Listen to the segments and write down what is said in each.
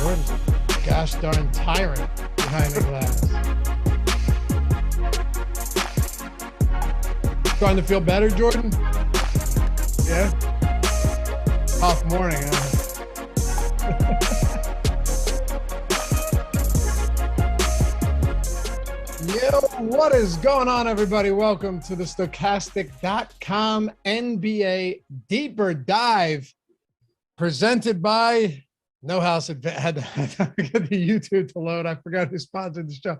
Jordan's a gosh darn tyrant behind the glass. Starting to feel better, Jordan? Yeah? Off morning, huh? Yo, what is going on, everybody? Welcome to the Stokastic.com NBA Deeper Dive, presented by No House Advantage. Had to get the YouTube to load. I forgot who sponsored the show.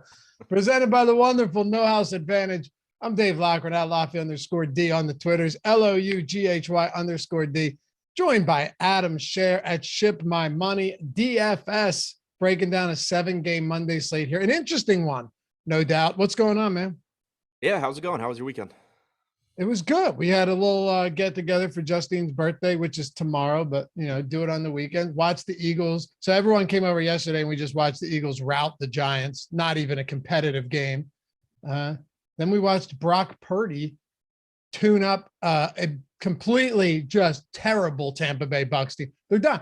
Presented by the wonderful No House Advantage. I'm Dave Loughran at Lofty_D on the Twitters, LOUGHY_D. Joined by Adam Scherer at Ship My Money DFS, breaking down a 7-game Monday slate here. An interesting one, no doubt. What's going on, man? Yeah, how's it going? How was your weekend? It was good. We had a little get together for Justine's birthday, which is tomorrow, but do it on the weekend. Watch the Eagles. So everyone came over yesterday and we just watched the Eagles rout the Giants. Not even a competitive game. Then we watched Brock Purdy tune up a completely just terrible Tampa Bay Bucs team. They're done.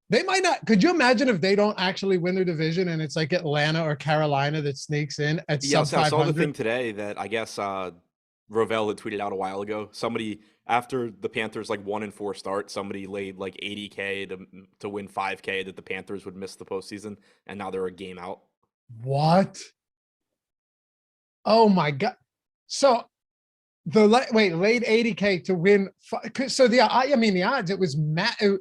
They might not. Could you imagine if they don't actually win their division and it's like Atlanta or Carolina that sneaks in at sub 500? I saw the thing today that I guess Rovell had tweeted out a while ago. Somebody, after the Panthers 1-4 start, somebody laid like $80K to win $5K that the Panthers would miss the postseason, and now they're a game out. What? Oh my God! So laid $80K to win. So the odds, it was to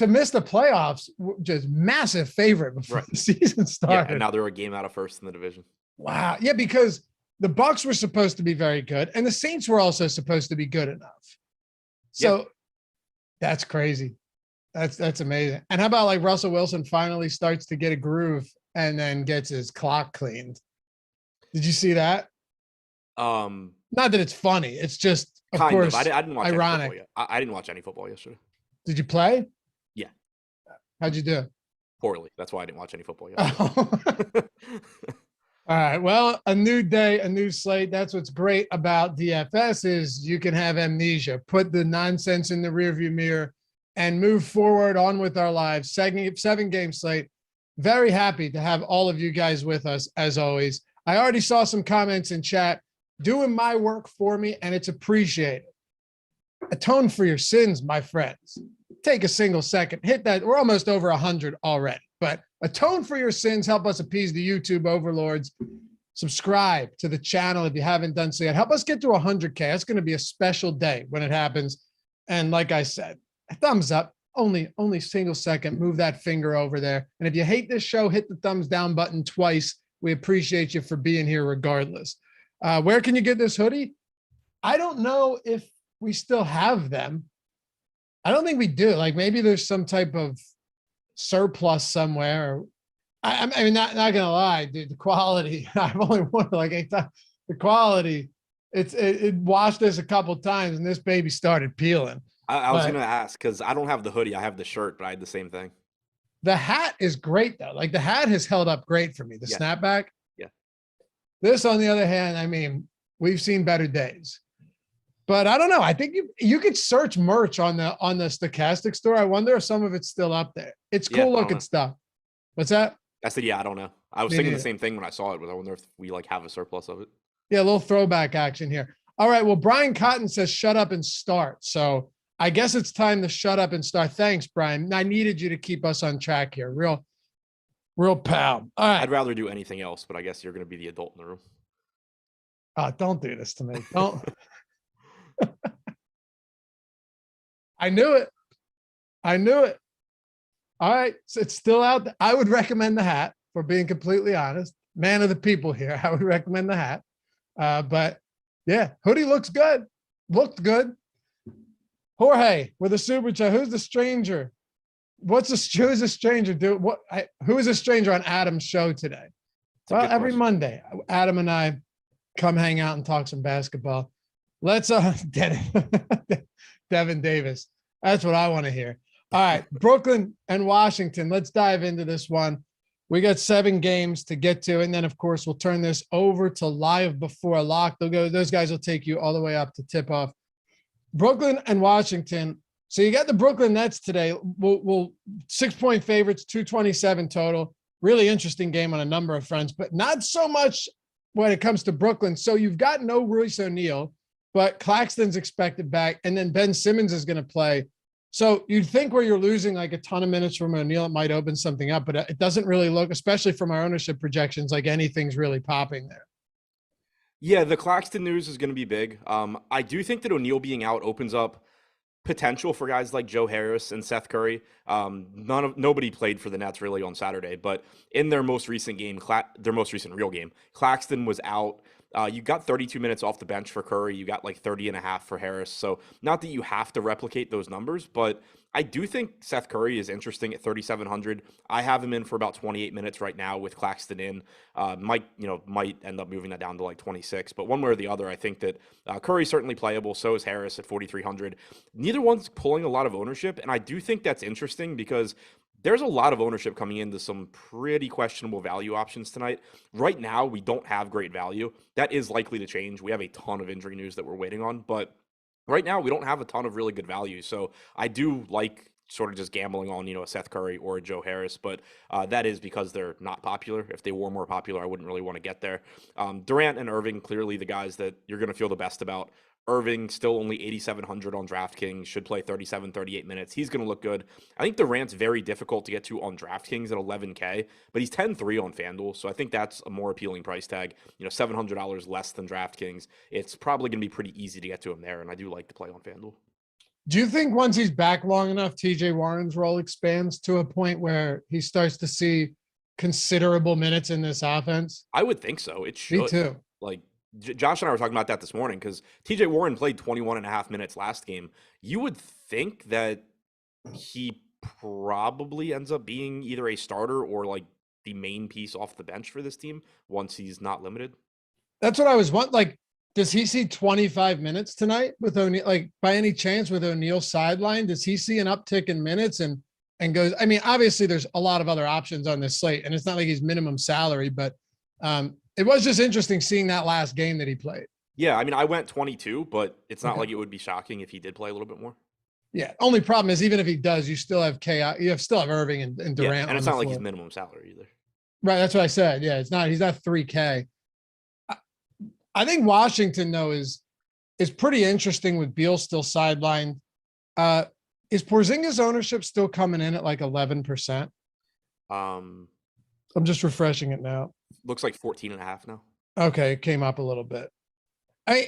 miss the playoffs, just massive favorite before the season started. Yeah, and now they're a game out of first in the division. Wow. Yeah, because the Bucs were supposed to be very good, and the Saints were also supposed to be good enough. So That's crazy. That's amazing. And how about Russell Wilson finally starts to get a groove and then gets his clock cleaned? Did you see that? Not that it's funny. It's just, of course, I didn't watch ironic. Any football. I didn't watch any football yesterday. Did you play? Yeah. How'd you do? Poorly. That's why I didn't watch any football yesterday. All right. Well, a new day, a new slate. That's what's great about DFS is you can have amnesia, put the nonsense in the rearview mirror and move forward on with our lives. 7-game slate. Very happy to have all of you guys with us as always. I already saw some comments in chat doing my work for me, and it's appreciated. Atone for your sins, my friends. Take a single second. Hit that. We're almost over 100 already, but atone for your sins. Help us appease the YouTube overlords. Subscribe to the channel if you haven't done so yet. Help us get to 100K. That's going to be a special day when it happens. And like I said, a thumbs up. Only single second. Move that finger over there. And if you hate this show, hit the thumbs down button twice. We appreciate you for being here regardless. Where can you get this hoodie? I don't know if we still have them. I don't think we do. Maybe there's some type of surplus somewhere. I mean, not gonna lie, dude. The quality. I've only worn it 8 times. The quality. It washed this a couple times, and this baby started peeling. I was But gonna ask because I don't have the hoodie. I have the shirt, but I had the same thing. the hat is great though. Like the hat has held up great for me. The Yeah. snapback. Yeah. This, on the other hand, I mean, we've seen better days. But I don't know. I think you could search merch on the Stokastic store. I wonder if some of it's still up there. It's Yeah, cool I don't looking know. stuff. What's that? I said, yeah, I don't know. I was Me thinking the neither. same thing when I saw it, but I wonder if we like have a surplus of it. Yeah, a little throwback action here. All right. Well, Brian Cotton says shut up and start. So I guess it's time to shut up and start. Thanks, Brian. I needed you to keep us on track here. Real pal. All right. I'd rather do anything else, but I guess you're going to be the adult in the room. Don't do this to me. Don't. I knew it. All right. So it's still out there. I would recommend the hat, for being completely honest. Man of the people here. I would recommend the hat. But yeah, hoodie looks good. Looked good. Jorge with a super chat. Who's the stranger? Who's the stranger? Who is a stranger on Adam's show today? Well, every question. Monday, Adam and I come hang out and talk some basketball. Let's Devin Davis. That's what I want to hear. All right, Brooklyn and Washington. Let's dive into this one. We got 7 games to get to, and then of course we'll turn this over to live before lock. Those guys will take you all the way up to tip off. Brooklyn and Washington. So you got the Brooklyn Nets today. We'll 6-point favorites, 227 total. Really interesting game on a number of fronts, but not so much when it comes to Brooklyn. So you've got no Royce O'Neal, but Claxton's expected back, and then Ben Simmons is going to play. So you'd think where you're losing like a ton of minutes from O'Neal, it might open something up, but it doesn't really look, especially from our ownership projections, like anything's really popping there. Yeah, the Claxton news is going to be big. I do think that O'Neal being out opens up potential for guys like Joe Harris and Seth Curry. Nobody played for the Nets really on Saturday, but in their most recent game, their most recent real game, Claxton was out. You got 32 minutes off the bench for Curry. You got like 30 and a half for Harris. So not that you have to replicate those numbers, but I do think Seth Curry is interesting at 3,700. I have him in for about 28 minutes right now with Claxton in. Might end up moving that down to like 26, but one way or the other, I think that Curry's certainly playable. So is Harris at 4,300. Neither one's pulling a lot of ownership, and I do think that's interesting because there's a lot of ownership coming into some pretty questionable value options tonight. Right now, we don't have great value. That is likely to change. We have a ton of injury news that we're waiting on, but right now we don't have a ton of really good value. So I do like sort of just gambling on, a Seth Curry or a Joe Harris, but that is because they're not popular. If they were more popular, I wouldn't really want to get there. Durant and Irving, clearly the guys that you're going to feel the best about. Irving still only 8,700 on DraftKings, should play 37, 38 minutes. He's going to look good. I think Durant's very difficult to get to on DraftKings at 11K, but he's 10-3 on FanDuel, so I think that's a more appealing price tag. $700 less than DraftKings. It's probably going to be pretty easy to get to him there, and I do like to play on FanDuel. Do you think once he's back long enough, TJ Warren's role expands to a point where he starts to see considerable minutes in this offense? I would think so. It should. Me too. Like, Josh and I were talking about that this morning because TJ Warren played 21 and a half minutes last game. You would think that he probably ends up being either a starter or like the main piece off the bench for this team once he's not limited. That's what I was wondering. Like, does he see 25 minutes tonight with O'Neal? Like, by any chance with O'Neal sideline, does he see an uptick in minutes and goes? I mean, obviously there's a lot of other options on this slate, and it's not like he's minimum salary, but it was just interesting seeing that last game that he played. Yeah, I mean, I went 22, but it's not like it would be shocking if he did play a little bit more. Yeah, only problem is even if he does, you still have still have Irving and Durant. Yeah, and it's not like he's minimum salary either. Right, that's what I said. Yeah, he's not 3K. I think Washington though is pretty interesting with Beal still sidelined. Is Porzingis ownership still coming in at like 11%? I'm just refreshing it now. Looks like 14 and a half now. Okay, it came up a little bit.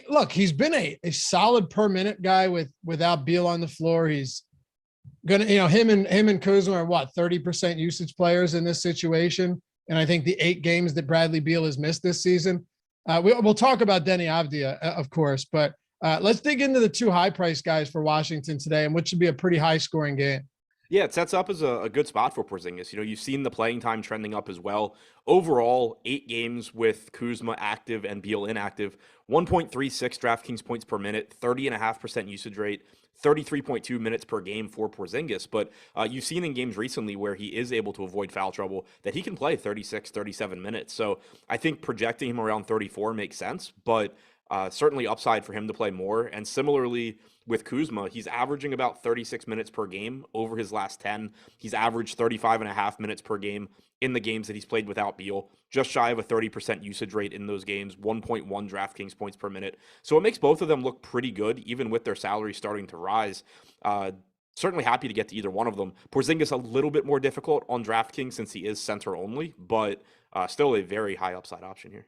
Look, he's been a solid per minute guy without Beal on the floor. He's gonna, him and Kuzma are what 30% usage players in this situation. And I think the 8 games that Bradley Beal has missed this season. We'll talk about Denny Avdia, of course, but let's dig into the 2 high price guys for Washington today, and which should be a pretty high scoring game. Yeah, it sets up as a good spot for Porzingis. You know, you've seen the playing time trending up as well. Overall, 8 games with Kuzma active and Beal inactive, 1.36 DraftKings points per minute, 30.5% usage rate, 33.2 minutes per game for Porzingis. But you've seen in games recently where he is able to avoid foul trouble that he can play 36, 37 minutes. So I think projecting him around 34 makes sense, but certainly upside for him to play more. And similarly, with Kuzma, he's averaging about 36 minutes per game over his last 10. He's averaged 35.5 minutes per game in the games that he's played without Beal, just shy of a 30% usage rate in those games, 1.1 DraftKings points per minute. So it makes both of them look pretty good, even with their salary starting to rise. Certainly happy to get to either one of them. Porzingis a little bit more difficult on DraftKings since he is center only, but still a very high upside option here.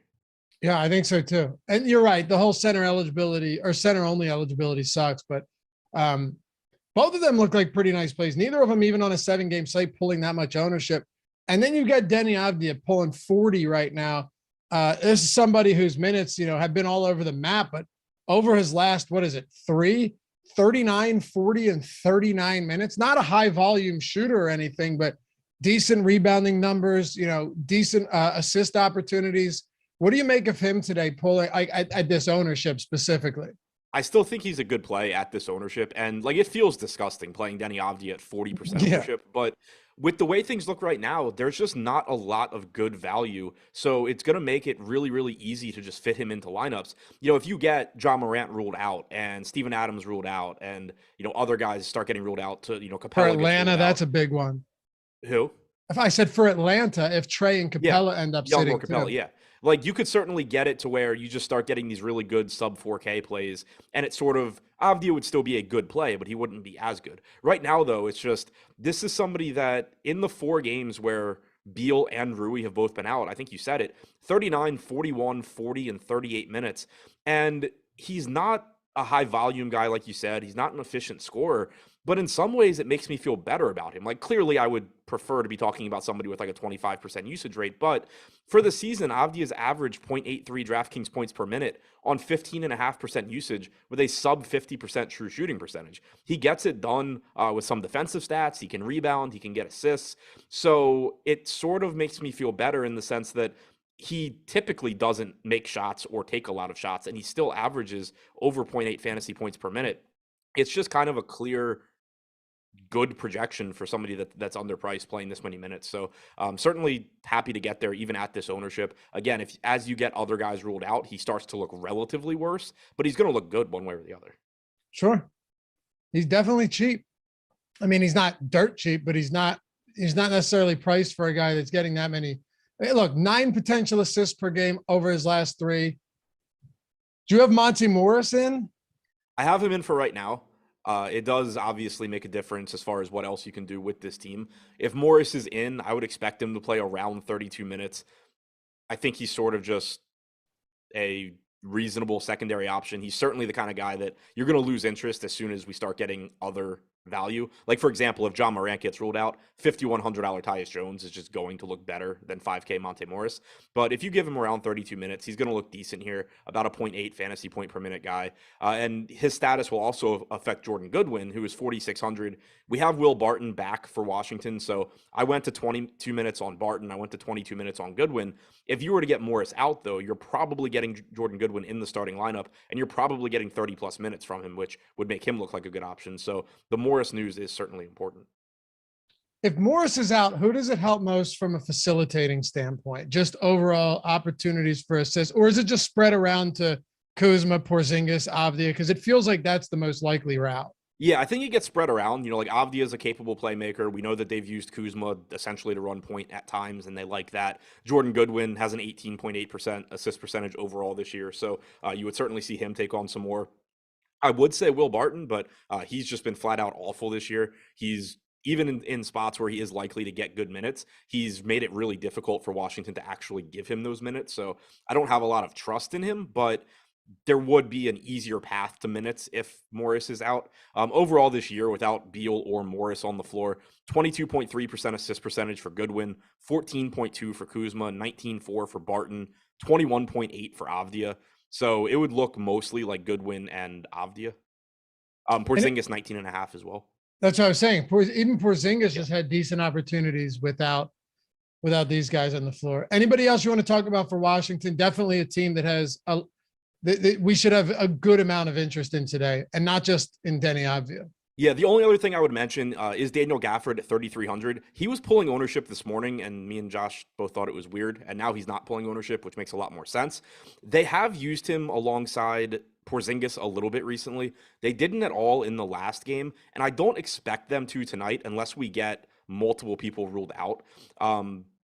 Yeah, I think so too. And you're right. The whole center eligibility or center only eligibility sucks, but both of them look like pretty nice plays. Neither of them, even on a 7-game slate, pulling that much ownership. And then you've got Deni Avdija pulling 40 right now. This is somebody whose minutes, have been all over the map, but over his last, 39, 40, and 39 minutes, not a high volume shooter or anything, but decent rebounding numbers, decent assist opportunities. What do you make of him today pulling at this ownership specifically? I still think he's a good play at this ownership. And it feels disgusting playing Deni Avdija at 40% ownership. But with the way things look right now, there's just not a lot of good value. So it's going to make it really, really easy to just fit him into lineups. If you get Ja Morant ruled out and Steven Adams ruled out and, other guys start getting ruled out to, Capella. For Atlanta, that's a big one. Who? If I said for Atlanta, if Trey and Capella end up Young sitting or Capella, yeah. You could certainly get it to where you just start getting these really good sub 4K plays, and it's sort of, Avdija would still be a good play, but he wouldn't be as good. Right now, though, it's just, this is somebody that in the 4 games where Beal and Rui have both been out, I think you said it, 39, 41, 40, and 38 minutes. And he's not a high volume guy, like you said. He's not an efficient scorer, but in some ways it makes me feel better about him. Clearly I would prefer to be talking about somebody with a 25% usage rate, but for the season, Avdija's averaged 0.83 DraftKings points per minute on 15.5% usage with a sub 50% true shooting percentage. He gets it done with some defensive stats. He can rebound, he can get assists. So it sort of makes me feel better in the sense that he typically doesn't make shots or take a lot of shots, and he still averages over 0.8 fantasy points per minute. It's just kind of a clear, good projection for somebody that's underpriced playing this many minutes. So certainly happy to get there even at this ownership. Again, as you get other guys ruled out, he starts to look relatively worse, but he's going to look good one way or the other. Sure. He's definitely cheap. I mean, he's not dirt cheap, but he's not necessarily priced for a guy that's getting that many. Hey, look, 9 potential assists per game over his last 3. Do you have Monty Morris in? I have him in for right now. It does obviously make a difference as far as what else you can do with this team. If Morris is in, I would expect him to play around 32 minutes. I think he's sort of just a reasonable secondary option. He's certainly the kind of guy that you're going to lose interest as soon as we start getting other value. For example, if Ja Morant gets ruled out, $5,100 Tyus Jones is just going to look better than 5K Monte Morris. But if you give him around 32 minutes, he's going to look decent here, about a 0.8 fantasy point per minute guy. And his status will also affect Jordan Goodwin, who is 4,600. We have Will Barton back for Washington. So I went to 22 minutes on Barton. I went to 22 minutes on Goodwin. If you were to get Morris out, though, you're probably getting Jordan Goodwin in the starting lineup, and you're probably getting 30 plus minutes from him, which would make him look like a good option. So the Morris news is certainly important. If Morris is out, who does it help most from a facilitating standpoint? Just overall opportunities for assists, or is it just spread around to Kuzma, Porzingis, Avdija? Because it feels like that's the most likely route. Yeah, I think it gets spread around. Avdija is a capable playmaker. We know that they've used Kuzma essentially to run point at times, and they like that. Jordan Goodwin has an 18.8% assist percentage overall this year, so you would certainly see him take on some more. I would say Will Barton, but he's just been flat out awful this year. He's even in spots where he is likely to get good minutes, he's made it really difficult for Washington to actually give him those minutes. So I don't have a lot of trust in him, but there would be an easier path to minutes if Morris is out. Overall this year, without Beal or Morris on the floor, 22.3% assist percentage for Goodwin, 14.2 for Kuzma, 19.4 for Barton, 21.8 for Avdija. So it would look mostly like Goodwin and Avdija. Porzingis 19.5 as well. That's what I was saying. Even Porzingis just had decent opportunities without these guys on the floor. Anybody else you want to talk about for Washington? Definitely a team that has we should have a good amount of interest in today, and not just in Denny Avdija. Yeah, the only other thing I would mention is Daniel Gafford at 3,300. He was pulling ownership this morning, and me and Josh both thought it was weird, and now he's not pulling ownership, which makes a lot more sense. They have used him alongside Porzingis a little bit recently. They didn't at all in the last game, and I don't expect them to tonight unless we get multiple people ruled out.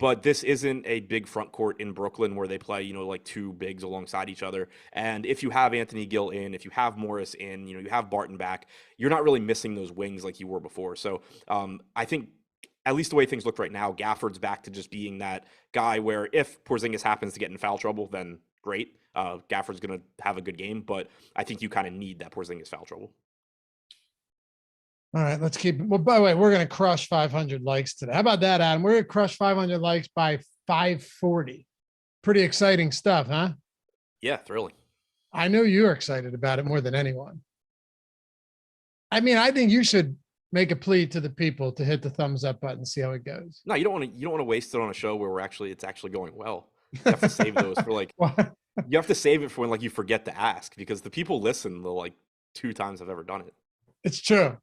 But this isn't a big front court in Brooklyn where they play, like two bigs alongside each other. And if you have Anthony Gill in, if you have Morris in, you have Barton back, you're not really missing those wings like you were before. So I think at least the way things look right now, Gafford's back to just being that guy where if Porzingis happens to get in foul trouble, then great. Gafford's going to have a good game, but I think you kind of need that Porzingis foul trouble. All right, let's keep it. Well, by the way, we're going to crush 500 likes today. How about that, Adam? We're going to crush 500 likes by 540. Pretty exciting stuff, huh? Yeah, thrilling. I know you're excited about it more than anyone. I mean, I think you should make a plea to the people to hit the thumbs up button and see how it goes. No, you don't want to waste it on a show where it's actually going well. You have to save those for you have to save it for when you forget to ask, because the people listen the 2 times I've ever done it. It's true.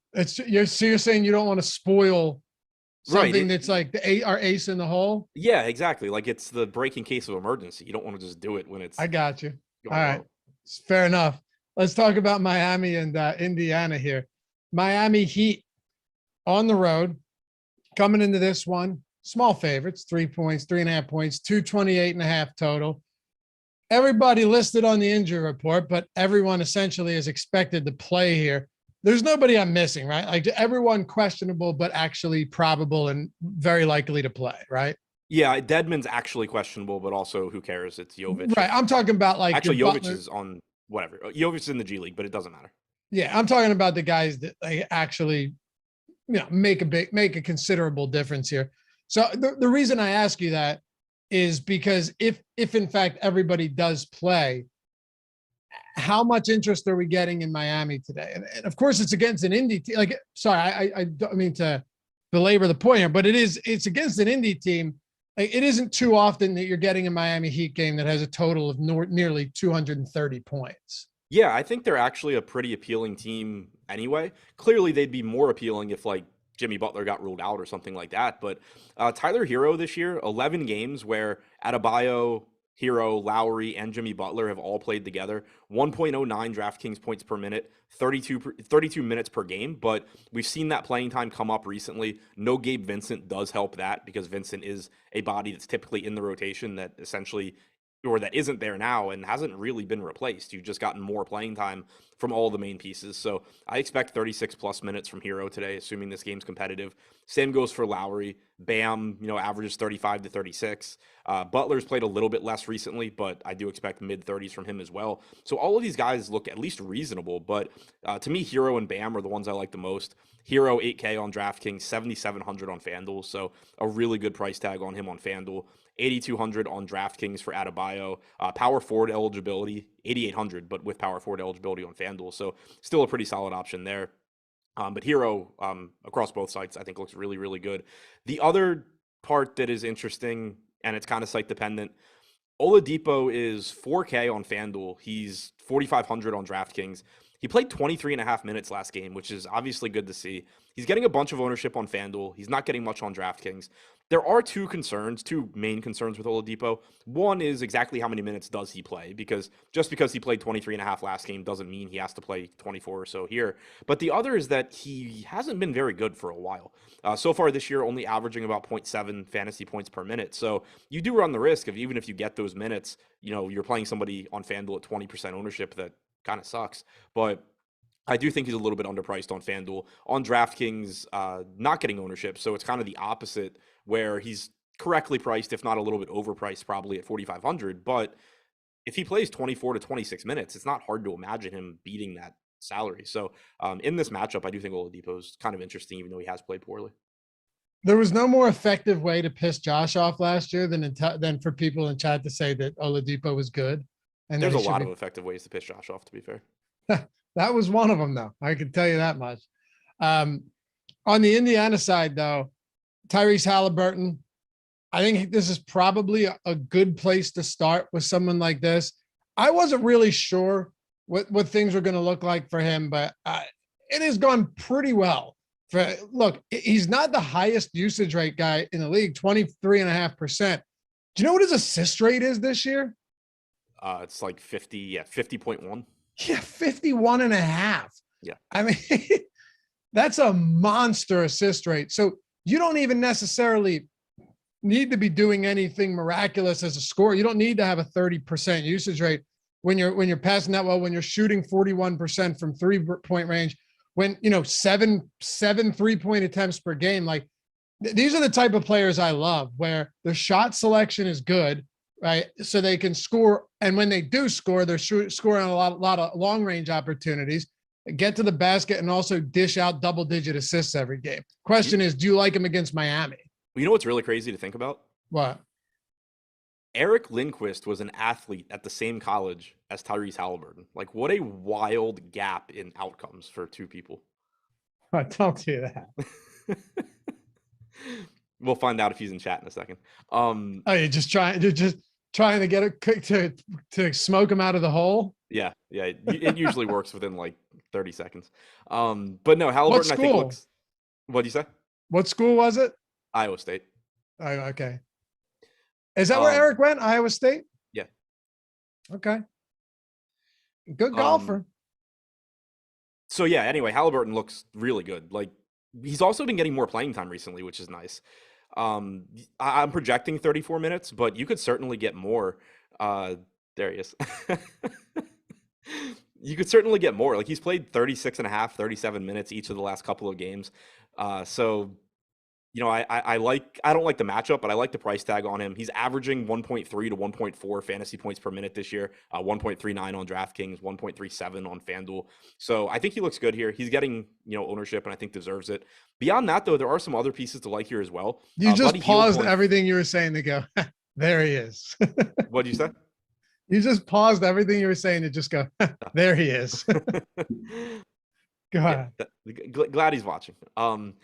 You're saying you don't want to spoil something that's like our ace in the hole? Yeah, exactly. It's the breaking case of emergency. You don't want to just do it when it's. I got you. All right. Fair enough. Let's talk about Miami and Indiana here. Miami Heat on the road, coming into this one, small favorites, 3 points, 3.5 points, 228.5 total. Everybody listed on the injury report, but everyone essentially is expected to play here. There's nobody I'm missing, right? Everyone questionable, but actually probable and very likely to play, right? Yeah, Dedmon's actually questionable, but also who cares? It's Jovic. Right. I'm talking about actually Jovic is on whatever. Jovic is in the G League, but it doesn't matter. Yeah, I'm talking about the guys that actually, make a considerable difference here. So the reason I ask you that is because if in fact everybody does play, how much interest are we getting in Miami today? And of course, it's against an Indy team. I don't mean to belabor the point here, but it's against an Indy team. It isn't too often that you're getting a Miami Heat game that has a total of nearly 230 points. Yeah, I think they're actually a pretty appealing team anyway. Clearly, they'd be more appealing if Jimmy Butler got ruled out or something like that. But Tyler Hero this year, 11 games where Adebayo, Hero, Lowry, and Jimmy Butler have all played together. 1.09 DraftKings points per minute, 32 minutes per game. But we've seen that playing time come up recently. No Gabe Vincent does help that, because Vincent is a body that's typically in the rotation that essentially, or that isn't there now and hasn't really been replaced. You've just gotten more playing time from all the main pieces. So I expect 36 plus minutes from Hero today, assuming this game's competitive. Same goes for Lowry. Bam, averages 35 to 36. Butler's played a little bit less recently, but I do expect mid-30s from him as well. So all of these guys look at least reasonable, but to me, Hero and Bam are the ones I like the most. Hero, 8K on DraftKings, 7,700 on FanDuel, so a really good price tag on him on FanDuel. 8,200 on DraftKings for Adebayo. Power forward eligibility, 8,800, but with power forward eligibility on FanDuel, so still a pretty solid option there. But Hero, across both sites, I think looks really, really good. The other part that is interesting, and it's kind of site dependent, Oladipo is 4K on FanDuel. He's 4,500 on DraftKings. He played 23.5 minutes last game, which is obviously good to see. He's getting a bunch of ownership on FanDuel. He's not getting much on DraftKings. There are two main concerns with Oladipo. One is exactly how many minutes does he play, because just because he played 23.5 last game doesn't mean he has to play 24 or so here. But the other is that he hasn't been very good for a while. So far this year, only averaging about 0.7 fantasy points per minute. So you do run the risk of, even if you get those minutes, you're playing somebody on FanDuel at 20% ownership that kind of sucks. But I do think he's a little bit underpriced on FanDuel. On DraftKings, not getting ownership, so it's kind of the opposite, where he's correctly priced, if not a little bit overpriced, probably at 4,500. But if he plays 24 to 26 minutes, it's not hard to imagine him beating that salary. So in this matchup, I do think Oladipo is kind of interesting, even though he has played poorly. There was no more effective way to piss Josh off last year than for people in chat to say that Oladipo was good. And there's a lot of effective ways to piss Josh off, to be fair. That was one of them, though. I can tell you that much. On the Indiana side, though, Tyrese Halliburton, I think this is probably a good place to start with someone like this. I wasn't really sure what things were going to look like for him, but it has gone pretty well. Look, he's not the highest usage rate guy in the league, 23.5%. Do you know what his assist rate is this year? It's like 50.1. Yeah, 51.5. Yeah. I mean, that's a monster assist rate. So you don't even necessarily need to be doing anything miraculous as a scorer. You don't need to have a 30% usage rate when you're passing that well, when you're shooting 41% from 3-point range, when, seven 3-point attempts per game. Like, these are the type of players I love, where their shot selection is good, right? So they can score. And when they do score, they're scoring a lot of long range opportunities, get to the basket, and also dish out double-digit assists every game. Question is, do you like him against Miami? You know what's really crazy to think about? What? Eric Lindquist was an athlete at the same college as Tyrese Halliburton. Like, what a wild gap in outcomes for two people. Oh, don't do that. We'll find out if he's in chat in a second. You're just trying to get it to smoke him out of the hole. Yeah. It usually works within like 30 seconds. But no, Halliburton, I think looks. What do you say? What school was it? Iowa State. Oh, okay. Is that where Eric went? Iowa State? Yeah. Okay. Good golfer. So yeah, anyway, Halliburton looks really good. Like, he's also been getting more playing time recently, which is nice. I'm projecting 34 minutes, but you could certainly get more. There he is. You could certainly get more. Like, he's played 36.5, 37 minutes each of the last couple of games. So, I don't like the matchup, but I like the price tag on him. He's averaging 1.3 to 1.4 fantasy points per minute this year, 1.39 on DraftKings, 1.37 on FanDuel. So I think he looks good here. He's getting, ownership, and I think deserves it. Beyond that, though, there are some other pieces to like here as well. You just paused everything you were saying to go, there he is. What'd you say? You just paused everything you were saying to just go, there he is. Go ahead. Yeah, glad he's watching.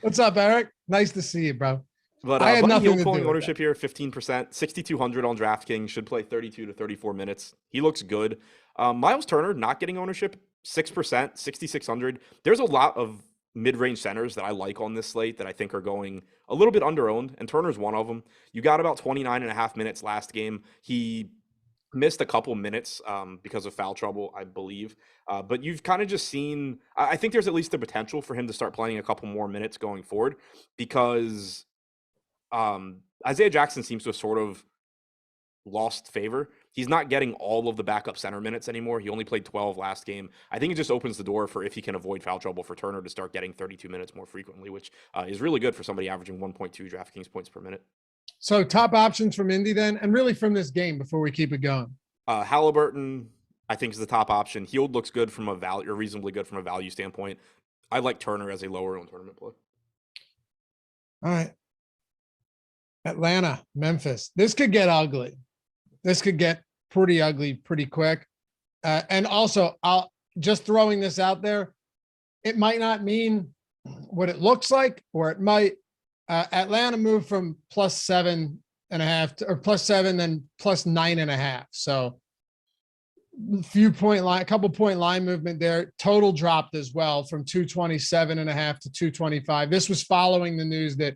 What's up, Eric? Nice to see you, bro. But I had Buddy nothing Hield to pulling do with ownership here, 15%, 6,200 on DraftKings, should play 32 to 34 minutes. He looks good. Miles Turner not getting ownership, 6%, 6,600. There's a lot of mid-range centers that I like on this slate that I think are going a little bit under-owned, and Turner's one of them. You got about 29.5 minutes last game. He missed a couple minutes because of foul trouble, I believe. But you've kind of just seen, I think there's at least the potential for him to start playing a couple more minutes going forward, because Isaiah Jackson seems to have sort of lost favor. He's not getting all of the backup center minutes anymore. He only played 12 last game. I think it just opens the door for, if he can avoid foul trouble, for Turner to start getting 32 minutes more frequently, which is really good for somebody averaging 1.2 DraftKings points per minute. So top options from Indy then, and really from this game before we keep it going. Halliburton, I think, is the top option. Hield looks good from a value, or reasonably good from a value standpoint. I like Turner as a lower owned tournament play. All right. Atlanta, Memphis. This could get ugly. This could get pretty ugly pretty quick. And also, I'll just throwing this out there. It might not mean what it looks like, or it might. Atlanta moved from +7.5 or +7, then +9.5. So a couple point line movement there. Total dropped as well from 227.5 to 225. This was following the news that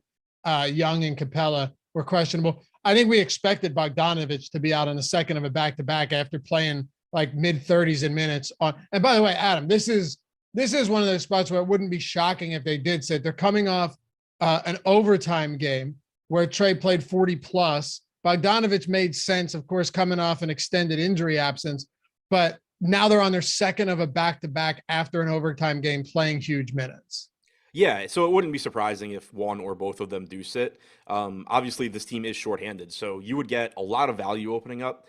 Young and Capella were questionable. I think we expected Bogdanović to be out on the second of a back-to-back after playing like mid-30s in minutes on. And by the way, Adam, this is one of those spots where it wouldn't be shocking if they did sit. They're coming off an overtime game where Trey played 40 plus. Bogdanović made sense, of course, coming off an extended injury absence, but now they're on their second of a back-to-back after an overtime game playing huge minutes. Yeah, so it wouldn't be surprising if one or both of them do sit. Obviously, this team is shorthanded, so you would get a lot of value opening up.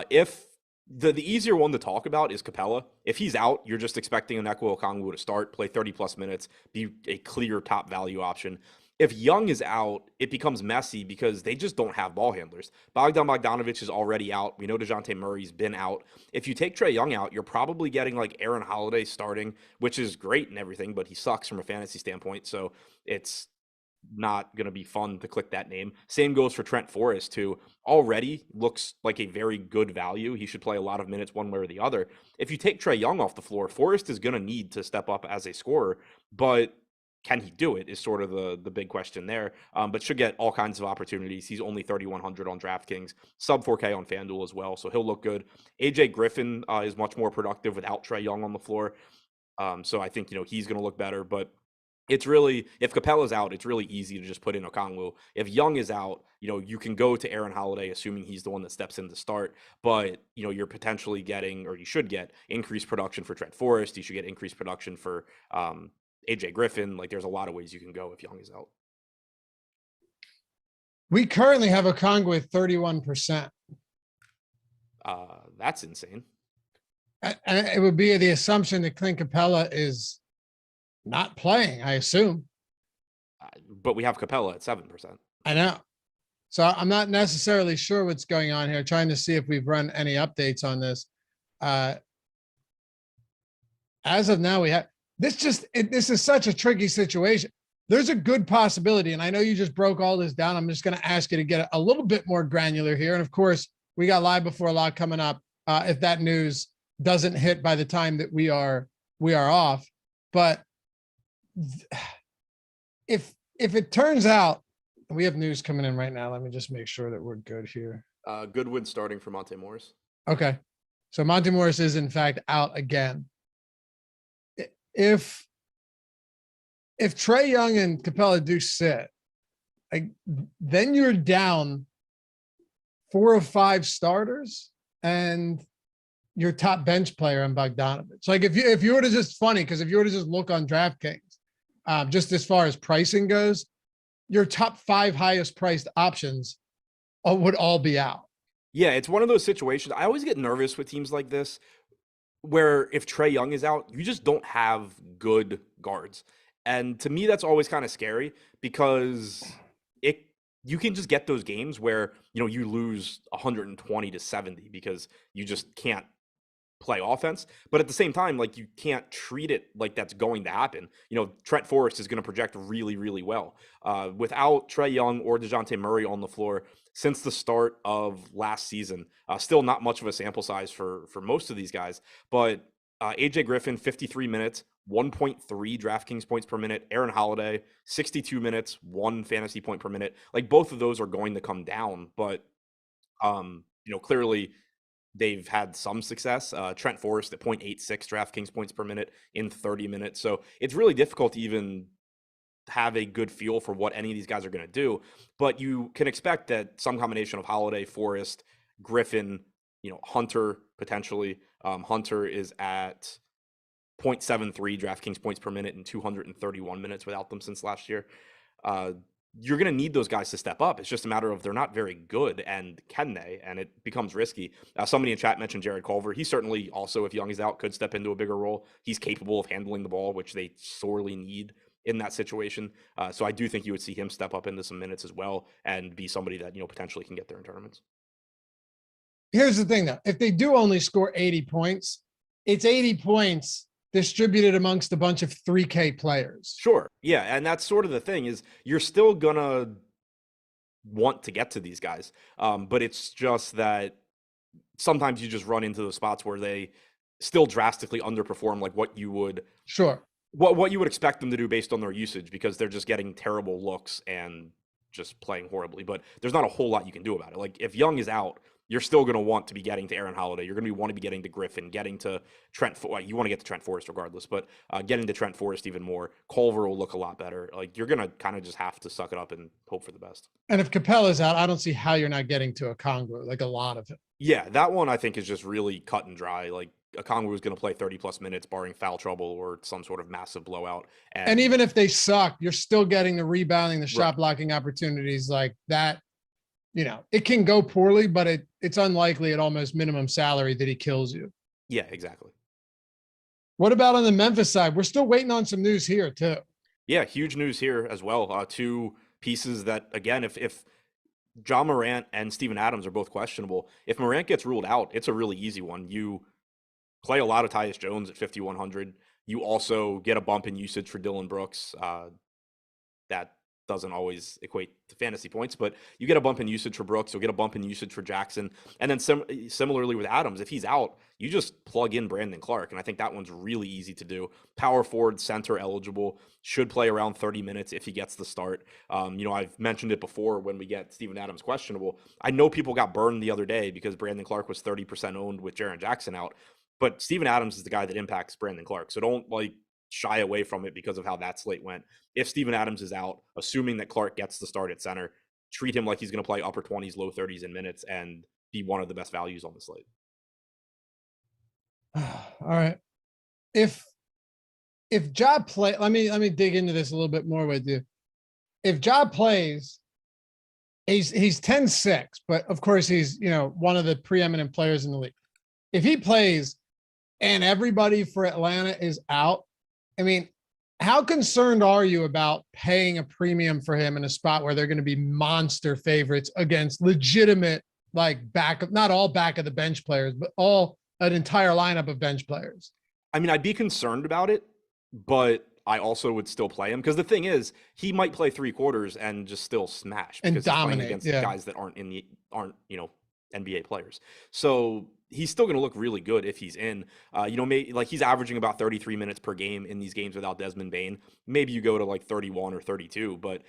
If the easier one to talk about is Capella. If he's out, you're just expecting Onyeka Okongwu to start, play 30-plus minutes, be a clear top value option. If Young is out, it becomes messy because they just don't have ball handlers. Bogdan Bogdanovic is already out. We know DeJounte Murray's been out. If you take Trae Young out, you're probably getting like Aaron Holiday starting, which is great and everything, but he sucks from a fantasy standpoint. So it's not going to be fun to click that name. Same goes for Trent Forrest, who already looks like a very good value. He should play a lot of minutes one way or the other. If you take Trae Young off the floor, Forrest is going to need to step up as a scorer, but can he do it is sort of the big question there, but should get all kinds of opportunities. He's only 3,100 on DraftKings, sub 4K on FanDuel as well, so he'll look good. AJ Griffin is much more productive without Trae Young on the floor, so I think he's going to look better, but it's really, if Capella's out, it's really easy to just put in Okongwu. If Young is out, you can go to Aaron Holiday, assuming he's the one that steps in to start. But, you're potentially getting, or you should get, increased production for Trent Forrest. You should get increased production for AJ Griffin. Like, there's a lot of ways you can go if Young is out. We currently have Okongwu at 31%. That's insane. And it would be the assumption that Clint Capella is not playing, I assume. But we have Capella at 7%. I know. So I'm not necessarily sure what's going on here. Trying to see if we've run any updates on this. As of now, we have this is such a tricky situation. There's a good possibility, and I know you just broke all this down. I'm just going to ask you to get a little bit more granular here. And of course, we got Live Before Lock coming up. If that news doesn't hit by the time that we are off, but if it turns out we have news coming in right now, let me just make sure that we're good here. Goodwin starting for Monte Morris. Okay. So Monte Morris is in fact out again. If Trae Young and Capella do sit, then you're down 4 or 5 starters and your top bench player in Bogdanovic. Like if you were to just because if you were to just look on DraftKings, just as far as pricing goes, your top 5 highest priced options would all be out. Yeah, it's one of those situations. I always get nervous with teams like this, where if Trae Young is out, you just don't have good guards. And to me, that's always kind of scary because you can just get those games where, you lose 120-70 because you just can't play offense. But at the same time, like, you can't treat it like that's going to happen. Trent Forrest is going to project really, really well. Without Trae Young or DeJounte Murray on the floor since the start of last season, still not much of a sample size for most of these guys, but AJ Griffin, 53 minutes, 1.3 DraftKings points per minute. Aaron Holiday, 62 minutes, 1 fantasy point per minute. Like, both of those are going to come down, but clearly they've had some success. Trent Forrest at 0.86 DraftKings points per minute in 30 minutes. So it's really difficult to even have a good feel for what any of these guys are going to do. But you can expect that some combination of Holiday, Forrest, Griffin, Hunter potentially. Hunter is at 0.73 DraftKings points per minute in 231 minutes without them since last year. You're going to need those guys to step up. It's just a matter of they're not very good, and can they? And it becomes risky. Somebody in chat mentioned Jared Culver. He certainly also, if Young is out, could step into a bigger role. He's capable of handling the ball, which they sorely need in that situation. So I do think you would see him step up into some minutes as well and be somebody that, potentially can get there in tournaments. Here's the thing, though. If they do only score 80 points, it's 80 points distributed amongst a bunch of 3K players. Sure. Yeah. And that's sort of the thing, is you're still going to want to get to these guys. But it's just that sometimes you just run into those spots where they still drastically underperform like what you would what you would expect them to do based on their usage, because they're just getting terrible looks and just playing horribly. But there's not a whole lot you can do about it. Like, if Young is out, you're still going to want to be getting to Aaron Holiday. You're going to want to be getting to Griffin, getting to Trent. You want to get to Trent Forrest regardless, but getting to Trent Forrest even more. Culver will look a lot better. Like, you're going to kind of just have to suck it up and hope for the best. And if Capella's out, I don't see how you're not getting to Okongwu, like a lot of it. Yeah, that one I think is just really cut and dry. Like, Okongwu is going to play 30-plus minutes barring foul trouble or some sort of massive blowout. And even if they suck, you're still getting the rebounding, the shot blocking opportunities like that. It can go poorly, but it's unlikely at almost minimum salary that he kills you. Yeah, exactly. What about on the Memphis side? We're still waiting on some news here too. Yeah, huge news here as well. Two pieces that, again, if John Morant and Steven Adams are both questionable, if Morant gets ruled out, it's a really easy one. You play a lot of Tyus Jones at 5,100. You also get a bump in usage for Dylan Brooks. That doesn't always equate to fantasy points, but you get a bump in usage for Brooks. You'll get a bump in usage for Jackson. And then similarly with Adams, if he's out, you just plug in Brandon Clark. And I think that one's really easy to do. Power forward, center eligible, should play around 30 minutes if he gets the start. I've mentioned it before when we get Steven Adams questionable. I know people got burned the other day because Brandon Clark was 30% owned with Jaren Jackson out. But Steven Adams is the guy that impacts Brandon Clark. So don't shy away from it because of how that slate went. If Steven Adams is out, assuming that Clark gets the start at center, treat him like he's going to play upper 20s, low 30s in minutes and be one of the best values on the slate. All right. If Ja play, let me dig into this a little bit more with you. If Ja plays, he's 10-6, but of course he's, one of the preeminent players in the league. If he plays and everybody for Atlanta is out, I mean, how concerned are you about paying a premium for him in a spot where they're going to be monster favorites against legitimate, not all back of the bench players, but an entire lineup of bench players? I mean, I'd be concerned about it, but I also would still play him because the thing is, he might play 3 quarters and just still smash and because dominate he's playing against guys that aren't NBA players. So he's still going to look really good if he's in. He's averaging about 33 minutes per game in these games without Desmond Bane. Maybe you go to 31 or 32, but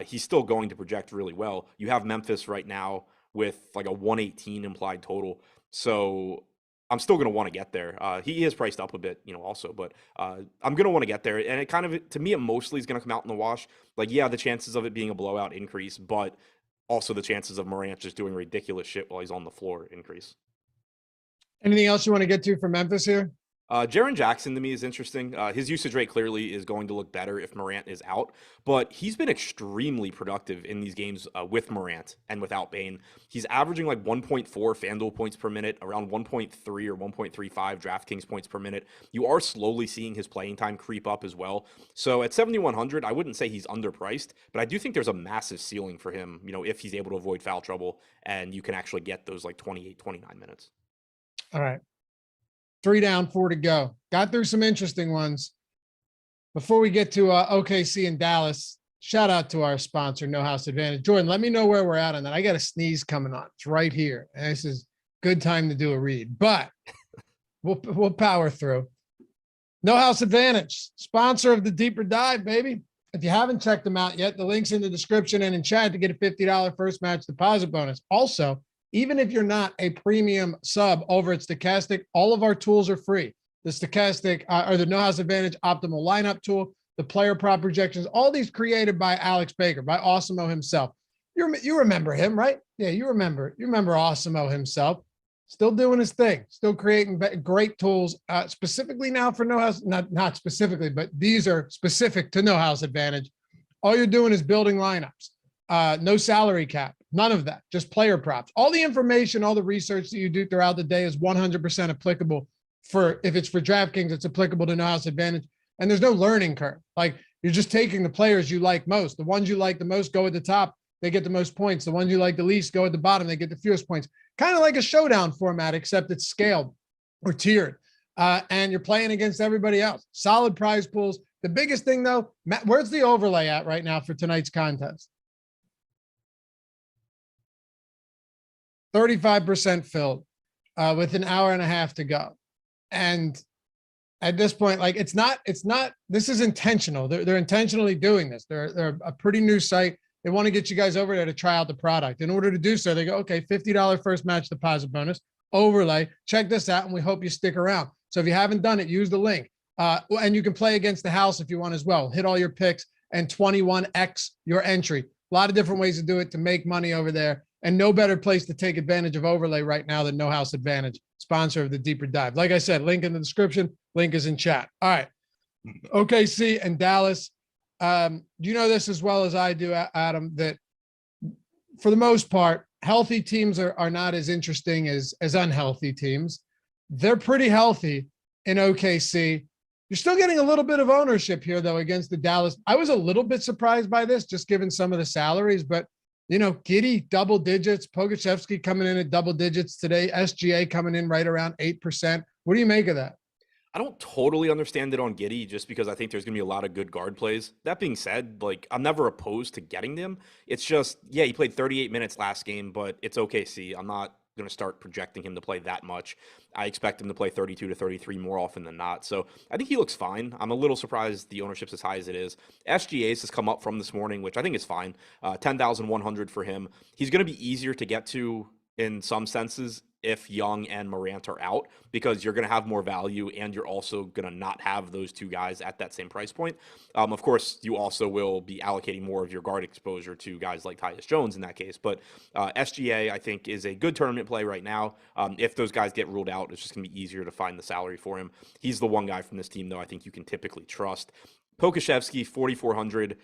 he's still going to project really well. You have Memphis right now with a 118 implied total. So I'm still going to want to get there. He is priced up a bit, also, but I'm going to want to get there. And it kind of, to me, it mostly is going to come out in the wash. The chances of it being a blowout increase, but also the chances of Morant just doing ridiculous shit while he's on the floor increase. Anything else you want to get to for Memphis here? Jaren Jackson to me is interesting. His usage rate clearly is going to look better if Morant is out, but he's been extremely productive in these games with Morant and without Bane. He's averaging 1.4 FanDuel points per minute, around 1.3 or 1.35 DraftKings points per minute. You are slowly seeing his playing time creep up as well. So at 7,100, I wouldn't say he's underpriced, but I do think there's a massive ceiling for him, if he's able to avoid foul trouble and you can actually get those 28, 29 minutes. All right. 3 down, 4 to go. Got through some interesting ones. Before we get to OKC and Dallas, shout out to our sponsor, No House Advantage. Jordan, let me know where we're at on that. I got a sneeze coming on. It's right here. And this is good time to do a read, but we'll power through. No House Advantage, sponsor of the Deeper Dive, baby. If you haven't checked them out yet, the link's in the description and in chat to get a $50 first match deposit bonus. Also, even if you're not a premium sub over at Stokastic, all of our tools are free. The Stokastic or the No House Advantage optimal lineup tool, the player prop projections, all these created by Alex Baker, by Awesemo himself. You remember him, right? Yeah, you remember Awesemo himself. Still doing his thing, still creating great tools, specifically now for No House, not specifically, but these are specific to No House Advantage. All you're doing is building lineups. No salary cap, none of that, just player props. All the information, all the research that you do throughout the day is 100% applicable if it's for DraftKings, it's applicable to No House Advantage. And there's no learning curve. You're just taking the players you like most. The ones you like the most go at the top, they get the most points. The ones you like the least go at the bottom, they get the fewest points. Kind of like a showdown format, except it's scaled or tiered. And you're playing against everybody else. Solid prize pools. The biggest thing though, Matt, where's the overlay at right now for tonight's contest? 35% filled with an hour and a half to go. And at this point, this is intentional. They're intentionally doing this. They're a pretty new site. They want to get you guys over there to try out the product. In order to do so, they go, okay, $50 first match deposit bonus, overlay, check this out, and we hope you stick around. So if you haven't done it, use the link. And you can play against the house if you want as well. Hit all your picks and 21x your entry. A lot of different ways to do it to make money over there. And no better place to take advantage of overlay right now than No House Advantage, sponsor of the Deeper Dive. Like I said, link in the description, link is in chat. All right. OKC and Dallas. You know this as well as I do, Adam, that for the most part, healthy teams are not as interesting as unhealthy teams. They're pretty healthy in OKC. You're still getting a little bit of ownership here, though, against the Dallas. I was a little bit surprised by this, just given some of the salaries, but Giddey double digits, Pokusevski coming in at double digits today, SGA coming in right around 8%. What do you make of that? I don't totally understand it on Giddey just because I think there's going to be a lot of good guard plays. That being said, like I'm never opposed to getting them. It's just, yeah, he played 38 minutes last game, but it's OKC. I'm not going to start projecting him to play that much. I expect him to play 32 to 33 more often than not. So I think he looks fine. I'm a little surprised the ownership's as high as it is. SGA's has come up from this morning, which I think is fine. 10,100 for him. He's going to be easier to get to in some senses if Young and Morant are out, because you're going to have more value and you're also going to not have those two guys at that same price point. Of course, you also will be allocating more of your guard exposure to guys like Tyus Jones in that case. But SGA, I think, is a good tournament play right now. If those guys get ruled out, it's just going to be easier to find the salary for him. He's the one guy from this team, though, I think you can typically trust. Pokusevski, 4,400,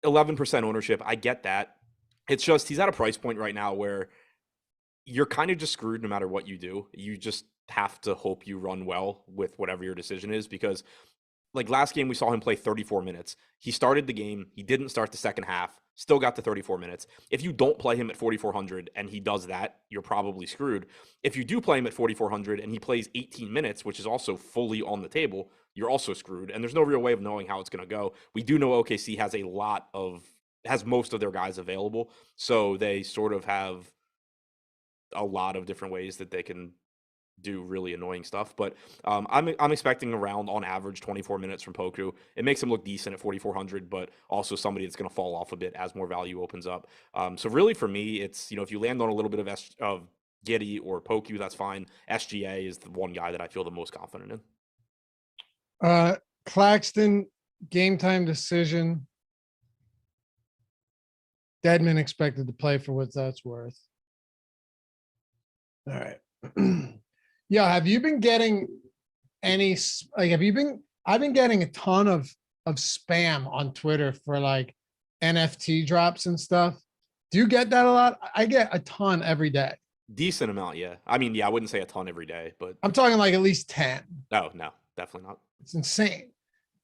11% ownership. I get that. It's just he's at a price point right now where you're kind of just screwed no matter what you do. You just have to hope you run well with whatever your decision is, because like last game, we saw him play 34 minutes. He started the game. He didn't start the second half, still got to 34 minutes. If you don't play him at 4,400 and he does that, you're probably screwed. If you do play him at 4,400 and he plays 18 minutes, which is also fully on the table, you're also screwed. And there's no real way of knowing how it's going to go. We do know OKC has most of their guys available. So they sort of have a lot of different ways that they can do really annoying stuff. But I'm expecting around on average 24 minutes from Poku. It makes him look decent at 4,400, but also somebody that's going to fall off a bit as more value opens up. So really for me, it's, if you land on a little bit of Giddey or Poku, that's fine. SGA is the one guy that I feel the most confident in. Claxton, game time decision. Dedmon expected to play for what that's worth. All right. Yeah. Have you been getting any, I've been getting a ton of spam on Twitter for like NFT drops and stuff. Do you get that a lot? I get a ton every day. Decent amount. Yeah. I mean, yeah, I wouldn't say a ton every day, but I'm talking like at least 10. No, definitely not. It's insane.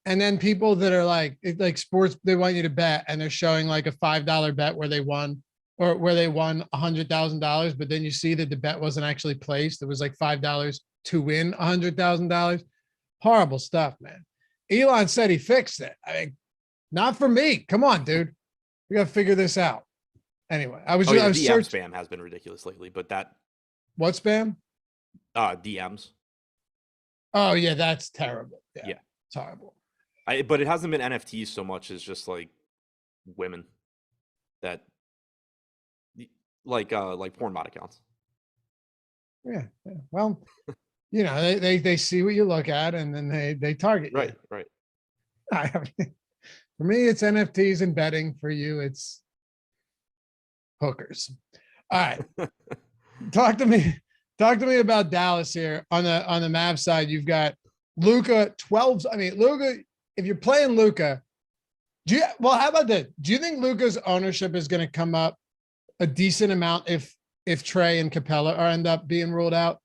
And then people that are like sports, they want you to bet and they're showing like a $5 bet where they won $100,000, but then you see that the bet wasn't actually placed. It was like $5 to win $100,000. Horrible stuff, man. Elon said he fixed it. I mean, not for me. Come on, dude. We got to figure this out. Anyway, I was spam has been ridiculous lately, but what spam? DMs. Oh yeah, that's terrible. Yeah. It's horrible. But it hasn't been NFTs so much as just like women that like porn bot accounts. Yeah. Well, they see what you look at and then they target you. Right. I mean, for me, it's NFTs and betting. For you, it's hookers. All right. Talk to me about Dallas here on the Mavs side. You've got Luka 12. I mean, Luka, if you're playing Luka, how about that? Do you think Luka's ownership is going to come up a decent amount if Trey and Capella end up being ruled out?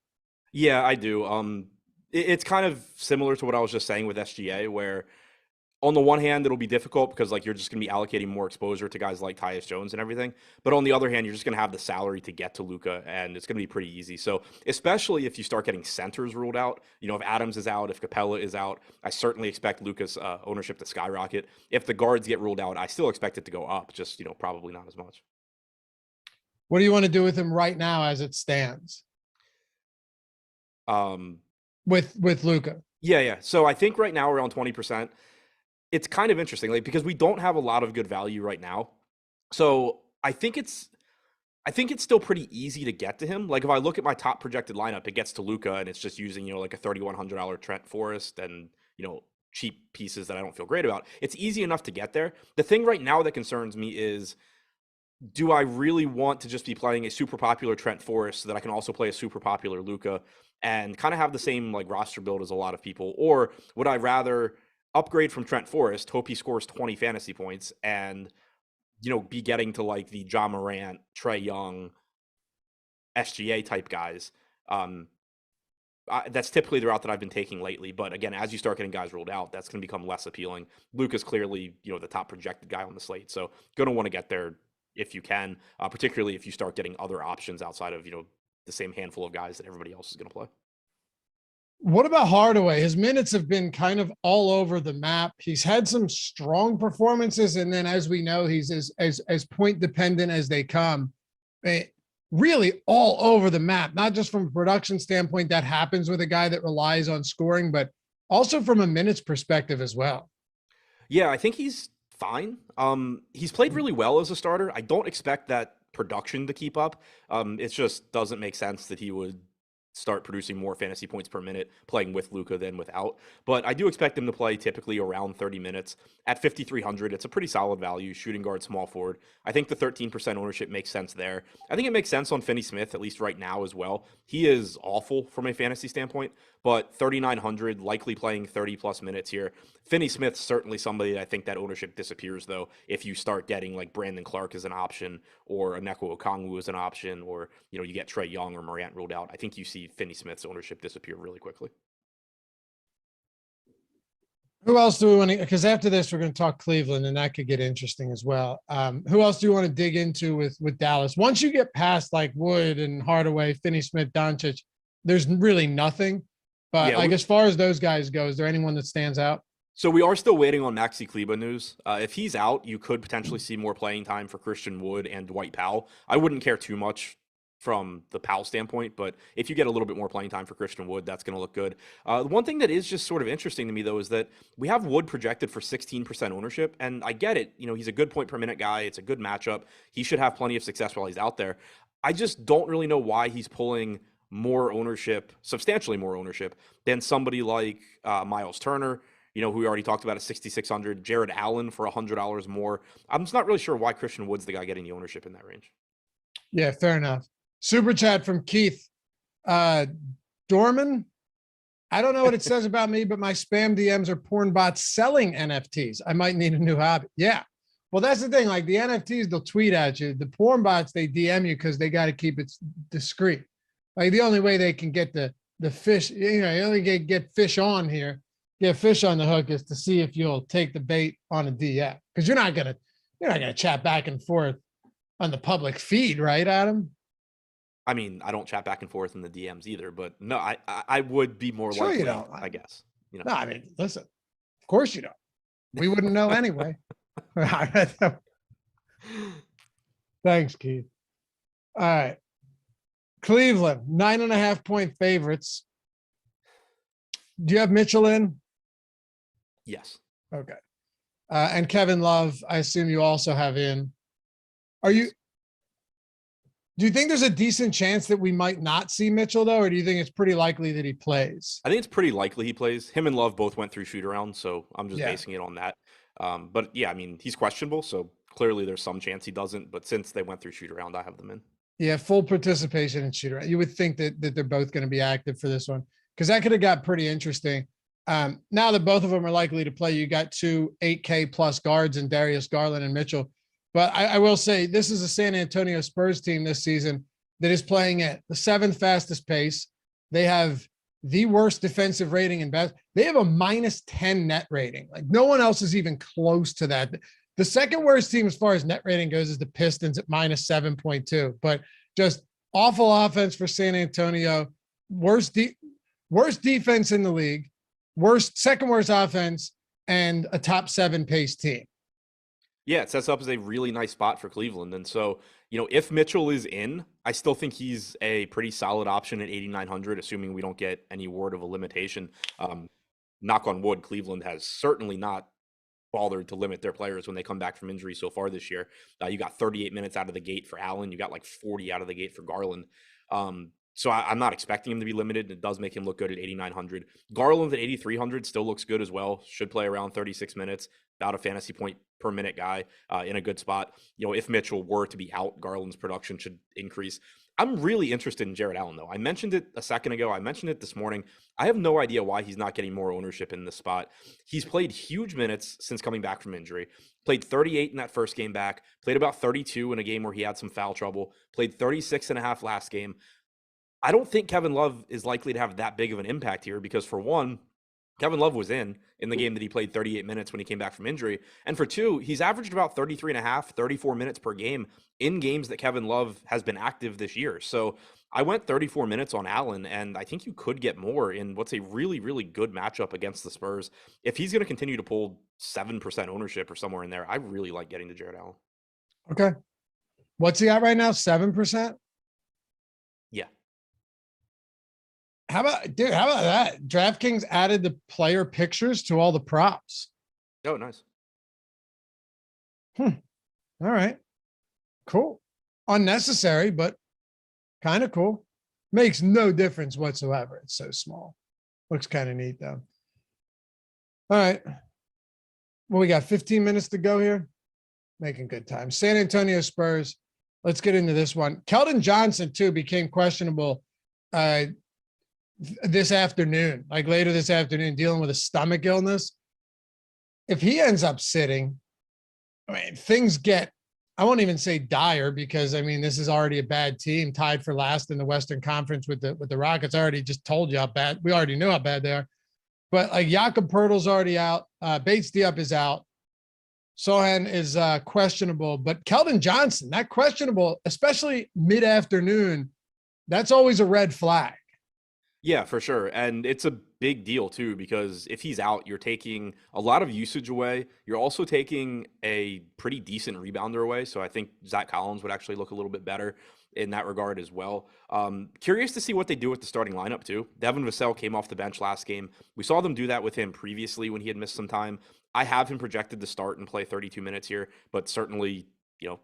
Yeah, I do. It's kind of similar to what I was just saying with SGA, where on the one hand, it'll be difficult because like you're just going to be allocating more exposure to guys like Tyus Jones and everything. But on the other hand, you're just going to have the salary to get to Luka, and it's going to be pretty easy. So especially if you start getting centers ruled out, if Adams is out, if Capella is out, I certainly expect Luka's ownership to skyrocket. If the guards get ruled out, I still expect it to go up, just probably not as much. What do you want to do with him right now as it stands? With Luka. Yeah. So I think right now around 20%. It's kind of interesting, like because we don't have a lot of good value right now. So I think it's still pretty easy to get to him. Like if I look at my top projected lineup, it gets to Luka and it's just using, like a $3,100 Trent Forrest and, cheap pieces that I don't feel great about. It's easy enough to get there. The thing right now that concerns me is, do I really want to just be playing a super popular Trent Forrest so that I can also play a super popular Luka and kind of have the same like roster build as a lot of people? Or would I rather upgrade from Trent Forrest, hope he scores 20 fantasy points and, be getting to like the Ja Morant, Trae Young, SGA type guys, That's typically the route that I've been taking lately. But again, as you start getting guys ruled out, that's going to become less appealing. Luke is clearly, the top projected guy on the slate. So going to want to get there if you can, particularly if you start getting other options outside of, the same handful of guys that everybody else is going to play. What about Hardaway? His minutes have been kind of all over the map. He's had some strong performances, and then, as we know, he's as point dependent as they come. Really all over the map, not just from a production standpoint. That happens with a guy that relies on scoring, but also from a minutes perspective as well. Yeah, I think he's fine. He's played really well as a starter. I don't expect that production to keep up. It just doesn't make sense that he would start producing more fantasy points per minute playing with Luka than without. But I do expect him to play typically around 30 minutes at 5,300. It's a pretty solid value, shooting guard, small forward. I think the 13% ownership makes sense there. I think it makes sense on Finney Smith, at least right now as well. He is awful from a fantasy standpoint, but 3,900, likely playing 30 plus minutes here. Finney Smith's certainly somebody that I think that ownership disappears, though, if you start getting like Brandon Clark as an option or Oneko Okongwu as an option, or, you get Trae Young or Morant ruled out. I think you see Finney Smith's ownership disappear really quickly. Who else do we want to, because after this, we're going to talk Cleveland, and that could get interesting as well. Who else do you want to dig into with Dallas? Once you get past like Wood and Hardaway, Finney Smith, Doncic, there's really nothing. But yeah, as far as those guys go, is there anyone that stands out? So we are still waiting on Maxi Kleber news. If he's out, you could potentially see more playing time for Christian Wood and Dwight Powell. I wouldn't care too much from the Powell standpoint, but if you get a little bit more playing time for Christian Wood, that's going to look good. The one thing that is just sort of interesting to me, though, is that we have Wood projected for 16% ownership, and I get it. He's a good point per minute guy. It's a good matchup. He should have plenty of success while he's out there. I just don't really know why he's pulling more ownership, substantially more ownership, than somebody like Miles Turner, who we already talked about at 6,600, Jared Allen for $100 more. I'm just not really sure why Christian Wood's the guy getting the ownership in that range. Yeah, fair enough. Super chat from Keith Dorman. I don't know what it says about me, but my spam DMs are porn bots selling NFTs. I might need a new hobby. Yeah. Well, that's the thing. Like the NFTs, they'll tweet at you. The porn bots, they DM you because they got to keep it discreet. Like the only way they can get the fish, you only get fish on here, get fish on the hook, is to see if you'll take the bait on a DM, because you're not gonna chat back and forth on the public feed, right, Adam? I mean, I don't chat back and forth in the DMs either, but no, I would be more likely, I guess. No, I mean, listen, of course you don't. We wouldn't know anyway. Thanks, Keith. All right. Cleveland, 9.5-point favorites. Do you have Mitchell in? Yes. Okay. And Kevin Love, I assume you also have in. Do you think there's a decent chance that we might not see Mitchell, though, or do you think it's pretty likely that he plays? I think it's pretty likely he plays. Him and Love both went through shoot around, so I'm just basing it on that. But yeah, I mean, he's questionable, so clearly there's some chance he doesn't. But since they went through shoot around, I have them in. Yeah, full participation in shoot around. You would think that they're both going to be active for this one, because that could have got pretty interesting. Now that both of them are likely to play, you got two 8K plus guards in Darius Garland and Mitchell. But I will say this is a San Antonio Spurs team this season that is playing at the 7th fastest pace. They have the worst defensive rating in best. They have a -10 net rating. Like no one else is even close to that. The second worst team as far as net rating goes is the Pistons at -7.2. But just awful offense for San Antonio. Worst defense in the league. Second worst offense, and a top 7 pace team. Yeah, it sets up as a really nice spot for Cleveland. And so, if Mitchell is in, I still think he's a pretty solid option at 8,900, assuming we don't get any word of a limitation. Knock on wood, Cleveland has certainly not bothered to limit their players when they come back from injury so far this year. You got 38 minutes out of the gate for Allen. You got like 40 out of the gate for Garland. So I'm not expecting him to be limited, and it does make him look good at 8,900. Garland at 8,300 still looks good as well. Should play around 36 minutes, about a fantasy point per minute guy in a good spot. If Mitchell were to be out, Garland's production should increase. I'm really interested in Jared Allen, though. I mentioned it a second ago. I mentioned it this morning. I have no idea why he's not getting more ownership in this spot. He's played huge minutes since coming back from injury. Played 38 in that first game back. Played about 32 in a game where he had some foul trouble. Played 36.5 last game. I don't think Kevin Love is likely to have that big of an impact here because, for one, Kevin Love was in the game that he played 38 minutes when he came back from injury. And for two, he's averaged about 33 and a half, 34 minutes per game in games that Kevin Love has been active this year. So I went 34 minutes on Allen, and I think you could get more in what's a really, really good matchup against the Spurs. If he's going to continue to pull 7% ownership or somewhere in there, I really like getting to Jared Allen. Okay. What's he at right now? 7%? Yeah. How about that? DraftKings added the player pictures to all the props. Oh, nice. All right. Cool. Unnecessary, but kind of cool. Makes no difference whatsoever. It's so small. Looks kind of neat though. All right. Well, we got 15 minutes to go here. Making good time. San Antonio Spurs. Let's get into this one. Keldon Johnson too became questionable this afternoon, like later this afternoon, dealing with a stomach illness. If he ends up sitting, I mean, things get, I won't even say dire because I mean, this is already a bad team tied for last in the Western Conference with the Rockets. I already just told you how bad, we already knew how bad they are, but like Jakob Poeltl's already out. Bates Diop is out. Sohan is questionable, but Keldon Johnson, that questionable, especially mid-afternoon, that's always a red flag. Yeah, for sure. And it's a big deal too, because if he's out, you're taking a lot of usage away. You're also taking a pretty decent rebounder away. So I think Zach Collins would actually look a little bit better in that regard as well. Curious to see what they do with the starting lineup too. Devin Vassell came off the bench last game. We saw them do that with him previously when he had missed some time. I have him projected to start and play 32 minutes here, but certainly,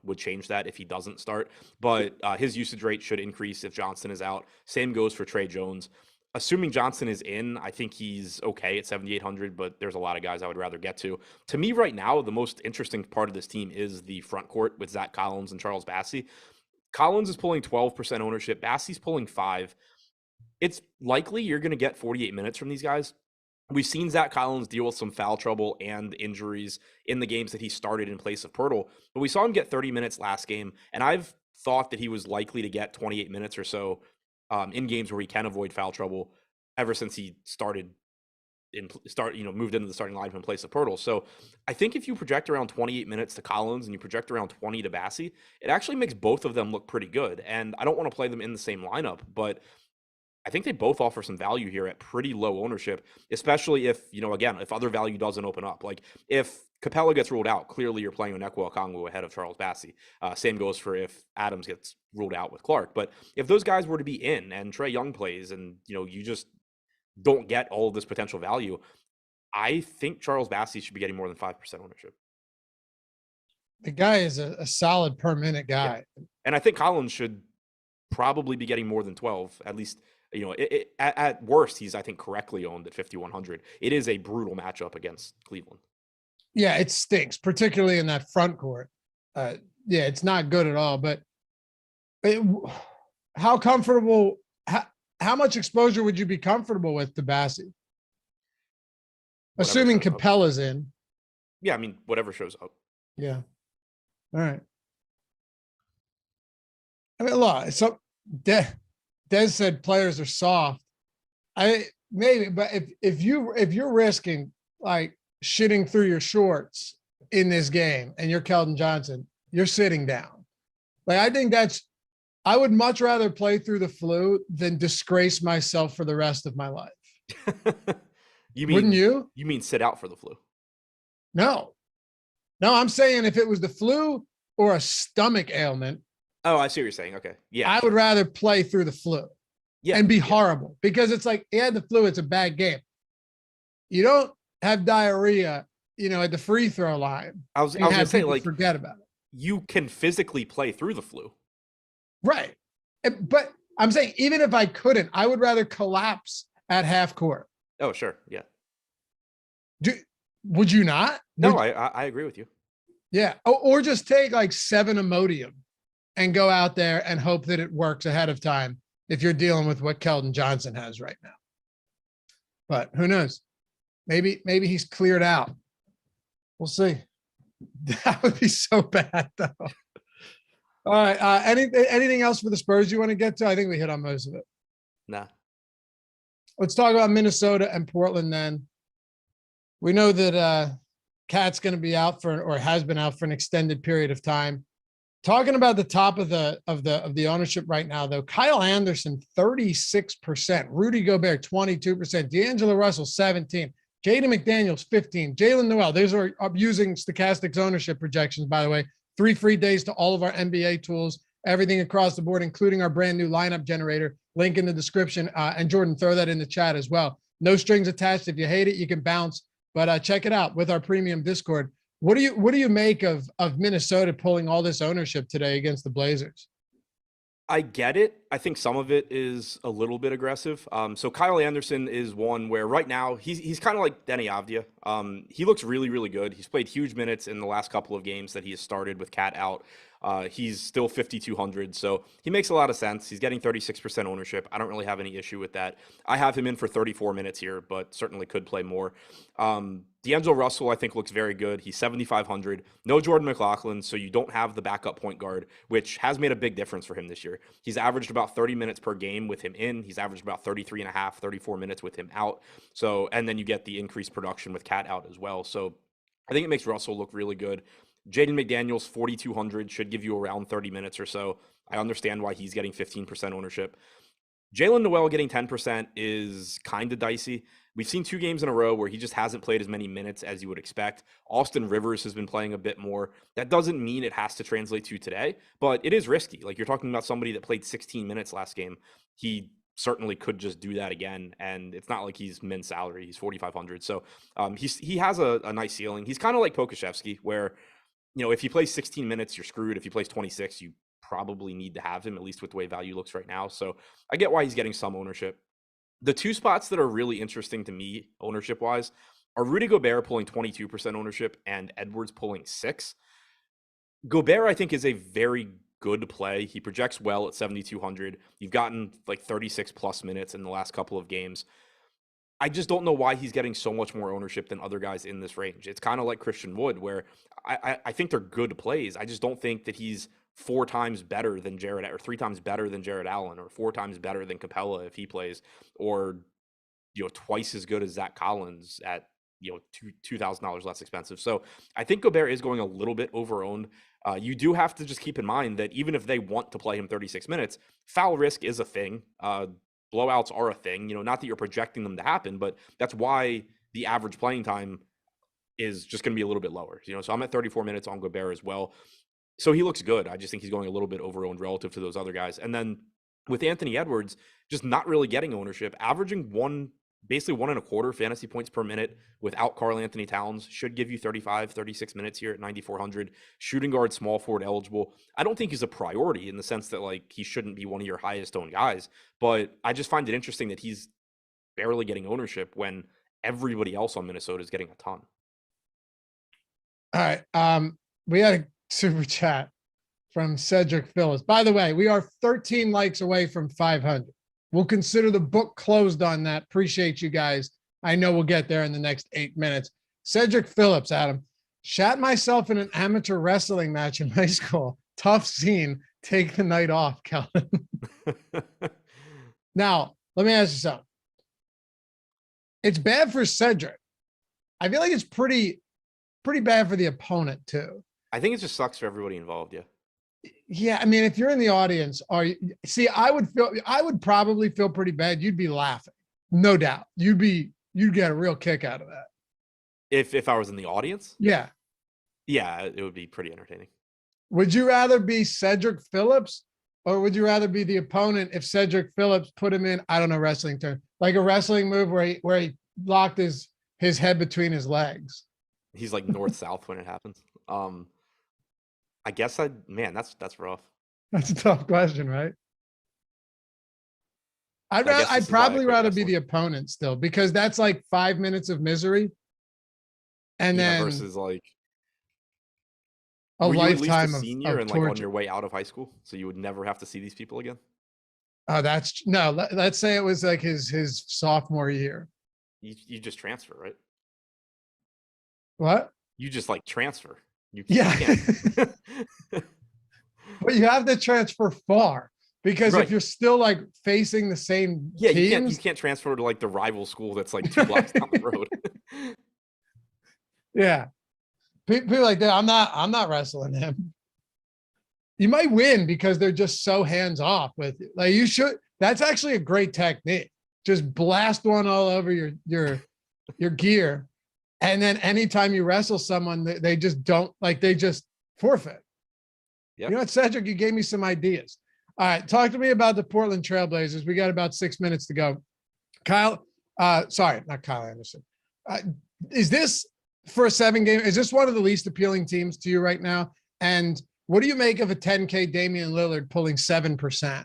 would change that if he doesn't start. But his usage rate should increase if Johnson is out. Same goes for Trey Jones. Assuming Johnson is in, I think he's okay at 7,800, but there's a lot of guys I would rather get to. To me right now, the most interesting part of this team is the front court with Zach Collins and Charles Bassey. Collins is pulling 12% ownership. Bassey's pulling 5%. It's likely you're going to get 48 minutes from these guys. We've seen Zach Collins deal with some foul trouble and injuries in the games that he started in place of Poeltl, but we saw him get 30 minutes last game, and I've thought that he was likely to get 28 minutes or so in games where he can avoid foul trouble ever since he moved into the starting lineup in place of Poeltl. So I think if you project around 28 minutes to Collins and you project around 20 to Bassey, it actually makes both of them look pretty good. And I don't want to play them in the same lineup, but I think they both offer some value here at pretty low ownership, especially if, again, if other value doesn't open up. Like if Capella gets ruled out, clearly you're playing Onyeka Okongwu ahead of Charles Bassey. Same goes for if Adams gets ruled out with Clark. But if those guys were to be in and Trae Young plays and, you just don't get all of this potential value, I think Charles Bassey should be getting more than 5% ownership. The guy is a solid per minute guy. Yeah. And I think Collins should probably be getting more than 12, at least. At worst, he's, I think, correctly owned at 5,100. It is a brutal matchup against Cleveland. Yeah, it stinks, particularly in that front court. Yeah, it's not good at all. But how comfortable, how much exposure would you be comfortable with to Bassey? Assuming Capella's in. Yeah, I mean, whatever shows up. Yeah. All right. I mean, look, so Des said players are soft. Maybe, but if you're risking like shitting through your shorts in this game and you're Keldon Johnson, you're sitting down. Like I think I would much rather play through the flu than disgrace myself for the rest of my life. Wouldn't you? You mean sit out for the flu? No, I'm saying if it was the flu or a stomach ailment. Oh, I see what you're saying. Okay. Yeah. I would rather play through the flu and be horrible because it's like, he had the flu. It's a bad game. You don't have diarrhea, at the free throw line. I was going to say, like, forget about it. You can physically play through the flu. Right. But I'm saying, even if I couldn't, I would rather collapse at half court. Oh, sure. Yeah. Would you not? No, I agree with you. Yeah. Or just take like 7 Imodium and go out there and hope that it works ahead of time if you're dealing with what Keldon Johnson has right now. But who knows? Maybe he's cleared out. We'll see. That would be so bad, though. All right. Anything else for the Spurs you want to get to? I think we hit on most of it. Nah. Let's talk about Minnesota and Portland then. We know that Cat's going to be out or has been out for an extended period of time. Talking about the top of the ownership right now, though, Kyle Anderson, 36%, Rudy Gobert, 22%, D'Angelo Russell, 17%, Jaden McDaniels, 15%, Jalen Noel. Those are using Stokastic's ownership projections, by the way. 3 free days to all of our NBA tools, everything across the board, including our brand new lineup generator. Link in the description. And Jordan, throw that in the chat as well. No strings attached. If you hate it, you can bounce. But check it out with our premium Discord. What do you make of Minnesota pulling all this ownership today against the Blazers? I get it. I think some of it is a little bit aggressive. So Kyle Anderson is one where right now he's kind of like Denny Avdia. He looks really, really good. He's played huge minutes in the last couple of games that he has started with Cat out. He's still 5,200, so he makes a lot of sense. He's getting 36% ownership. I don't really have any issue with that. I have him in for 34 minutes here, but certainly could play more. D'Angelo Russell, I think, looks very good. He's 7,500. No Jordan McLaughlin, so you don't have the backup point guard, which has made a big difference for him this year. He's averaged about 30 minutes per game with him in. He's averaged about 33 and a half, 34 minutes with him out. So, and then you get the increased production with Cat out as well. So I think it makes Russell look really good. Jaden McDaniels, 4,200, should give you around 30 minutes or so. I understand why he's getting 15% ownership. Jalen Noel getting 10% is kind of dicey. We've seen 2 games in a row where he just hasn't played as many minutes as you would expect. Austin Rivers has been playing a bit more. That doesn't mean it has to translate to today, but it is risky. Like, you're talking about somebody that played 16 minutes last game. He certainly could just do that again, and it's not like he's min salary. He's 4,500, so he has a nice ceiling. He's kind of like Pokusevski, where, you know, if he plays 16 minutes, you're screwed. If he plays 26, you probably need to have him, at least with the way value looks right now. So I get why he's getting some ownership. The 2 spots that are really interesting to me ownership wise are Rudy Gobert pulling 22% ownership and Edwards pulling 6%. Gobert, I think, is a very good play. He projects well at 7,200. You've gotten like 36 plus minutes in the last couple of games. I just don't know why he's getting so much more ownership than other guys in this range. It's kind of like Christian Wood, where I think they're good plays. I just don't think that he's 4 times better than Jared, or 3 times better than Jared Allen, or 4 times better than Capella if he plays, or, you know, twice as good as Zach Collins at, you know, $2,000 less expensive. So I think Gobert is going a little bit over-owned. You do have to just keep in mind that even if they want to play him 36 minutes, foul risk is a thing. Blowouts are a thing, you know, not that you're projecting them to happen, but that's why the average playing time is just going to be a little bit lower, you know. So I'm at 34 minutes on Gobert as well. So he looks good. I just think he's going a little bit over-owned relative to those other guys. And then with Anthony Edwards, just not really getting ownership, averaging basically 1.25 fantasy points per minute without Karl Anthony Towns should give you 35, 36 minutes here at 9,400. Shooting guard, small forward eligible. I don't think he's a priority in the sense that, like, he shouldn't be one of your highest owned guys, but I just find it interesting that he's barely getting ownership when everybody else on Minnesota is getting a ton. All right. We had a super chat from Cedric Phillips. By the way, we are 13 likes away from 500. We'll consider the book closed on that. Appreciate you guys. I know we'll get there in the next 8 minutes. Cedric Phillips, Adam. Shat myself in an amateur wrestling match in high school. Tough scene. Take the night off, Kelvin. Now, let me ask you something. It's bad for Cedric. I feel like it's pretty bad for the opponent too. I think it just sucks for everybody involved. Yeah. Yeah, I mean, if you're in the audience, I would probably feel pretty bad. You'd be laughing, no doubt. You'd get a real kick out of that. If I was in the audience? Yeah. Yeah, it would be pretty entertaining. Would you rather be Cedric Phillips, or would you rather be the opponent if Cedric Phillips put him in, I don't know, wrestling term, like a wrestling move where he locked his head between his legs? He's like north-south when it happens. I guess that's rough. That's a tough question, right? I'd probably rather be the opponent still, because that's like 5 minutes of misery. And then versus like a lifetime of senior and like torture. on your way out of high school, so you would never have to see these people again. Oh, let's say it was like his sophomore year. You just transfer, right? What? You just like transfer. Yeah. But you have to transfer far. Because Right. if you're still like facing the same Yeah, teams, you can't transfer to like the rival school that's like 2 blocks down the road. yeah, people like that. I'm not wrestling him. You might win because they're just so hands off with you. Like you should. That's actually a great technique. Just blast one all over your gear, and then anytime you wrestle someone, they just don't like. They just forfeit. Yep. You know what, Cedric? You gave me some ideas. All right, talk to me about the Portland Trailblazers. We got about 6 minutes to go. Kyle, sorry, not Kyle Anderson. Is this for a 7-game? Is this one of the least appealing teams to you right now? And what do you make of a 10K Damian Lillard pulling 7%?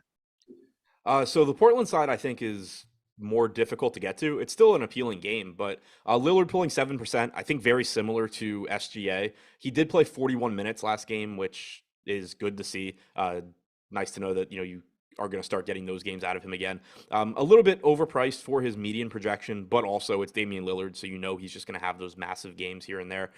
So the Portland side, I think, is more difficult to get to. It's still an appealing game, but Lillard pulling 7%, I think very similar to SGA. He did play 41 minutes last game, which is good to see. Nice to know that, you are going to start getting those games out of him again. A little bit overpriced for his median projection, but also it's Damian Lillard, so he's just going to have those massive games here and there.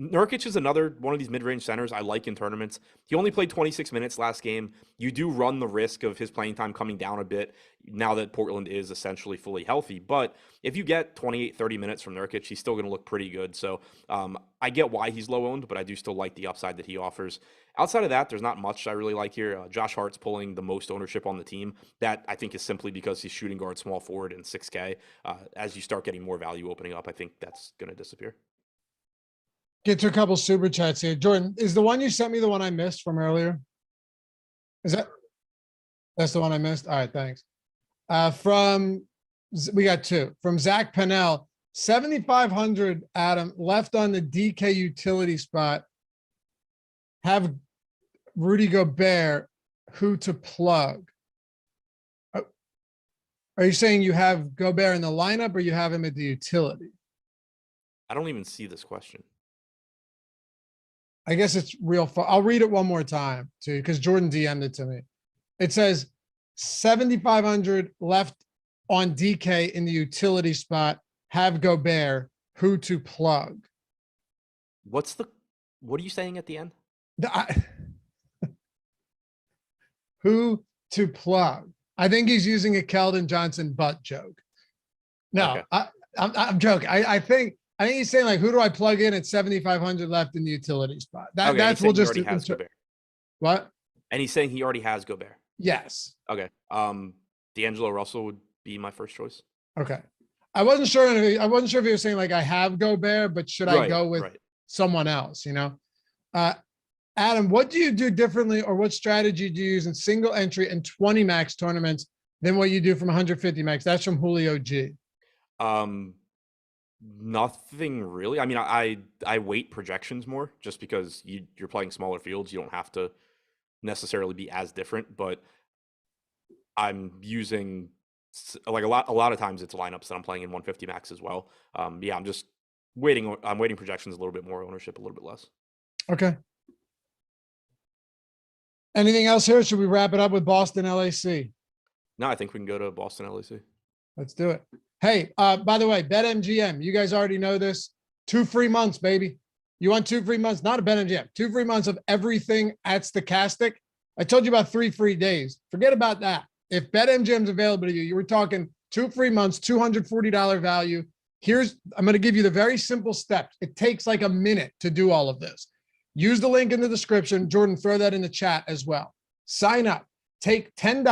Nurkic is another one of these mid-range centers I like in tournaments. He only played 26 minutes last game. You do run the risk of his playing time coming down a bit now that Portland is essentially fully healthy. But if you get 28, 30 minutes from Nurkic, he's still going to look pretty good. So I get why he's low-owned, but I do still like the upside that he offers. Outside of that, there's not much I really like here. Josh Hart's pulling the most ownership on the team. That, I think, is simply because he's shooting guard, small forward, and 6K. As you start getting more value opening up, I think that's going to disappear. Get to a couple super chats here. Jordan, is the one you sent me the one I missed from earlier? That's the one I missed? All right, thanks. We got two. From Zach Pennell, 7,500, Adam, left on the DK utility spot. Have Rudy Gobert, who to plug? Are you saying you have Gobert in the lineup or you have him at the utility? I don't even see this question. I guess it's real fun. I'll read it one more time too, because Jordan DM'd it to me. It says 7,500 left on DK in the utility spot. Have Gobert, who to plug? What are you saying at the end? Who to plug? I think he's using a Keldon Johnson butt joke. No, okay. I'm joking. I think he's saying like, who do I plug in at 7,500 left in the utility spot? That's we'll just has Gobert. What? And he's saying he already has Gobert. Yes. Okay. D'Angelo Russell would be my first choice. Okay. I wasn't sure if he was saying like I have Gobert, but should I go with someone else? Adam, what do you do differently, or what strategy do you use in single entry and 20 max tournaments than what you do from 150 max? That's from Julio G. Nothing really. I mean, I weight projections more just because you're playing smaller fields. You don't have to necessarily be as different, but I'm using like a lot of times it's lineups that I'm playing in 150 max as well. I'm just waiting. I'm weighting projections a little bit more, ownership a little bit less. Okay. Anything else here? Should we wrap it up with Boston LAC? No, I think we can go to Boston LAC. Let's do it. Hey, by the way, BetMGM, you guys already know this. 2 free months, baby. You want 2 free months? Not a BetMGM. 2 free months of everything at Stokastic. I told you about 3 free days. Forget about that. If BetMGM's available to you, you were talking 2 free months, $240 value. I'm going to give you the very simple steps. It takes like a minute to do all of this. Use the link in the description. Jordan, throw that in the chat as well. Sign up. Take $10,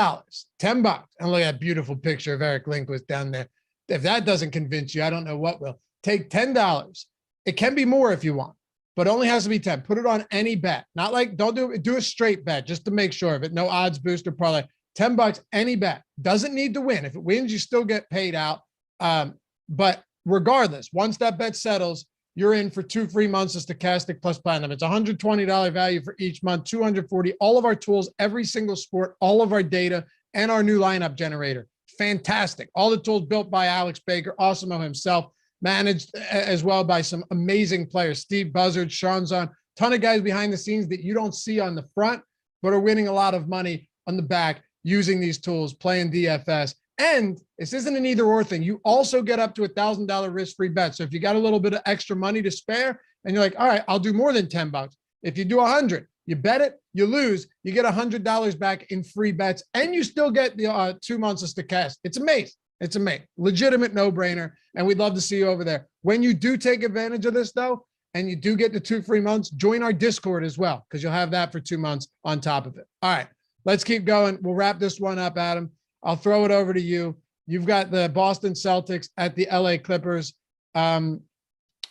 $10, and look at that beautiful picture of Eric Lindquist down there. If that doesn't convince you, I don't know what will. Take $10. It can be more if you want, but only has to be 10. Put it on any bet. Not like, don't do a straight bet just to make sure of it. No odds booster parlay. $10, any bet. Doesn't need to win. If it wins, you still get paid out. But regardless, once that bet settles, you're in for 2 free months of Stokastic plus Platinum. It's $120 value for each month, $240. All of our tools, every single sport, all of our data, and our new lineup generator. Fantastic. All the tools built by Alex Baker, Osimo himself, managed as well by some amazing players. Steve Buzzard, Sean Zahn, ton of guys behind the scenes that you don't see on the front, but are winning a lot of money on the back using these tools, playing DFS. And this isn't an either or thing. You also get up to $1,000 risk-free bet. So if you got a little bit of extra money to spare and you're like, all right, I'll do more than $10. If you do 100, You bet it, you lose, you get $100 back in free bets, and you still get the 2 months of Stokastic. It's amazing. It's amazing. Legitimate no-brainer, and we'd love to see you over there. When you do take advantage of this, though, and you do get the 2 free months, join our Discord as well, because you'll have that for 2 months on top of it. All right, let's keep going. We'll wrap this one up, Adam. I'll throw it over to you. You've got the Boston Celtics at the LA Clippers.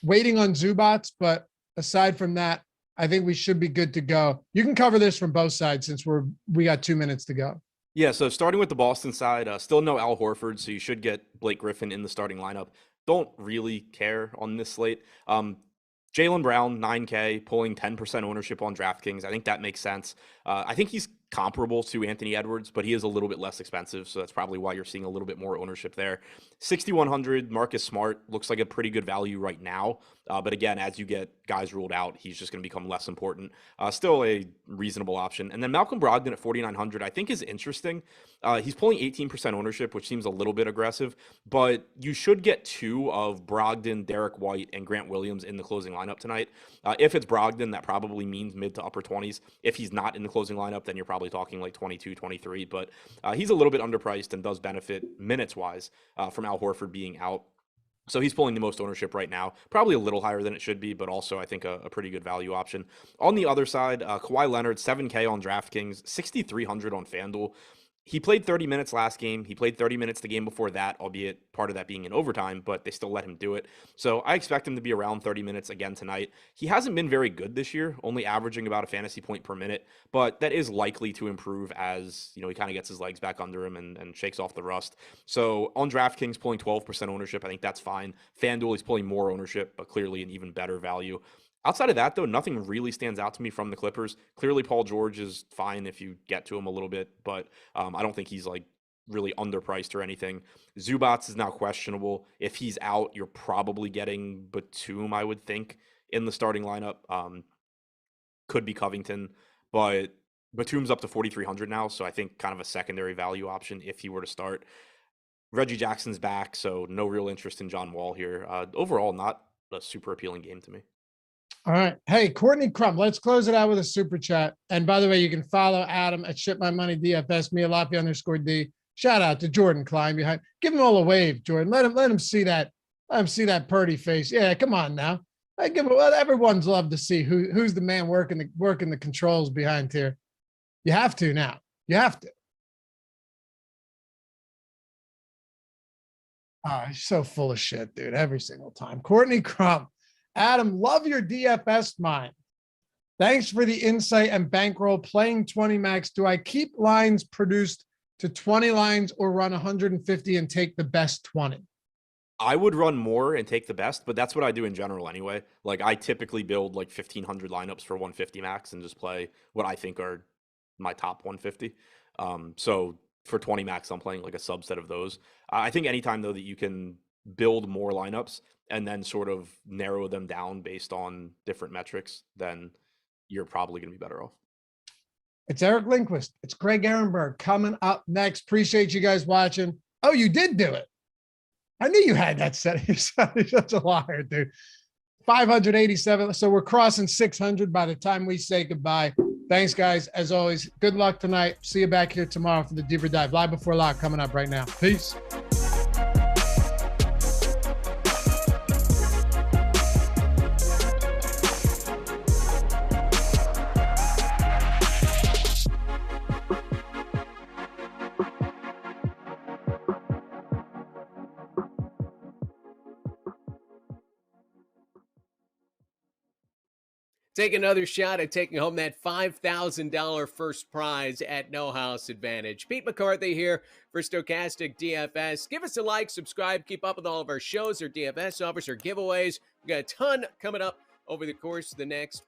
Waiting on Zubats, but aside from that, I think we should be good to go. You can cover this from both sides since we got 2 minutes to go. Yeah, so starting with the Boston side, still no Al Horford, so you should get Blake Griffin in the starting lineup. Don't really care on this slate. Jaylen Brown, 9K, pulling 10% ownership on DraftKings. I think that makes sense. I think he's comparable to Anthony Edwards, but he is a little bit less expensive, so that's probably why you're seeing a little bit more ownership there. 6,100, Marcus Smart looks like a pretty good value right now, but again, as you get guys ruled out, he's just going to become less important. Still a reasonable option. And then Malcolm Brogdon at 4,900, I think is interesting. He's pulling 18% ownership, which seems a little bit aggressive, but you should get 2 of Brogdon, Derek White, and Grant Williams in the closing lineup tonight. If it's Brogdon, that probably means mid to upper 20s. If he's not in the closing lineup, then you're probably talking like 22, 23, but he's a little bit underpriced and does benefit minutes-wise from Al Horford being out. So he's pulling the most ownership right now, probably a little higher than it should be, but also I think a pretty good value option. On the other side, Kawhi Leonard, 7K on DraftKings, 6,300 on FanDuel. He played 30 minutes last game. He played 30 minutes the game before that, albeit part of that being in overtime, but they still let him do it. So I expect him to be around 30 minutes again tonight. He hasn't been very good this year, only averaging about a fantasy point per minute, but that is likely to improve as, he kind of gets his legs back under him and shakes off the rust. So on DraftKings, pulling 12% ownership, I think that's fine. FanDuel, he's pulling more ownership, but clearly an even better value. Outside of that, though, nothing really stands out to me from the Clippers. Clearly, Paul George is fine if you get to him a little bit, but I don't think he's like really underpriced or anything. Zubats is now questionable. If he's out, you're probably getting Batum, I would think, in the starting lineup. Could be Covington, but Batum's up to 4,300 now, so I think kind of a secondary value option if he were to start. Reggie Jackson's back, so no real interest in John Wall here. Overall, not a super appealing game to me. All right. Hey, Courtney Crump, let's close it out with a super chat. And by the way, you can follow Adam at Ship My Money DFS, Mialapi_D. Shout out to Jordan Klein behind. Give him all a wave, Jordan. Let him see that. Let him see that purdy face. Yeah, come on now. Everyone's love to see who's the man working the controls behind here. You have to now. You have to. Oh, he's so full of shit, dude. Every single time. Courtney Crump. Adam, love your DFS mind. Thanks for the insight and bankroll. Playing 20 max. Do I keep lines produced to 20 lines or run 150 and take the best 20? I would run more and take the best, but that's what I do in general anyway. Like I typically build like 1,500 lineups for 150 max and just play what I think are my top 150. So for 20 max, I'm playing like a subset of those. I think anytime though that you can build more lineups and then sort of narrow them down based on different metrics, then you're probably going to be better off. It's Eric Lindquist. It's Greg Ehrenberg coming up next. Appreciate you guys watching. Oh, you did do it. I knew you had that set. You're such a liar, dude. 587. So we're crossing 600 by the time we say goodbye. Thanks, guys. As always, good luck tonight. See you back here tomorrow for the deeper dive. Live before lock coming up right now. Peace. Take another shot at taking home that $5,000 first prize at No House Advantage. Pete McCarthy here for Stokastic DFS. Give us a like, subscribe, keep up with all of our shows, our DFS offers, our giveaways. We got a ton coming up over the course of the next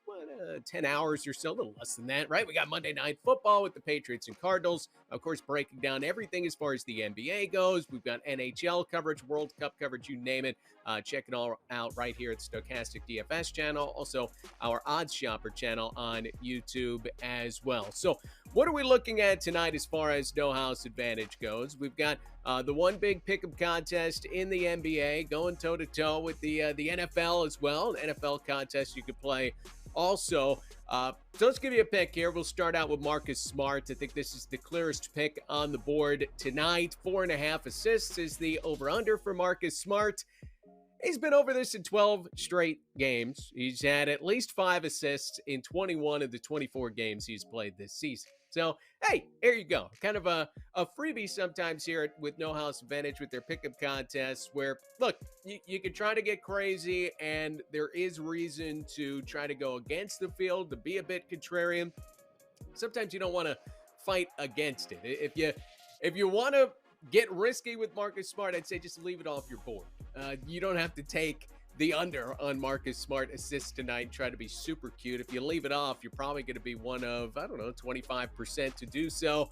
10 hours or so, a little less than that, right? We got Monday Night Football with the Patriots and Cardinals, of course, breaking down everything as far as the NBA goes. We've got NHL coverage, World Cup coverage, you name it. Check it all out right here at Stokastic DFS channel. Also, our Odds Shopper channel on YouTube as well. So what are we looking at tonight as far as No House Advantage goes? We've got the one big pick'em contest in the NBA going toe-to-toe with the NFL as well. An NFL contest you could play Also, so let's give you a pick here. We'll start out with Marcus Smart. I think this is the clearest pick on the board tonight. 4.5 assists is the over-under for Marcus Smart. He's been over this in 12 straight games. He's had at least 5 assists in 21 of the 24 games he's played this season. So, hey, here you go. Kind of a freebie sometimes here with No House Advantage with their pickup contests where, look, you can try to get crazy and there is reason to try to go against the field, to be a bit contrarian. Sometimes you don't want to fight against it. If you want to get risky with Marcus Smart, I'd say just leave it off your board. You don't have to take the under on Marcus Smart assists tonight and try to be super cute. If you leave it off, you're probably going to be one of, 25% to do so,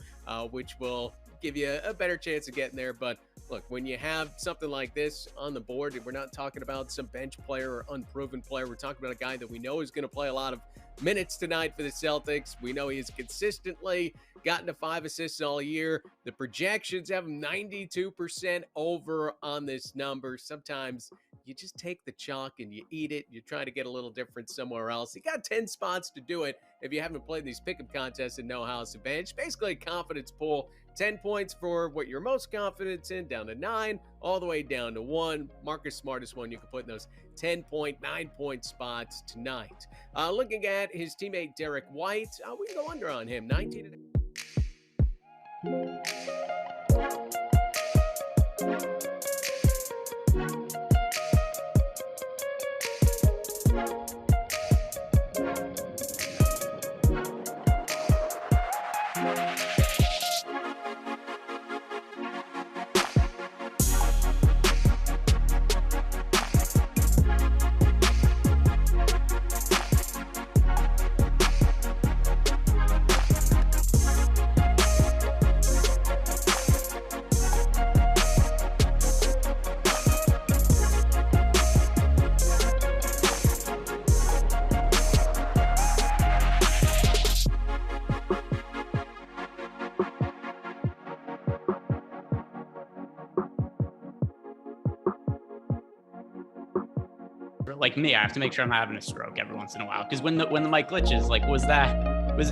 which will give you a better chance of getting there. But look, when you have something like this on the board, we're not talking about some bench player or unproven player. We're talking about a guy that we know is going to play a lot of minutes tonight for the Celtics. We know he has consistently gotten to 5 assists all year. The projections have him 92% over on this number. Sometimes you just take the chalk and you eat it. You try to get a little different somewhere else. You got 10 spots to do it if you haven't played these pickup contests in No House Advantage. Basically a confidence pool. 10 points for what you're most confident in, down to 9, all the way down to 1. Marcus Smart is one you can put in those 10-point, 9-point spots tonight. Looking at his teammate Derek White, we can go under on him. 19. Like me, I have to make sure I'm having a stroke every once in a while because when the mic glitches, like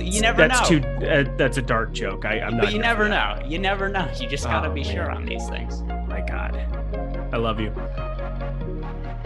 you never know. That's a dark joke. I'm not. But you never know. You never know. You just gotta be sure on these things. My God, I love you.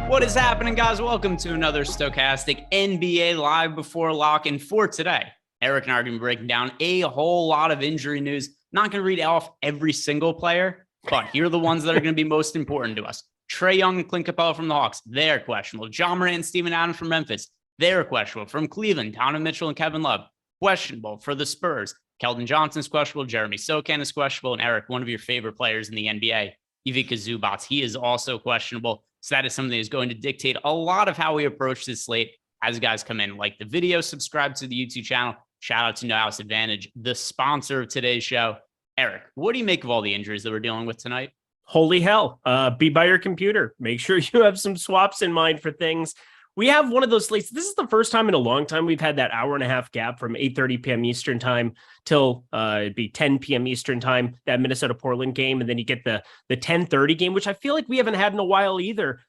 What is happening, guys? Welcome to another Stokastic NBA Live Before Lock. And for today, Eric and I are going to be breaking down a whole lot of injury news. Not going to read off every single player, but here are the ones that are going to be most important to us. Trae Young and Clint Capella from the Hawks, they're questionable. John Morant and Steven Adams from Memphis, they're questionable. From Cleveland, Donovan Mitchell and Kevin Love, questionable. For the Spurs, Keldon Johnson's questionable. Jeremy Sochan is questionable. And Eric, one of your favorite players in the NBA, Ivica Zubac, he is also questionable. So that is something that is going to dictate a lot of how we approach this slate as guys come in. Like the video, subscribe to the YouTube channel. Shout out to No House Advantage, the sponsor of today's show. Eric, what do you make of all the injuries that we're dealing with tonight? Holy hell. Be by your computer. Make sure you have some swaps in mind for things. We have one of those slates. This is the first time in a long time we've had that hour and a half gap from 8:30 p.m. Eastern time till it'd be 10 p.m. Eastern time, that Minnesota-Portland game. And then you get the 10:30 game, which I feel like we haven't had in a while either.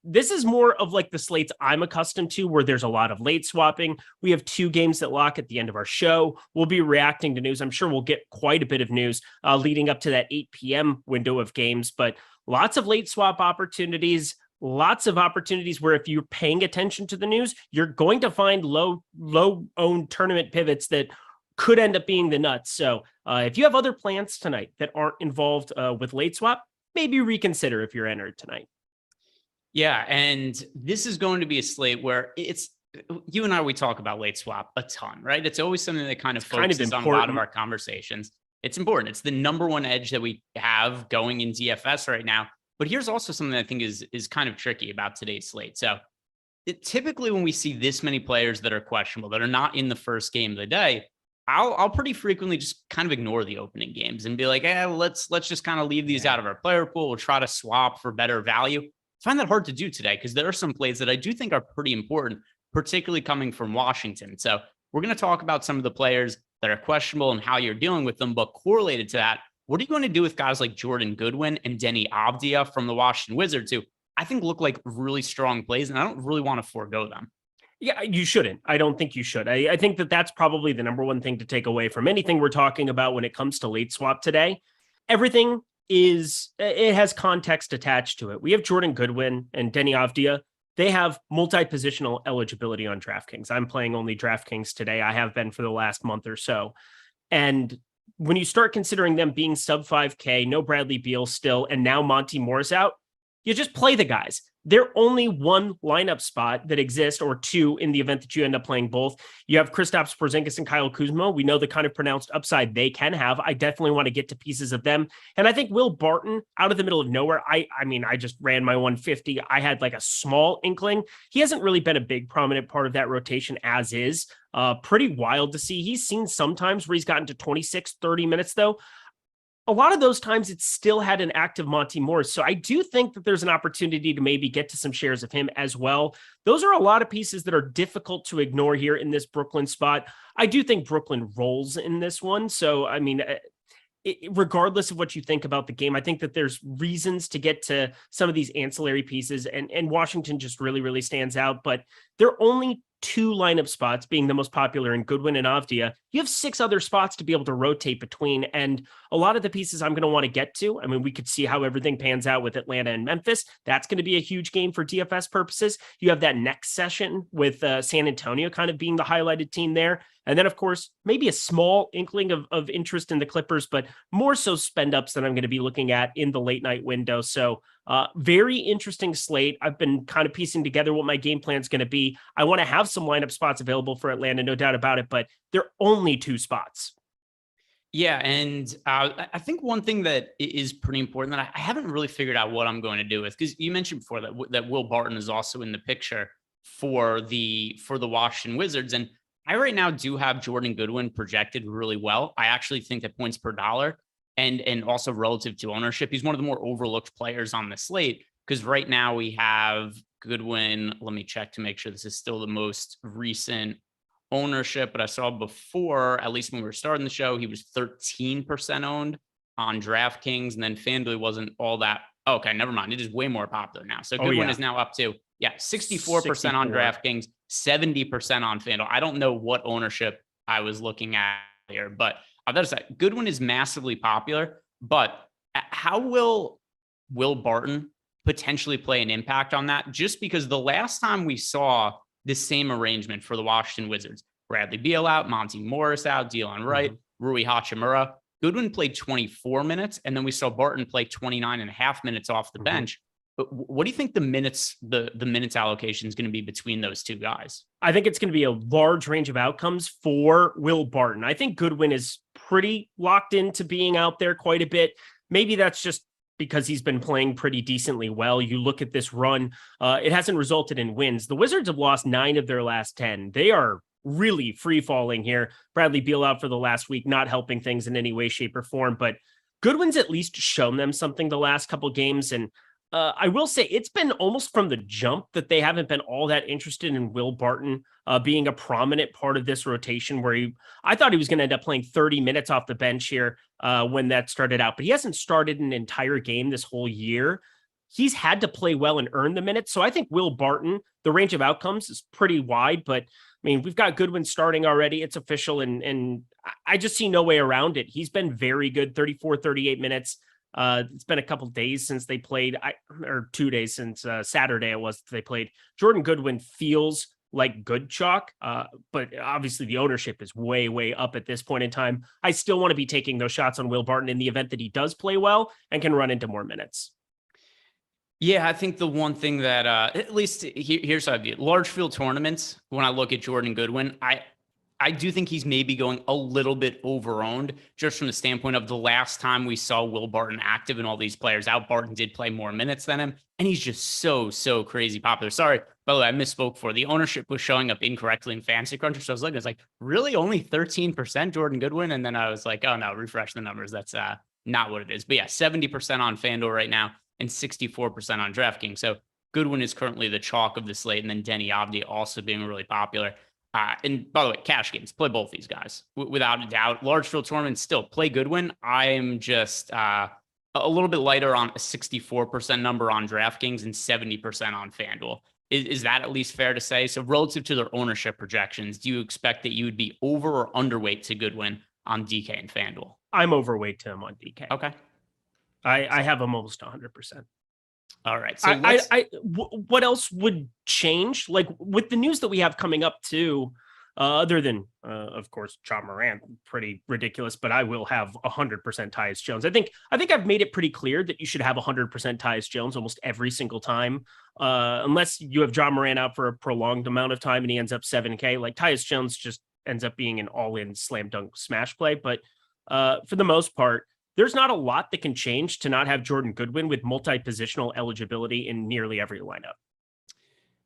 This is more of like the slates I'm accustomed to, where there's a lot of late swapping. We have 2 games that lock at the end of our show. We'll be reacting to news. I'm sure we'll get quite a bit of news leading up to that 8 p.m. window of games, but lots of late swap opportunities. Lots of opportunities where if you're paying attention to the news, you're going to find low owned tournament pivots that could end up being the nuts. So if you have other plans tonight that aren't involved with late swap, maybe reconsider if you're entered tonight. Yeah, and this is going to be a slate where it's you and I, we talk about late swap a ton, right? It's always something that kind of focuses on a lot of our conversations. It's important. It's the number one edge that we have going in DFS right now. But here's also something that I think is kind of tricky about today's slate. So typically when we see this many players that are questionable, that are not in the first game of the day, I'll pretty frequently just kind of ignore the opening games and be like, let's just kind of leave these out of our player pool. We'll try to swap for better value. I find that hard to do today because there are some plays that I do think are pretty important, particularly coming from Washington. So we're going to talk about some of the players that are questionable and how you're dealing with them, but correlated to that, what are you going to do with guys like Jordan Goodwin and Denny Avdia from the Washington Wizards, who I think look like really strong plays, and I don't really want to forego them? Yeah, you shouldn't. I don't think you should. I think that that's probably the number one thing to take away from anything we're talking about when it comes to late swap today. Everything it has context attached to it. We have Jordan Goodwin and Deni Avdija. They have multi-positional eligibility on DraftKings. I'm playing only DraftKings today. I have been for the last month or so. And when you start considering them being sub 5K, no Bradley Beal still, and now Monty Morris out, you just play the guys. They're only one lineup spot that exists, or two in the event that you end up playing both. You have Kristaps Porzingis and Kyle Kuzma. We know the kind of pronounced upside they can have. I definitely want to get to pieces of them. And I think Will Barton, out of the middle of nowhere, I mean, I just ran my 150. I had like a small inkling. He hasn't really been a big prominent part of that rotation as is. Pretty wild to see. He's seen sometimes where he's gotten to 26, 30 minutes though. A lot of those times it still had an active Monty Morris. So I do think that there's an opportunity to maybe get to some shares of him as well. Those are a lot of pieces that are difficult to ignore here in this Brooklyn spot. I do think Brooklyn rolls in this one. So, I mean, regardless of what you think about the game, I think that there's reasons to get to some of these ancillary pieces, and Washington just really, really stands out. But there are only two lineup spots, being the most popular in Goodwin and Avdija. You have six other spots to be able to rotate between. And a lot of the pieces I'm going to want to get to, I mean, we could see how everything pans out with Atlanta and Memphis. That's going to be a huge game for DFS purposes. You have that next session with San Antonio kind of being the highlighted team there. And then, of course, maybe a small inkling of interest in the Clippers, but more so spend ups that I'm going to be looking at in the late night window. So very interesting slate. I've been kind of piecing together what my game plan is going to be. I want to have some lineup spots available for Atlanta, no doubt about it, but they're only two spots. Yeah, and I think one thing that is pretty important that I haven't really figured out what I'm going to do with, because you mentioned before that Will Barton is also in the picture for the Washington Wizards, and I right now do have Jordan Goodwin projected really well. I actually think that points per dollar and also relative to ownership, he's one of the more overlooked players on the slate, because right now we have Goodwin. Let me check to make sure this is still the most recent ownership, but I saw before, at least when we were starting the show, he was 13% owned on DraftKings, and then FanDuel wasn't all that. Okay, never mind. It is way more popular now. So Goodwin is now up to 64% on DraftKings, 70% on FanDuel. I don't know what ownership I was looking at here, but I've got to say, Goodwin is massively popular. But how will Will Barton potentially play an impact on that? Just because the last time we saw the same arrangement for the Washington Wizards, Bradley Beal out, Monty Morris out, Delon Wright, Rui Hachimura, Goodwin played 24 minutes, and then we saw Barton play 29 and a half minutes off the bench. But what do you think the minutes allocation is going to be between those two guys? I think it's going to be a large range of outcomes for Will Barton. I think Goodwin is pretty locked into being out there quite a bit. Maybe that's just because he's been playing pretty decently well. You look at this run, it hasn't resulted in wins. The Wizards have lost 9 of their last 10. They are really free falling here. Bradley Beal out for the last week, not helping things in any way, shape, or form, but Goodwin's at least shown them something the last couple games. And I will say it's been almost from the jump that they haven't been all that interested in Will Barton being a prominent part of this rotation, where I thought he was going to end up playing 30 minutes off the bench here when that started out, but he hasn't started an entire game this whole year. He's had to play well and earn the minutes. So I think Will Barton, the range of outcomes is pretty wide, but I mean, we've got Goodwin starting already. It's official. And I just see no way around it. He's been very good, 34, 38 minutes. It's been a couple days since they played, or 2 days since Saturday it was they played. Jordan Goodwin feels like good chalk, but obviously the ownership is way, way up at this point in time. I still want to be taking those shots on Will Barton in the event that he does play well and can run into more minutes. Yeah, I think the one thing that, at least here's how I view it. Large field tournaments, when I look at Jordan Goodwin, I do think he's maybe going a little bit over-owned, just from the standpoint of the last time we saw Will Barton active and all these players out. Barton did play more minutes than him, and he's just so crazy popular. Sorry, by the way, I misspoke for the ownership was showing up incorrectly in Fantasy Cruncher. So I was looking, I was like, really only 13% Jordan Goodwin? And then I was like, oh no, refresh the numbers. That's not what it is. But yeah, 70% on FanDuel right now and 64% on DraftKings. So Goodwin is currently the chalk of the slate, and then Deni Avdija also being really popular. And by the way, cash games, play both these guys without a doubt. Large field tournaments, still play Goodwin. I am just a little bit lighter on a 64% number on DraftKings and 70% on FanDuel. Is that at least fair to say? So relative to their ownership projections, do you expect that you would be over or underweight to Goodwin on DK and FanDuel? I'm overweight to him on DK. Okay. I have him almost 100%. All right. So what else would change? Like with the news that we have coming up too, other than, of course, John Morant, pretty ridiculous, but I will have 100% Tyus Jones. I think I've made it pretty clear that you should have 100% Tyus Jones almost every single time, unless you have John Morant out for a prolonged amount of time and he ends up 7K. Like Tyus Jones just ends up being an all-in slam dunk smash play. But for the most part, there's not a lot that can change to not have Jordan Goodwin with multi-positional eligibility in nearly every lineup.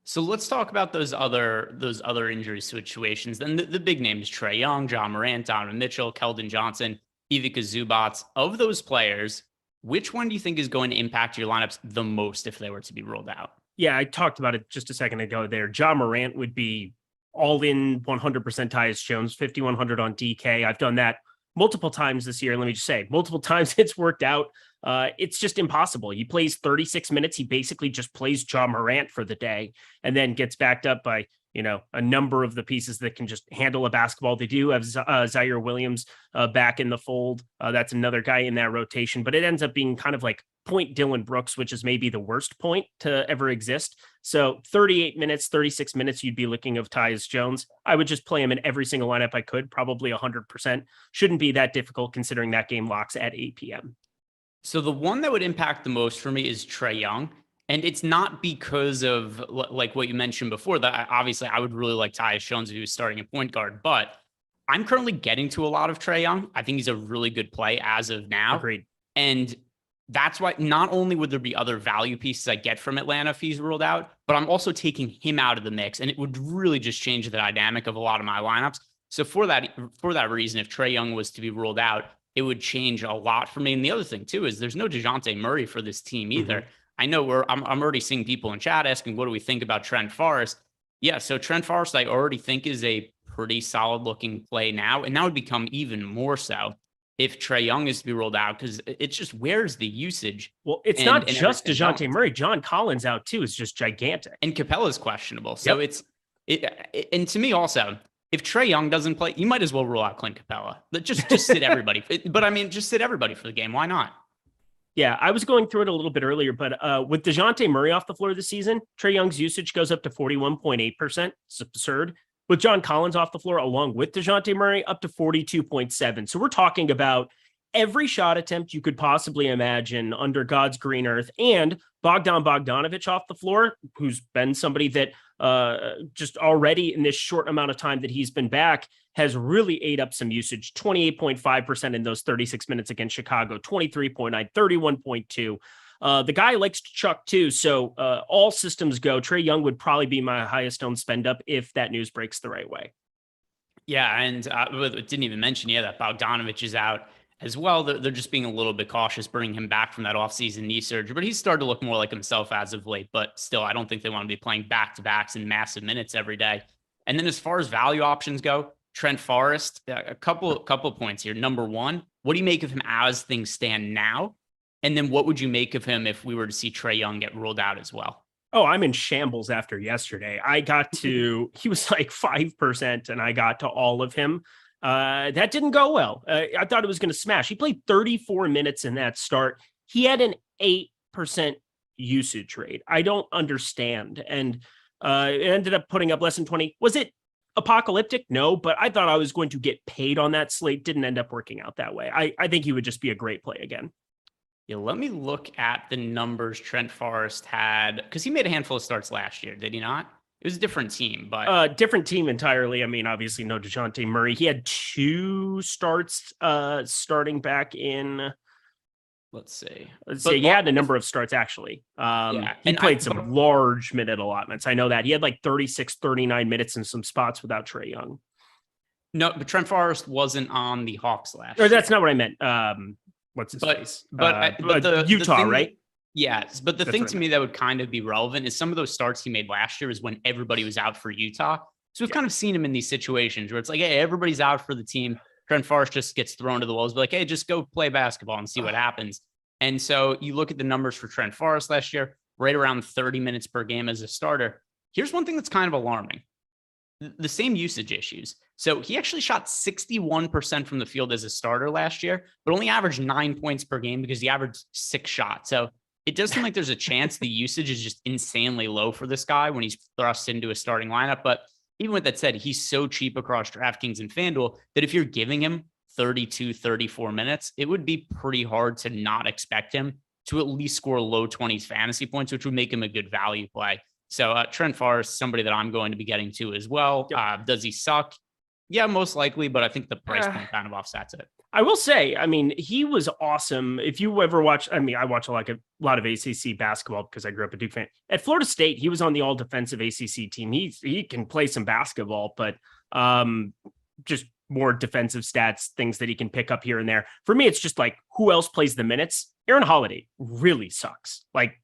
So let's talk about those other injury situations. Then the big names: Trae Young, John Morant, Donovan Mitchell, Keldon Johnson, Ivica Zubac. Of those players, which one do you think is going to impact your lineups the most if they were to be rolled out? Yeah, I talked about it just a second ago there. John Morant would be all in 100% Tyus Jones, 5,100 on DK. I've done that multiple times this year. Let me just say, multiple times it's worked out. It's just impossible. He plays 36 minutes. He basically just plays John Morant for the day and then gets backed up by, a number of the pieces that can just handle a basketball. They do have Zaire Williams back in the fold. That's another guy in that rotation, but it ends up being kind of like point Dylan Brooks, which is maybe the worst point to ever exist. So 38 minutes, 36 minutes, you'd be looking of Tyus Jones. I would just play him in every single lineup I could, probably 100%. Shouldn't be that difficult considering that game locks at 8 p.m. So the one that would impact the most for me is Trae Young. And it's not because of like what you mentioned before that obviously I would really like Tyus Jones if he was starting at point guard, but I'm currently getting to a lot of Trae Young. I think he's a really good play as of now. Agreed. And that's why not only would there be other value pieces I get from Atlanta if he's ruled out, but I'm also taking him out of the mix. And it would really just change the dynamic of a lot of my lineups. So for that reason, if Trae Young was to be ruled out, it would change a lot for me. And the other thing too is there's no DeJounte Murray for this team either. Mm-hmm. I know I'm already seeing people in chat asking, what do we think about Trent Forrest? Yeah, so Trent Forrest I already think is a pretty solid looking play now, and that would become even more so if Trae Young is to be rolled out, because it's just, where's the usage? Well, it's not just DeJounte Murray. John Collins out too is just gigantic. And Capella's questionable. So and to me also, if Trae Young doesn't play, you might as well rule out Clint Capella. Just sit everybody. But I mean, just sit everybody for the game. Why not? Yeah, I was going through it a little bit earlier, but with DeJounte Murray off the floor this season, Trae Young's usage goes up to 41.8%. It's absurd. With John Collins off the floor, along with DeJounte Murray, up to 42.7%. So we're talking about every shot attempt you could possibly imagine under God's green earth, and Bogdan Bogdanovic off the floor, who's been somebody that just already in this short amount of time that he's been back has really ate up some usage. 28.5% in those 36 minutes against Chicago, 23.9, 31.2. The guy likes to chuck too. So all systems go. Trae Young would probably be my highest owned spend up if that news breaks the right way. Yeah. And didn't even mention, that Bogdanovic is out as well. They're just being a little bit cautious bringing him back from that offseason knee surgery, but he's started to look more like himself as of late. But still, I don't think they want to be playing back-to-backs in massive minutes every day. And then as far as value options go, Trent Forrest, a couple points here. Number one, what do you make of him as things stand now? And then what would you make of him if we were to see Trae Young get ruled out as well? Oh, I'm in shambles after yesterday. I got to, he was like 5%, and I got to all of him. That didn't go well. I thought it was going to smash. He played 34 minutes in that start. He had an 8% usage rate. I don't understand. And it ended up putting up less than 20. Was it apocalyptic? No, but I thought I was going to get paid on that slate. Didn't end up working out that way. I think he would just be a great play again. Yeah, let me look at the numbers Trent Forrest had, because he made a handful of starts last year, did he not? It was a different team, but different team entirely. I mean, obviously no DeJounte Murray. He had 2 starts starting back in. Let's see. He had a number of starts actually. He played some large minute allotments. I know that he had like 36, 39 minutes in some spots without Trae Young. No, but Trent Forrest wasn't on the Hawks last year. That's not what I meant. What's his face? But Utah, thing, right? Yes, but the thing to me that would kind of be relevant is some of those starts he made last year is when everybody was out for Utah. So we've kind of seen him in these situations where it's like, hey, everybody's out for the team. Trent Forrest just gets thrown to the wolves, but like, hey, just go play basketball and see what happens. And so you look at the numbers for Trent Forrest last year, right around 30 minutes per game as a starter. Here's one thing that's kind of alarming. The same usage issues. So he actually shot 61% from the field as a starter last year, but only averaged 9 points per game because he averaged 6 shots. So it does seem like there's a chance the usage is just insanely low for this guy when he's thrust into a starting lineup. But even with that said, he's so cheap across DraftKings and FanDuel that if you're giving him 32, 34 minutes, it would be pretty hard to not expect him to at least score low 20s fantasy points, which would make him a good value play. So Trent Forrest, somebody that I'm going to be getting to as well. Yep. Does he suck? Yeah, most likely, but I think the price point kind of offsets it. I will say, I mean, he was awesome. If you ever watch, I mean, I watch a lot of ACC basketball because I grew up a Duke fan. At Florida State, he was on the all defensive ACC team. He can play some basketball, but just more defensive stats, things that he can pick up here and there. For me, it's just like, who else plays the minutes? Aaron Holiday really sucks. Like,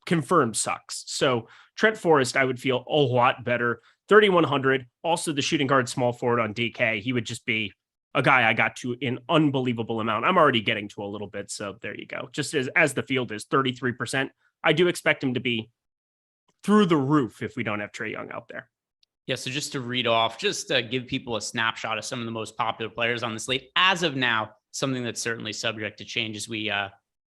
confirmed sucks. So Trent Forrest, I would feel a lot better. 3,100. Also the shooting guard small forward on DK. He would just be a guy I got to an unbelievable amount. I'm already getting to a little bit. So there you go. Just as the field is 33%. I do expect him to be through the roof if we don't have Trae Young out there. Yeah. So just to read off, just to give people a snapshot of some of the most popular players on the slate as of now, something that's certainly subject to change as we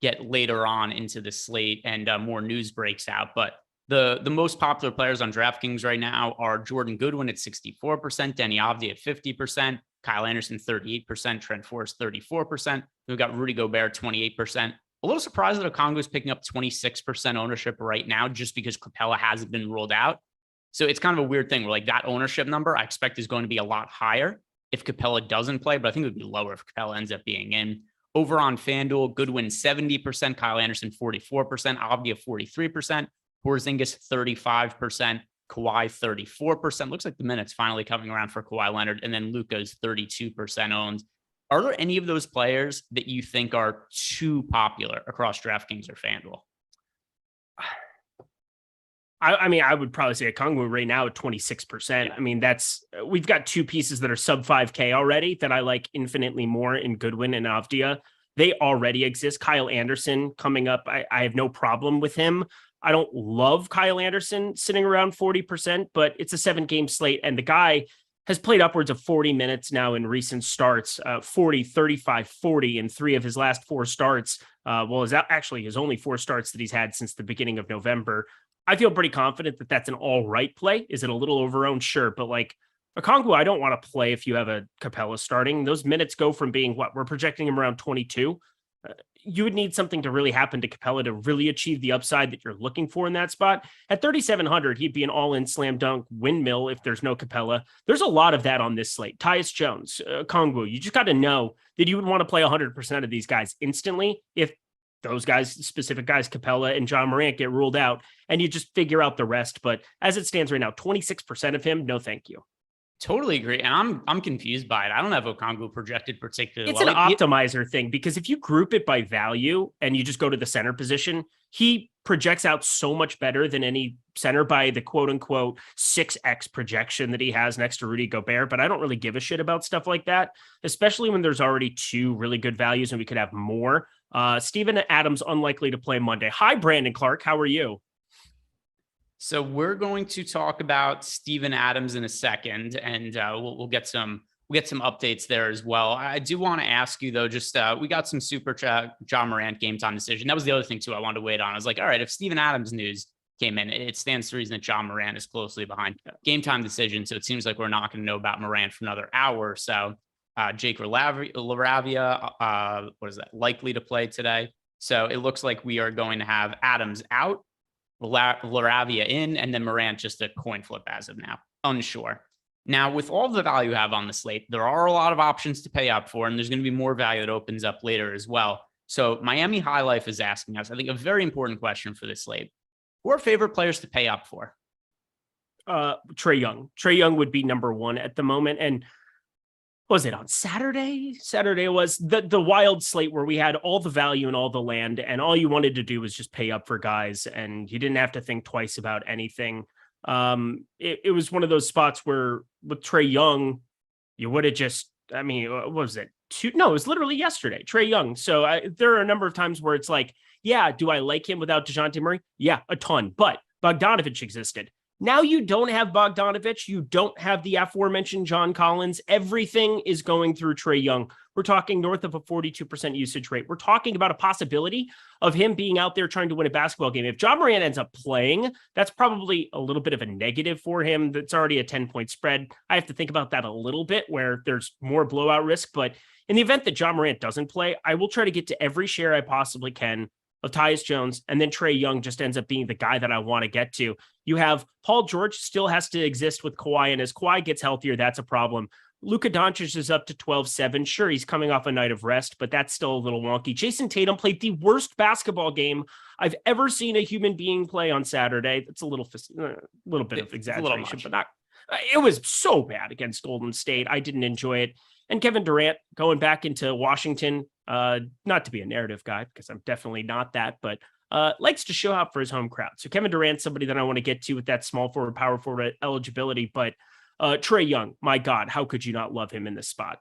get later on into the slate and more news breaks out. But the most popular players on DraftKings right now are Jordan Goodwin at 64%, Denny Avdija at 50%, Kyle Anderson 38%, Trent Forrest 34%. We've got Rudy Gobert 28%. A little surprised that Okongwu is picking up 26% ownership right now just because Capella hasn't been ruled out. So it's kind of a weird thing where like that ownership number I expect is going to be a lot higher if Capella doesn't play, but I think it would be lower if Capella ends up being in. Over on FanDuel, Goodwin 70%, Kyle Anderson 44%, Avdija 43%, Porzingis 35%, Kawhi 34%. Looks like the minutes finally coming around for Kawhi Leonard, and then Luka's 32% owned. Are there any of those players that you think are too popular across DraftKings or FanDuel? I mean, I would probably say Okongwu right now at 26%. Yeah. I mean, we've got two pieces that are sub 5K already that I like infinitely more in Goodwin and Avdija. They already exist. Kyle Anderson coming up. I have no problem with him. I don't love Kyle Anderson sitting around 40%, but it's a 7-game slate. And the guy has played upwards of 40 minutes now in recent starts, 40, 35, 40 in 3 of his last 4 starts. His only 4 starts that he's had since the beginning of November. I feel pretty confident that that's an all right play. Is it a little overowned? Sure. But like Okongwu, I don't want to play if you have a Capella starting. Those minutes go from being we're projecting him around 22. You would need something to really happen to Capella to really achieve the upside that you're looking for in that spot. At 3,700, he'd be an all-in slam dunk windmill if there's no Capella. There's a lot of that on this slate. Tyus Jones, Okongwu, you just got to know that you would want to play 100% of these guys instantly if those guys, specific guys, Capella and John Morant, get ruled out, and you just figure out the rest. But as it stands right now, 26% of him, no thank you. Totally agree. And I'm confused by it. I don't have Okongwu projected particularly well. It's an optimizer thing, because if you group it by value and you just go to the center position, he projects out so much better than any center by the quote unquote 6x projection that he has next to Rudy Gobert. But I don't really give a shit about stuff like that, especially when there's already 2 really good values and we could have more. Steven Adams unlikely to play Monday. Hi, Brandon Clark. How are you? So we're going to talk about Steven Adams in a second, and we'll get some updates there as well. I do want to ask you though, just we got some super chat John Morant game time decision. That was the other thing too I wanted to wait on. I was like, all right, if Steven Adams news came in, it stands to reason that John Morant is closely behind game time decision. So it seems like we're not going to know about Morant for another hour or so. Jake Laravia, likely to play today. So it looks like we are going to have Adams out, Laravia in, and then Morant just a coin flip as of now. Unsure. Now, with all the value you have on the slate, there are a lot of options to pay up for, and there's going to be more value that opens up later as well. So Miami High Life is asking us, I think, a very important question for this slate. Who are favorite players to pay up for? Trae Young. Trae Young would be number 1 at the moment. And was it on Saturday? Saturday was the wild slate where we had all the value and all the land, and all you wanted to do was just pay up for guys, and you didn't have to think twice about anything. It was one of those spots where with Trae Young, you would have just, I mean, what was it? It was literally yesterday, Trae Young. So there are a number of times where it's like, yeah, do I like him without DeJounte Murray? Yeah, a ton. But Bogdanovich existed. Now you don't have Bogdanovich. You don't have the aforementioned John Collins. Everything is going through Trae Young. We're talking north of a 42% usage rate. We're talking about a possibility of him being out there trying to win a basketball game. If Ja Morant ends up playing, that's probably a little bit of a negative for him. That's already a 10-point spread. I have to think about that a little bit where there's more blowout risk. But in the event that Ja Morant doesn't play, I will try to get to every share I possibly can of Tyus Jones, and then Trae Young just ends up being the guy that I want to get to. You have Paul George still has to exist with Kawhi, and as Kawhi gets healthier, that's a problem. Luka Doncic is up to 12-7. Sure, he's coming off a night of rest, but that's still a little wonky. Jason Tatum played the worst basketball game I've ever seen a human being play on Saturday. That's a little bit of exaggeration, but not. It was so bad against Golden State. I didn't enjoy it. And Kevin Durant going back into Washington, not to be a narrative guy, because I'm definitely not that, but likes to show up for his home crowd. So Kevin Durant's somebody that I want to get to with that small forward, power forward eligibility. But Trae Young, my God, how could you not love him in this spot?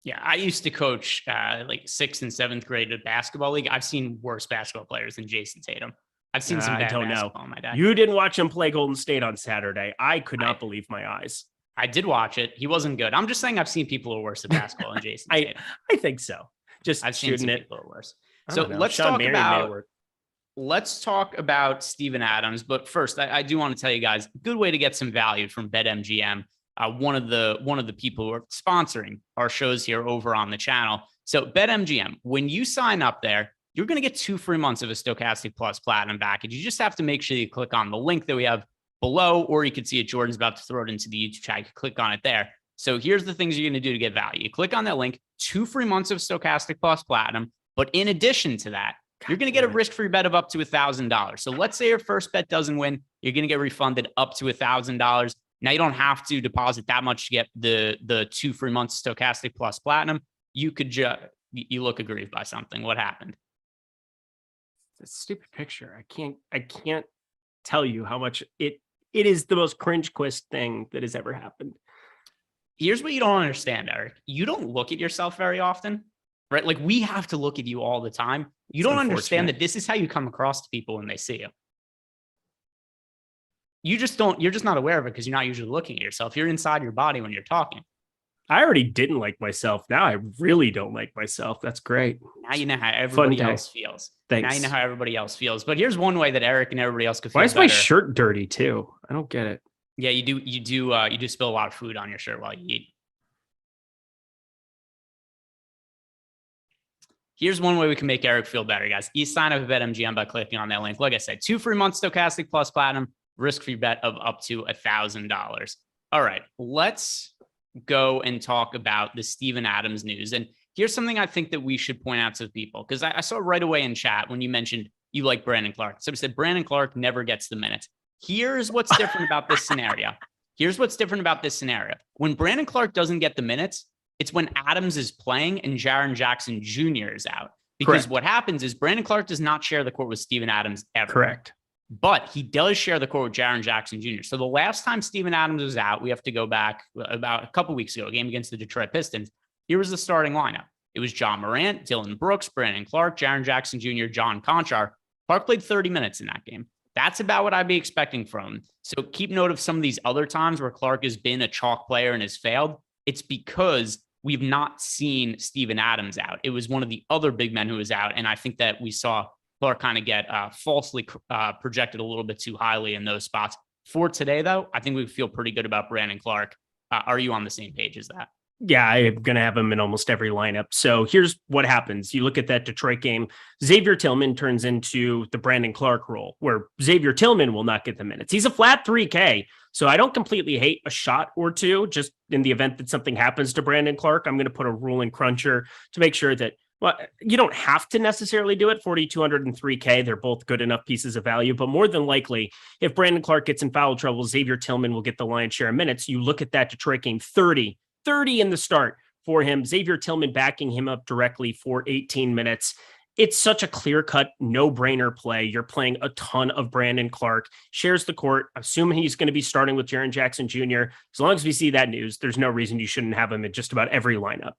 Yeah, I used to coach like 6th and 7th grade at basketball league. I've seen worse basketball players than Jason Tatum. I've seen some bad basketball in my day. You didn't watch him play Golden State on Saturday. I could not believe my eyes. I did watch it. He wasn't good. I'm just saying I've seen people who are worse at basketball than Jason Tatum. I think so. Just I've seen some it. people who are worse. So let's talk about Steven Adams. But first, I do want to tell you guys, good way to get some value from BetMGM. One of the people who are sponsoring our shows here over on the channel. So BetMGM, when you sign up there, you're going to get 2 free months of a Stokastic Plus Platinum package. You just have to make sure you click on the link that we have below, or you can see it. Jordan's about to throw it into the YouTube chat. You can click on it there. So here's the things you're going to do to get value. You click on that link, 2 free months of Stokastic Plus Platinum. But in addition to that, you're going to get a risk-free bet of up to $1,000. So let's say your first bet doesn't win. You're going to get refunded up to $1,000. Now you don't have to deposit that much to get the 2 free months of Stokastic Plus Platinum. You could you look aggrieved by something. What happened? It's a stupid picture. I can't tell you how much it is the most cringe quist thing that has ever happened. Here's what you don't understand, Eric. You don't look at yourself very often, right? Like we have to look at you all the time. You don't understand that this is how you come across to people when they see you. You're just not aware of it because you're not usually looking at yourself. You're inside your body when you're talking. I already didn't like myself. Now I really don't like myself. That's great. Now you know how everybody else feels. Thanks. Now you know how everybody else feels. But here's one way that Eric and everybody else could feel. Why is better. my shirt dirty too? I don't get it. Yeah, you do spill a lot of food on your shirt while you eat. Here's one way we can make Eric feel better, guys. You sign up at BetMGM by clicking on that link. Like I said, 2 free months Stokastic Plus Platinum, risk-free bet of up to $1,000. All right, let's go and talk about the Steven Adams news. And here's something I think that we should point out to people, because I saw right away in chat when you mentioned you like Brandon Clarke. So we said Brandon Clarke never gets the minutes. Here's what's different about this scenario. When Brandon Clarke doesn't get the minutes, it's when Adams is playing and Jaren Jackson Jr. is out. Because what happens is Brandon Clarke does not share the court with Steven Adams ever. Correct. But he does share the court with Jaren Jackson Jr. So the last time Steven Adams was out, we have to go back about a couple weeks ago, a game against the Detroit Pistons. Here was the starting lineup. It was Ja Morant, Dillon Brooks, Brandon Clarke, Jaren Jackson Jr., John Conchar. Clarke played 30 minutes in that game. That's about what I'd be expecting from him. So keep note of some of these other times where Clarke has been a chalk player and has failed. It's because we've not seen Steven Adams out. It was one of the other big men who was out. And I think that we saw Clarke kind of get falsely projected a little bit too highly in those spots. For today, though, I think we feel pretty good about Brandon Clarke. Are you on the same page as that? Yeah, I'm going to have him in almost every lineup. So here's what happens. You look at that Detroit game, Xavier Tillman turns into the Brandon Clarke role, where Xavier Tillman will not get the minutes. He's a flat 3K. So I don't completely hate a shot or two. Just in the event that something happens to Brandon Clarke, I'm going to put a rule in Cruncher to make sure that, well, you don't have to necessarily do it. 4,200 and 3K, they're both good enough pieces of value. But more than likely, if Brandon Clarke gets in foul trouble, Xavier Tillman will get the lion's share of minutes. You look at that Detroit game, 30 in the start for him. Xavier Tillman backing him up directly for 18 minutes. It's such a clear-cut, no-brainer play. You're playing a ton of Brandon Clarke, shares the court. Assume he's going to be starting with Jaren Jackson Jr. As long as we see that news, there's no reason you shouldn't have him in just about every lineup.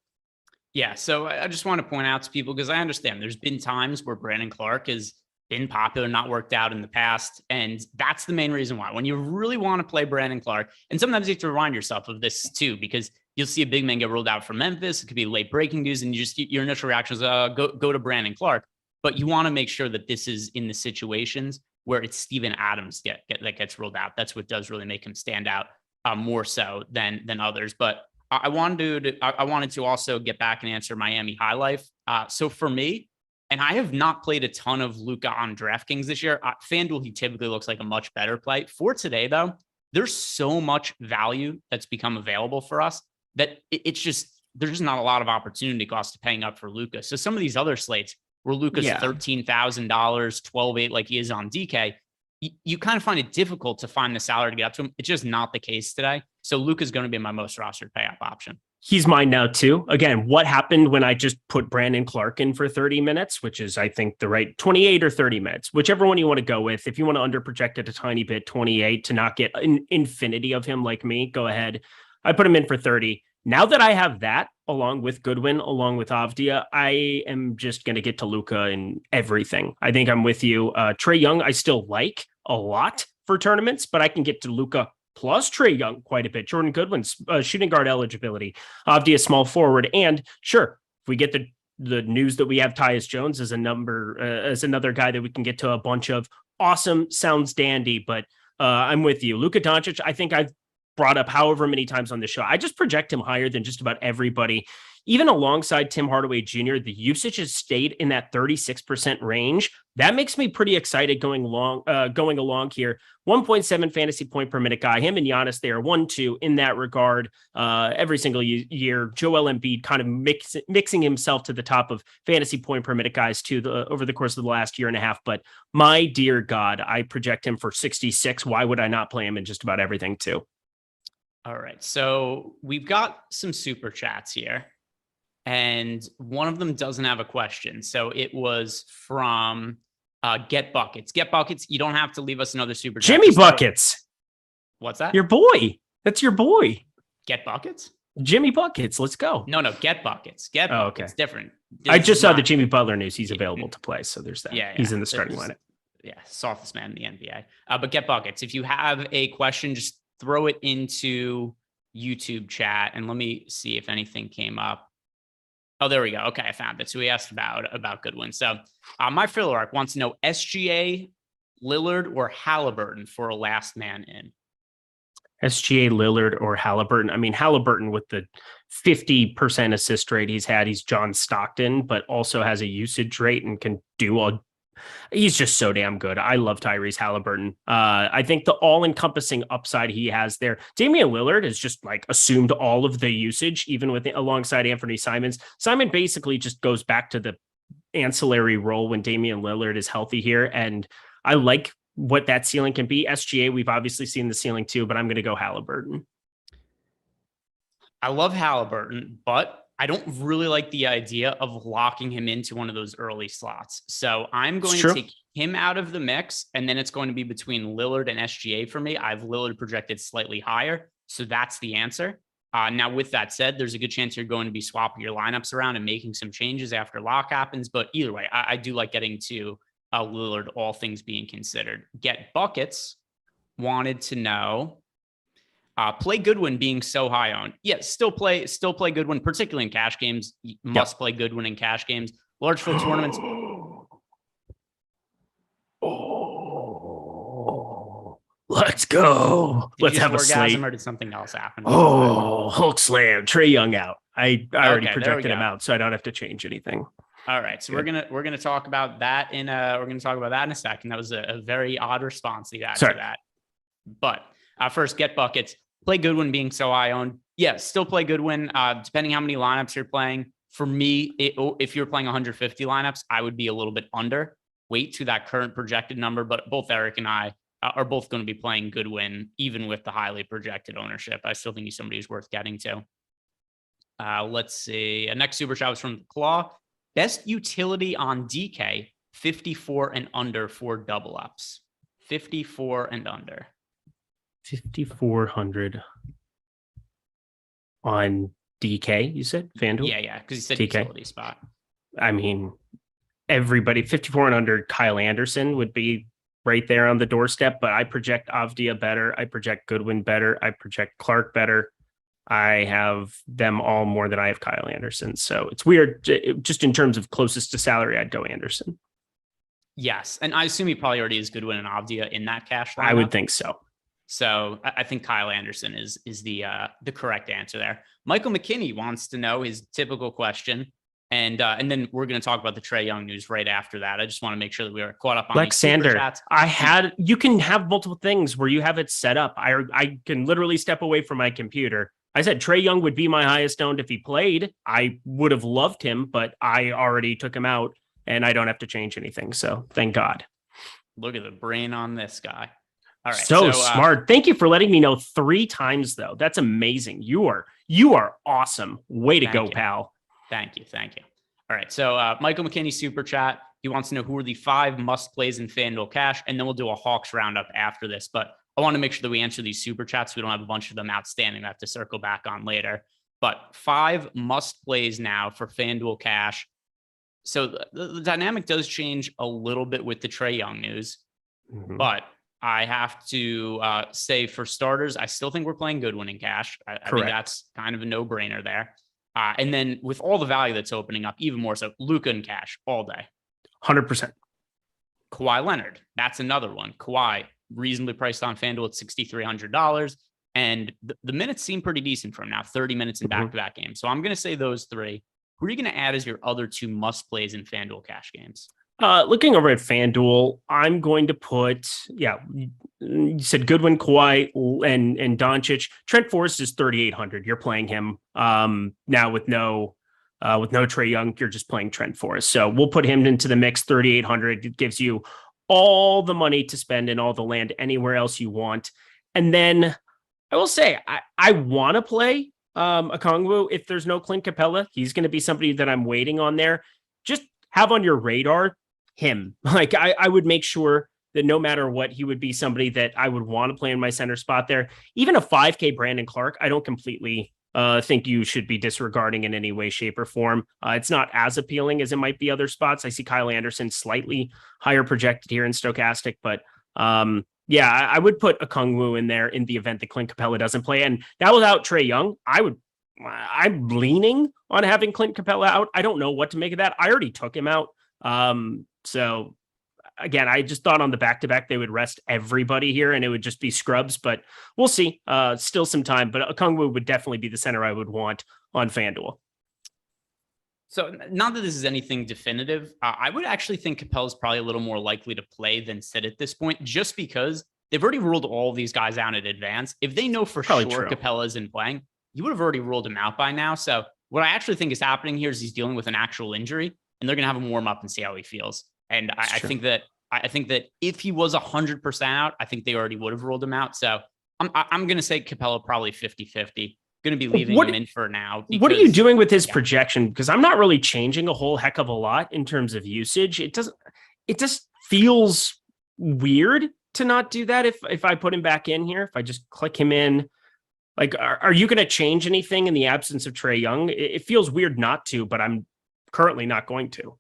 Yeah, so I just want to point out to people, because I understand there's been times where Brandon Clarke has been popular, not worked out in the past. And that's the main reason why. When you really want to play Brandon Clarke, and sometimes you have to remind yourself of this too, because you'll see a big man get ruled out from Memphis. It could be late breaking news, and your initial reaction is go to Brandon Clarke. But you want to make sure that this is in the situations where it's Steven Adams that gets ruled out. That's what does really make him stand out more so than others. But I wanted to also get back and answer Miami High Life. So for me, and I have not played a ton of Luka on DraftKings this year. FanDuel, he typically looks like a much better play. For today, though, there's so much value that's become available for us that there's just not a lot of opportunity cost to paying up for Luka. So some of these other slates where Luka's $13,000, 12.8 like he is on DK, you kind of find it difficult to find the salary to get up to him. It's just not the case today. So Luka's going to be my most rostered pay up option. He's mine now too. Again, what happened when I just put Brandon Clarke in for 30 minutes, which is, I think, the right 28 or 30 minutes, whichever one you want to go with. If you want to underproject it a tiny bit, 28 to not get an infinity of him like me, go ahead. I put him in for 30. Now that I have that, along with Goodwin, along with Avdia, I am just going to get to Luka in everything. I think I'm with you. Trae Young, I still like a lot for tournaments, but I can get to Luka plus Trae Young quite a bit. Jordan Goodwin's shooting guard eligibility, Avdia small forward, and sure, if we get the news that we have Tyus Jones as another guy that we can get to a bunch of, awesome, sounds dandy. But I'm with you, Luka Doncic. I think I've brought up however many times on the show. I just project him higher than just about everybody. Even alongside Tim Hardaway Jr., the usage has stayed in that 36% range. That makes me pretty excited going along here. 1.7 fantasy point per minute guy. Him and Giannis, they are 1-2 in that regard every single year. Joel Embiid kind of mixing himself to the top of fantasy point per minute guys too over the course of the last year and a half. But my dear God, I project him for 66. Why would I not play him in just about everything too? All right. So we've got some super chats here, and one of them doesn't have a question. So it was from Get Buckets. Get Buckets, you don't have to leave us another super chat. Jimmy Buckets. What's that? Your boy. That's your boy. Get Buckets? Jimmy Buckets. Let's go. No, Get Buckets. Get Buckets. Okay. Different. I just saw the Jimmy Butler news. He's available to play. So there's that. Yeah. He's in the starting lineup. Yeah. Softest man in the NBA. But Get Buckets. If you have a question, just throw it into YouTube chat and let me see if anything came up. Oh, there we go. Okay, I found it. So he asked about Goodwin. So my filler arc wants to know SGA, Lillard, or Halliburton for a last man in. SGA, Lillard, or Halliburton. I mean, Halliburton with the 50% assist rate he's had, he's John Stockton, but also has a usage rate and can do he's just so damn good. I love Tyrese Halliburton. I think the all-encompassing upside he has there. Damian Lillard has just like assumed all of the usage, even alongside Anthony Simons. Simon basically just goes back to the ancillary role when Damian Lillard is healthy here. And I like what that ceiling can be. SGA, we've obviously seen the ceiling too, but I'm going to go Halliburton. I love Halliburton, but I don't really like the idea of locking him into one of those early slots. So I'm going to take him out of the mix, and then it's going to be between Lillard and SGA for me. I've Lillard projected slightly higher, so that's the answer. Now, with that said, there's a good chance you're going to be swapping your lineups around and making some changes after lock happens. But either way, I do like getting to Lillard, all things being considered. Get Buckets wanted to know, play Goodwin being so high owned. Yes, still play Goodwin, particularly in cash games. You must play Goodwin in cash games. Large field tournaments. Let's go. Let's have a slate. Or did something else happen? Hulk slam. Trae Young out. I already projected him out, so I don't have to change anything. All right, so we're gonna talk about that in a second. That was a very odd response to that. But first, Get Buckets. Play Goodwin being so high owned. Yeah, still play Goodwin. Depending how many lineups you're playing. For me, if you're playing 150 lineups, I would be a little bit under weight to that current projected number. But both Eric and I are both going to be playing Goodwin, even with the highly projected ownership. I still think he's somebody who's worth getting to. Let's see. Next super chat was from Claw. Best utility on DK, 54 and under for double ups. 54 and under. 5,400 on DK, you said? FanDuel? Yeah, because you said DK. utility spot. I mean, everybody 54 and under. Kyle Anderson would be right there on the doorstep, but I project Avdia better. I project Goodwin better. I project Clark better. I have them all more than I have Kyle Anderson. So it's weird. Just in terms of closest to salary, I'd go Anderson. Yes. And I assume he probably already is Goodwin and Avdia in that cash lineup. I would think so. So I think Kyle Anderson is the correct answer there. Michael McKinney wants to know his typical question. And then we're going to talk about the Trae Young news right after that. I just want to make sure that we are caught up on Alexander. You can have multiple things where you have it set up. I can literally step away from my computer. I said Trae Young would be my highest owned if he played. I would have loved him, but I already took him out and I don't have to change anything. So thank God. Look at the brain on this guy. All right. So smart. Thank you for letting me know 3 times though. That's amazing. You are awesome. Way to go, pal. Thank you. All right. So Michael McKinney super chat. He wants to know who are the 5 must plays in FanDuel cash. And then we'll do a Hawks roundup after this. But I want to make sure that we answer these super chats. We don't have a bunch of them outstanding. I have to circle back on later. But 5 must plays now for FanDuel cash. So the dynamic does change a little bit with the Trae Young news. Mm-hmm. But I have to say, for starters, I still think we're playing Goodwin in cash. I think that's kind of a no-brainer there. And then with all the value that's opening up, even more so, Luka in cash all day. 100%. Kawhi Leonard, that's another one. Kawhi, reasonably priced on FanDuel at $6,300. And the minutes seem pretty decent for him now, 30 minutes in back-to-back games. So I'm going to say those 3. Who are you going to add as your other 2 must-plays in FanDuel cash games? Looking over at FanDuel, I'm going to put, you said Goodwin, Kawhi, and Doncic. Trent Forrest is 3,800. You're playing him now with no Trae Young. You're just playing Trent Forrest. So we'll put him into the mix. 3,800. It gives you all the money to spend and all the land anywhere else you want. And then I will say, I want to play Okongwu if there's no Clint Capella. He's going to be somebody that I'm waiting on there. Just have on your radar him. Like I would make sure that no matter what, he would be somebody that I would want to play in my center spot there. Even a 5K Brandon Clark, I don't completely think you should be disregarding in any way, shape, or form. It's not as appealing as it might be other spots. I see Kyle Anderson slightly higher projected here in Stokastic, but I would put Okongwu in there in the event that Clint Capella doesn't play. And now without Trae Young, I'm leaning on having Clint Capella out. I don't know what to make of that. I already took him out. So again, I just thought on the back-to-back they would rest everybody here and it would just be scrubs, but we'll see. Still some time, but Okongwu would definitely be the center I would want on FanDuel. So not that this is anything definitive, I would actually think Capella's probably a little more likely to play than sit at this point, just because they've already ruled all these guys out in advance. If they know for sure Capella isn't playing, you would have already ruled him out by now. So what I actually think is happening here is he's dealing with an actual injury and they're going to have him warm up and see how he feels. And I think that if he was 100% out, I think they already would have ruled him out. So I'm going to say Capella probably 50-50. Going to be leaving him in for now. Because, what are you doing with his projection? Because I'm not really changing a whole heck of a lot in terms of usage. It just feels weird to not do that. If I put him back in here, if I just click him in, like, are you going to change anything in the absence of Trae Young? It feels weird not to, but I'm currently not going to.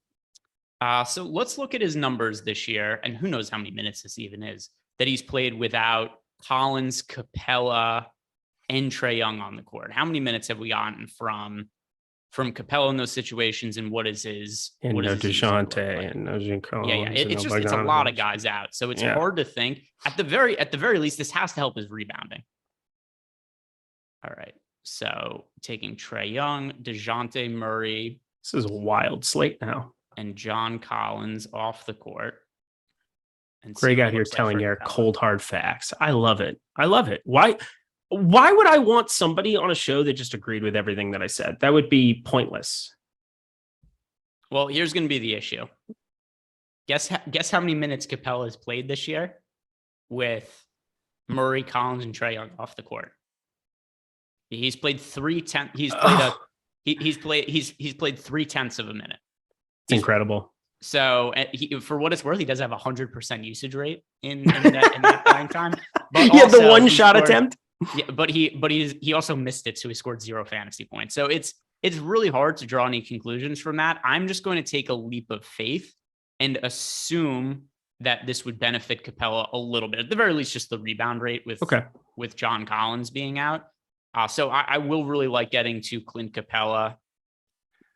So let's look at his numbers this year, and who knows how many minutes this even is that he's played without Collins, Capella, and Trae Young on the court. How many minutes have we gotten from Capella in those situations, and what is his? And no DeJounte, and no Collins. Yeah. It's a lot of guys out, so it's hard to think. At the very least, this has to help his rebounding. All right, so taking Trae Young, DeJounte Murray. This is a wild slate now. And John Collins off the court. And Greg out here telling you cold hard facts. I love it. Why would I want somebody on a show that just agreed with everything that I said? That would be pointless. Well, here's going to be the issue. Guess how many minutes Capella has played this year with Murray, Collins, and Trae Young off the court. He's played 3/10. He's played 3/10 of a minute. It's incredible. So for what it's worth, he does have 100% usage rate in that playing time. But he had the one shot attempt. Yeah, but he also missed it, so he scored 0 fantasy points. So it's really hard to draw any conclusions from that. I'm just going to take a leap of faith and assume that this would benefit Capella a little bit, at the very least, just the rebound rate with John Collins being out. So I will really like getting to Clint Capella.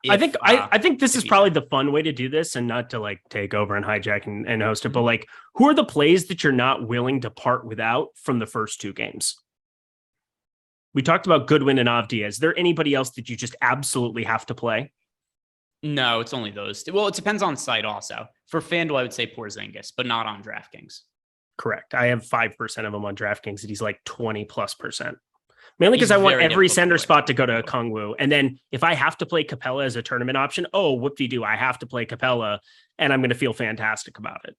I think this is probably the fun way to do this, and not to like take over and hijack and host it, but like, who are the plays that you're not willing to part without from the first 2 games? We talked about Goodwin and Avdia. Is there anybody else that you just absolutely have to play? No, it's only those 2. Well, it depends on site also. For FanDuel, I would say Porzingis, but not on DraftKings. Correct. I have 5% of him on DraftKings, and he's like 20+%. Mainly because I want every center spot to go to Okongwu. And then if I have to play Capella as a tournament option, whoop-de-doo, I have to play Capella, and I'm going to feel fantastic about it.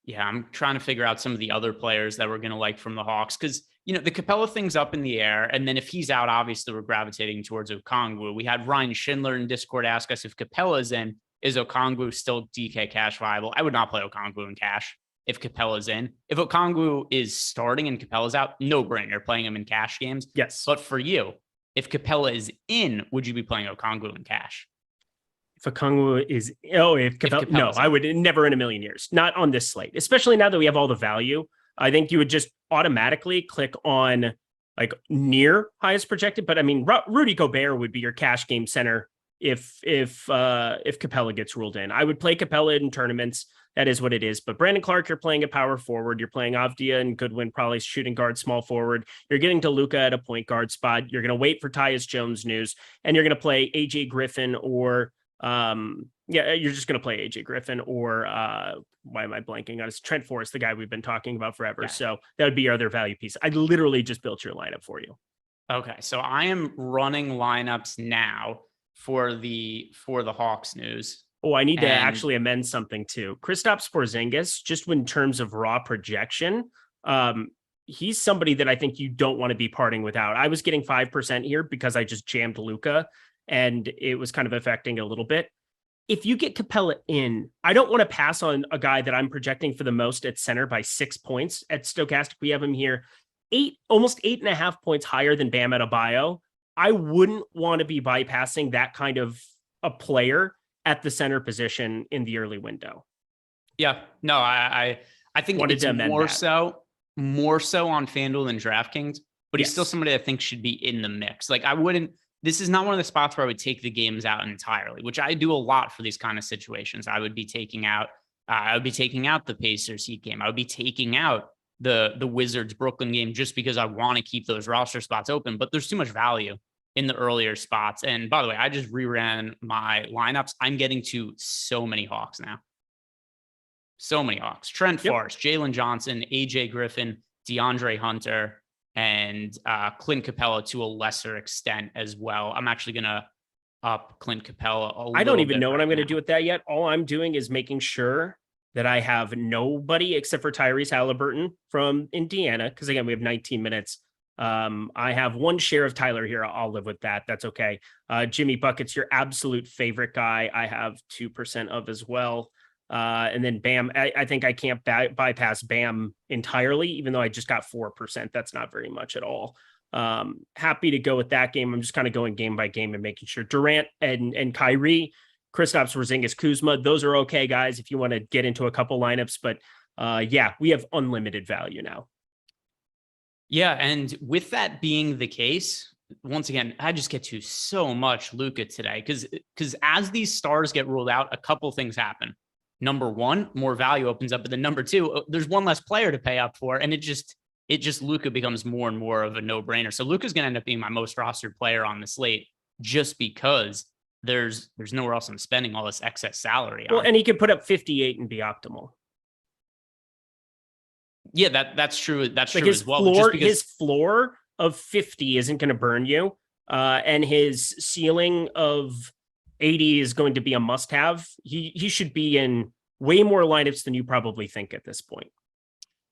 Yeah, I'm trying to figure out some of the other players that we're going to like from the Hawks, because, the Capella thing's up in the air. And then if he's out, obviously we're gravitating towards Okongwu. We had Ryan Schindler in Discord ask us if Capella's in, is Okongwu still DK cash viable? I would not play Okongwu in cash if Capella's in. If Okongwu is starting and Capella's out, no brainer playing him in cash games. Yes. But for you, if Capella is in, would you be playing Okongwu in cash? If Okongwu is, no, I would never in a million years, not on this slate, especially now that we have all the value. I think you would just automatically click on like near highest projected. But I mean, Rudy Gobert would be your cash game center if Capella gets ruled in. I would play Capella in tournaments. That is what it is. But Brandon Clark, you're playing a power forward. You're playing Avdia and Goodwin, probably shooting guard, small forward. You're getting to Luka at a point guard spot. You're going to wait for Tyus Jones news, and you're going to play AJ Griffin or you're just going to play AJ Griffin or why am I blanking on it? Trent Forrest, the guy we've been talking about forever. Yeah. So that would be your other value piece. I literally just built your lineup for you. Okay. So I am running lineups now for the Hawks news. Oh, I need to actually amend something too. Kristaps Porzingis, just in terms of raw projection, he's somebody that I think you don't want to be parting without. I was getting 5% here because I just jammed Luka, and it was kind of affecting a little bit. If you get Capella in, I don't want to pass on a guy that I'm projecting for the most at center by 6 points. At Stokastic, we have him here almost 8.5 points higher than Bam Adebayo. I wouldn't want to be bypassing that kind of a player at the center position in the early window. Yeah, no, I think it's more so on FanDuel than DraftKings, but he's still somebody I think should be in the mix. Like this is not one of the spots where I would take the games out entirely, which I do a lot for these kind of situations. I would be taking out the Pacers Heat game. I would be taking out the Wizards Brooklyn game just because I want to keep those roster spots open, but there's too much value in the earlier spots. And by the way, I just reran my lineups. I'm getting to so many Hawks now. So many Hawks. Trent Forrest, Jalen Johnson, AJ Griffin, DeAndre Hunter, and Clint Capella to a lesser extent as well. I'm actually going to up Clint Capella I don't even know what I'm going to do with that yet. All I'm doing is making sure that I have nobody except for Tyrese Halliburton from Indiana, because again, we have 19 minutes. I have one share of Tyler here. I'll live with that. That's okay. Jimmy Bucket's your absolute favorite guy. I have 2% of as well. And then Bam, I think I can't bypass Bam entirely, even though I just got 4%. That's not very much at all. Happy to go with that game. I'm just kind of going game by game and making sure Durant and Kyrie, Kristaps Porzingis, Kuzma, those are okay, guys, if you want to get into a couple lineups. But yeah, we have unlimited value now. Yeah, and with that being the case, once again, I just get to so much Luka today because as these stars get ruled out, a couple things happen. Number one, more value opens up, but then number two, there's one less player to pay up for, and it just Luka becomes more and more of a no-brainer. So Luka's going to end up being my most rostered player on the slate just because there's nowhere else I'm spending all this excess salary on. Well, and he can put up 58 and be optimal. Yeah, that's true. That's like true as well. Floor, his floor of 50 isn't going to burn you. And his ceiling of 80 is going to be a must-have. He should be in way more lineups than you probably think at this point.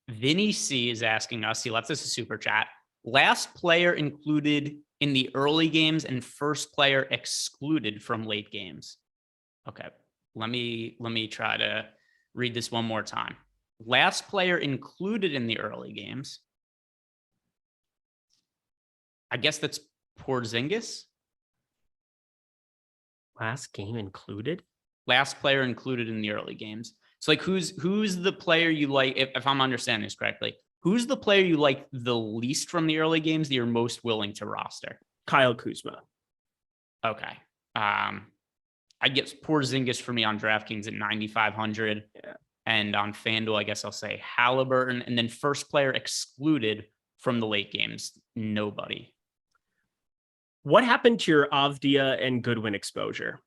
Vinny C is asking us, he left us a super chat. Last player included in the early games and first player excluded from late games. Okay, let me try to read this one more time. Last player included in the early games. I guess that's Porzingis. Last game included? last player included in the early games. So like, who's the player you like, if I'm understanding this correctly, who's the player you like the least from the early games that you're most willing to roster? Kyle Kuzma. Okay. I guess Porzingis for me on DraftKings at 9,500. Yeah. And on FanDuel, I guess I'll say Halliburton. And then first player excluded from the late games, nobody. What happened to your Avdia and Goodwin exposure?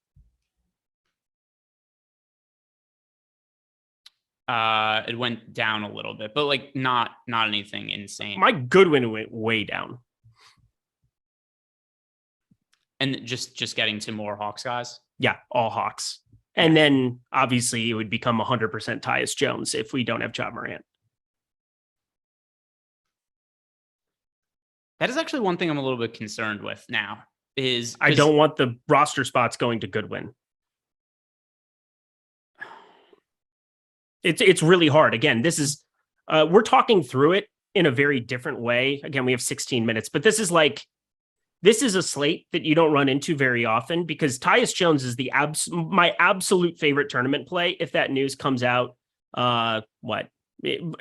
It went down a little bit, but like not anything insane. My Goodwin went way down. And just getting to more Hawks guys. Yeah, all Hawks. And then obviously it would become 100% Tyus Jones if we don't have Ja Morant. That is actually one thing I'm a little bit concerned with now. Is I don't want the roster spots going to Goodwin. It's really hard. Again, this is we're talking through it in a very different way. Again, we have 16 minutes, but this is a slate that you don't run into very often because Tyus Jones is my absolute favorite tournament play. If that news comes out,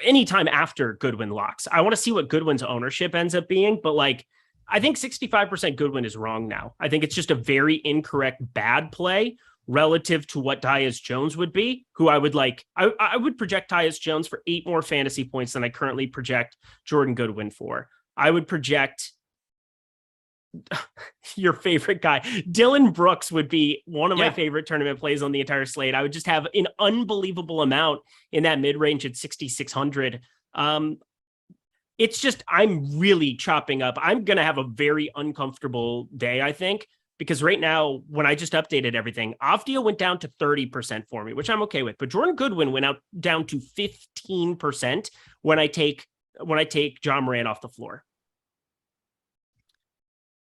anytime after Goodwin locks, I want to see what Goodwin's ownership ends up being. But like, I think 65% Goodwin is wrong now. I think it's just a very incorrect bad play relative to what Tyus Jones would be, who I would like. I would project Tyus Jones for 8 more fantasy points than I currently project Jordan Goodwin for. I would project your favorite guy, Dylan Brooks, would be one of my favorite tournament plays on the entire slate. I would just have an unbelievable amount in that mid-range at 6,600. It's just, I'm really chopping up. I'm going to have a very uncomfortable day, I think, because right now, when I just updated everything, Avdia went down to 30% for me, which I'm okay with. But Jordan Goodwin went down to 15% when I take Ja Morant off the floor.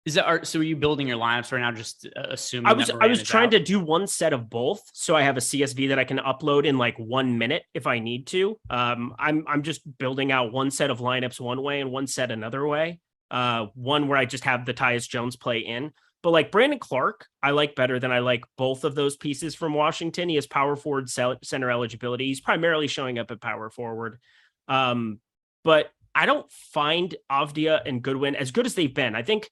So are you building your lineups right now? Just assuming I was trying to do one set of both, so I have a CSV that I can upload in like 1 minute if I need to. I'm just building out one set of lineups one way and one set another way. One where I just have the Tyus Jones play in. But like Brandon Clark, I like better than I like both of those pieces from Washington. He has power forward center eligibility. He's primarily showing up at power forward. But I don't find Avdia and Goodwin as good as they've been. I think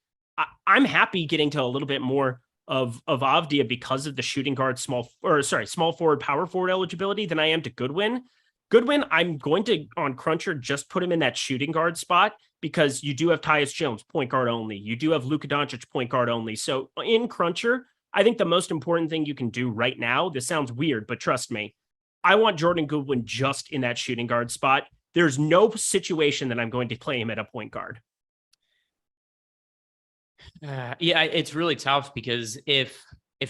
I'm happy getting to a little bit more of Avdia because of the shooting guard small forward, power forward eligibility than I am to Goodwin. Goodwin, I'm going to, on Cruncher, just put him in that shooting guard spot because you do have Tyus Jones, point guard only. You do have Luka Doncic, point guard only. So in Cruncher, I think the most important thing you can do right now, this sounds weird, but trust me, I want Jordan Goodwin just in that shooting guard spot. There's no situation that I'm going to play him at a point guard. It's really tough because if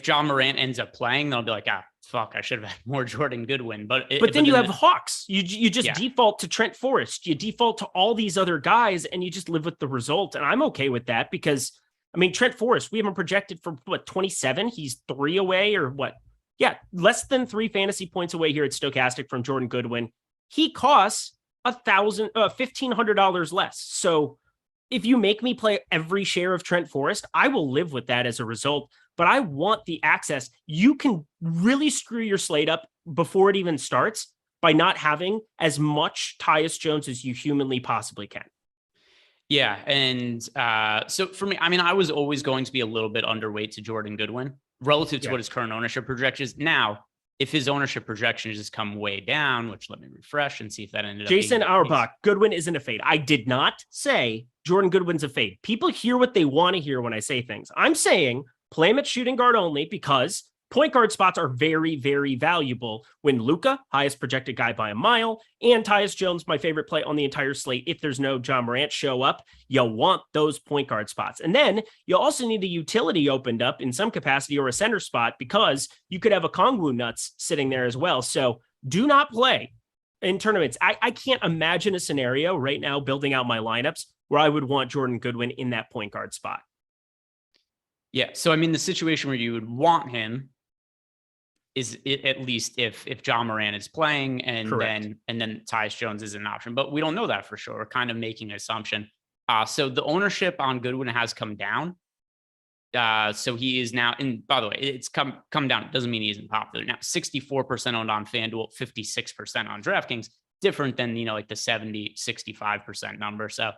Ja Morant ends up playing, they'll be like, fuck, I should have had more Jordan Goodwin. But then you have Hawks. You just default to Trent Forrest. You default to all these other guys, and you just live with the result. And I'm okay with that because, I mean, Trent Forrest, we haven't projected for 27. He's 3 away or what? Yeah, less than 3 fantasy points away here at Stokastic from Jordan Goodwin. He costs $1,500 less. So if you make me play every share of Trent Forrest, I will live with that as a result. But I want the access. You can really screw your slate up before it even starts by not having as much Tyus Jones as you humanly possibly can. Yeah. And so for me, I mean, I was always going to be a little bit underweight to Jordan Goodwin relative to what his current ownership projection is. Now, if his ownership projections just come way down, which let me refresh and see if that ended up. Jason Auerbach, Goodwin isn't a fade. I did not say Jordan Goodwin's a fade. People hear what they want to hear when I say things. I'm saying play him at shooting guard only because point guard spots are very, very valuable when Luka, highest projected guy by a mile, and Tyus Jones, my favorite play on the entire slate. If there's no Ja Morant show up, you want those point guard spots. And then you also need a utility opened up in some capacity or a center spot because you could have a Kongwu nuts sitting there as well. So do not play in tournaments. I can't imagine a scenario right now building out my lineups where I would want Jordan Goodwin in that point guard spot. Yeah. So, I mean, the situation where you would want him is it, at least if Ja Morant is playing and then Tyus Jones is an option, but we don't know that for sure. We're kind of making an assumption. So the ownership on Goodwin has come down. So he is now, and by the way, it's come down. It doesn't mean he isn't popular now. 64% owned on FanDuel, 56% on DraftKings. Different than, like the 70, 65% number. So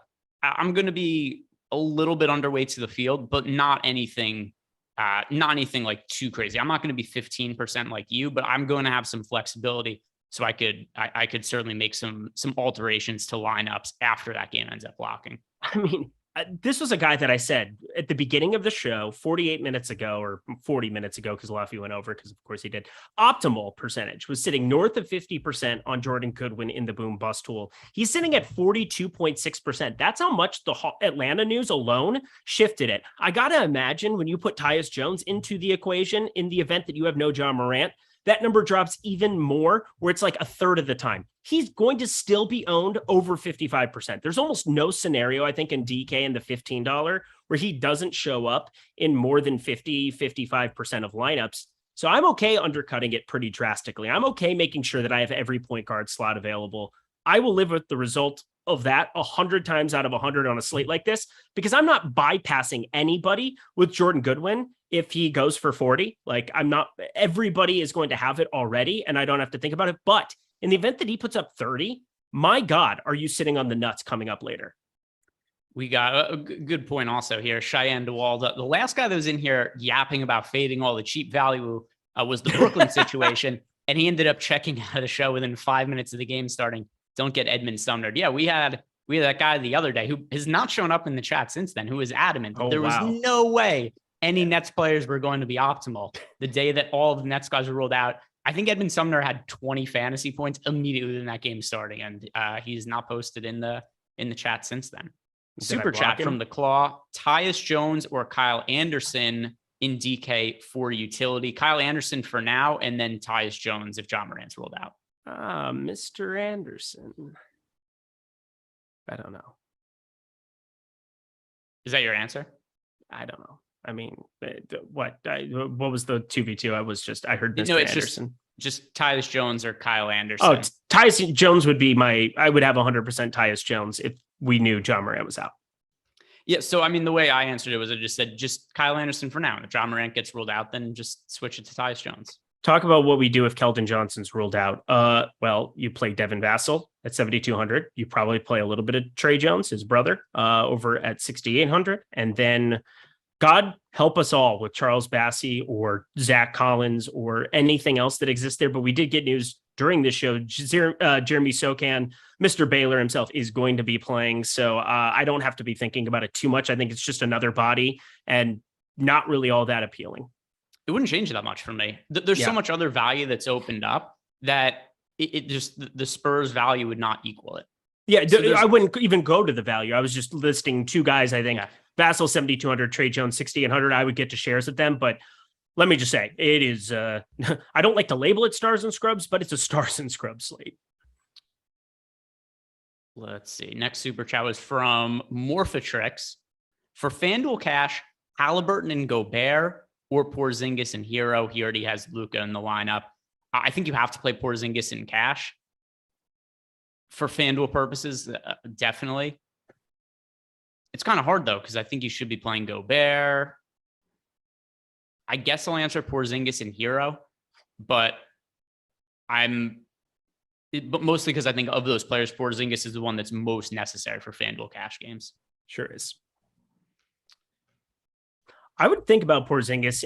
I'm going to be a little bit underweight to the field, but not anything like too crazy. I'm not going to be 15% like you, but I'm going to have some flexibility. So I could certainly make some alterations to lineups after that game ends up locking. I mean, this was a guy that I said at the beginning of the show, 48 minutes ago or 40 minutes ago, because Luffy went over, because of course he did. Optimal percentage was sitting north of 50% on Jordan Goodwin in the boom bust tool. He's sitting at 42.6%. That's how much the Atlanta news alone shifted it. I got to imagine when you put Tyus Jones into the equation in the event that you have no John Morant, that number drops even more, where it's like a third of the time. He's going to still be owned over 55%. There's almost no scenario, I think, in DK in the $15 where he doesn't show up in more than 55% of lineups. So I'm okay undercutting it pretty drastically. I'm okay making sure that I have every point guard slot available. I will live with the result of that 100 times out of 100 on a slate like this, because I'm not bypassing anybody with Jordan Goodwin if he goes for 40. Like, everybody is going to have it already, and I don't have to think about it. But in the event that he puts up 30, my God, are you sitting on the nuts coming up later? We got a good point also here. Cheyenne DeWalda, the last guy that was in here yapping about fading all the cheap value was the Brooklyn situation, and he ended up checking out of the show within 5 minutes of the game starting. Don't get Edmund Sumner. Yeah, we had that guy the other day who has not shown up in the chat since then, who was adamant that there was no way any Nets players were going to be optimal the day that all of the Nets guys were ruled out. I think Edmund Sumner had 20 fantasy points immediately when that game starting, and he's not posted in the chat since then. Super chat from the Claw: Tyus Jones or Kyle Anderson in DK for utility. Kyle Anderson for now, and then Tyus Jones if John Morant's ruled out. Mr. Anderson. I don't know. Is that your answer? I don't know. I mean, what was the 2v2? I heard Mr. No, it's Anderson. Just Tyus Jones or Kyle Anderson. Oh, Tyus Jones would be I would have 100% Tyus Jones if we knew John Morant was out. Yeah, so I mean, the way I answered it was I just said just Kyle Anderson for now. If John Morant gets ruled out, then just switch it to Tyus Jones. Talk about what we do if Keldon Johnson's ruled out. Well, you play Devin Vassell at 7,200. You probably play a little bit of Trey Jones, his brother, over at 6,800. And then God help us all with Charles Bassey or Zach Collins or anything else that exists there. But we did get news during this show. Jeremy Sokan, Mr. Baylor himself, is going to be playing. So I don't have to be thinking about it too much. I think it's just another body and not really all that appealing. It wouldn't change that much for me. There's so much other value that's opened up that it just, the Spurs value would not equal it. Yeah, so I wouldn't even go to the value. I was just listing two guys, I think. Yeah. Vassell, 7,200, Trey Jones, 6,800. I would get to shares with them. But let me just say, it is, I don't like to label it stars and scrubs, but it's a stars and scrubs slate. Let's see. Next super chat was from Morphatrix. For FanDuel cash, Halliburton and Gobert, or Porzingis and Hero. He already has Luka in the lineup. I think you have to play Porzingis in cash. For FanDuel purposes, definitely. It's kind of hard, though, because I think you should be playing Gobert. I guess I'll answer Porzingis and Hero, but mostly because I think of those players, Porzingis is the one that's most necessary for FanDuel cash games. Sure is. I would think about Porzingis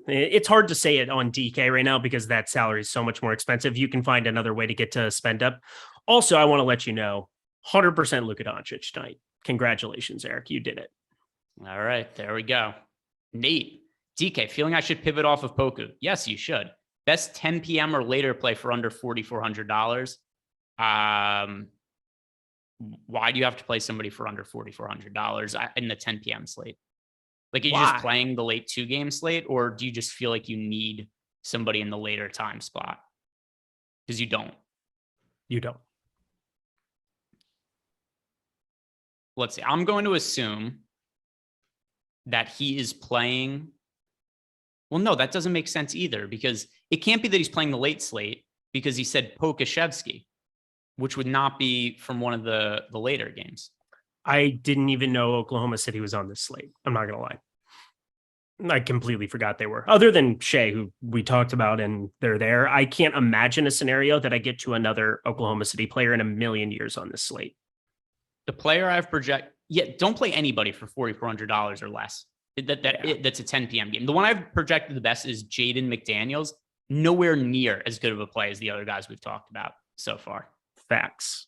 it's hard to say it on DK right now because that salary is so much more expensive. You can find another way to get to spend up. Also, I want to let you know, 100% Luka Doncic tonight. Congratulations, Eric. You did it. All right, there we go. Nate, DK, feeling I should pivot off of Poku? Yes, you should. Best 10 p.m. or later play for under $4,400. Why do you have to play somebody for under $4,400 in the 10 p.m. slate? Like, are you just playing the late 2-game slate, or do you just feel like you need somebody in the later time spot? Because you don't. You don't. Let's see. I'm going to assume that he is playing. Well, no, that doesn't make sense either, because it can't be that he's playing the late slate because he said Pokashevsky, which would not be from one of the later games. I didn't even know Oklahoma City was on this slate. I'm not going to lie. I completely forgot they were. Other than Shea, who we talked about, and they're there. I can't imagine a scenario that I get to another Oklahoma City player in a million years on this slate. The player I've don't play anybody for $4,400 or less. That's a 10 p.m. game. The one I've projected the best is Jaden McDaniels. Nowhere near as good of a play as the other guys we've talked about so far. Facts.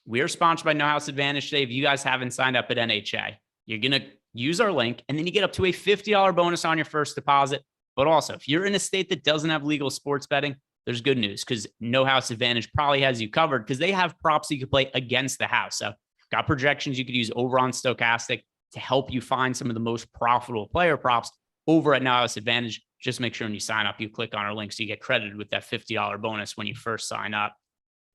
We are sponsored by No House Advantage today. If you guys haven't signed up at NHA, you're going to use our link, and then you get up to a $50 bonus on your first deposit. But also, if you're in a state that doesn't have legal sports betting, there's good news, because No House Advantage probably has you covered, because they have props you can play against the house. So got projections you could use over on Stokastic to help you find some of the most profitable player props over at No House Advantage. Just make sure when you sign up, you click on our link so you get credited with that $50 bonus when you first sign up.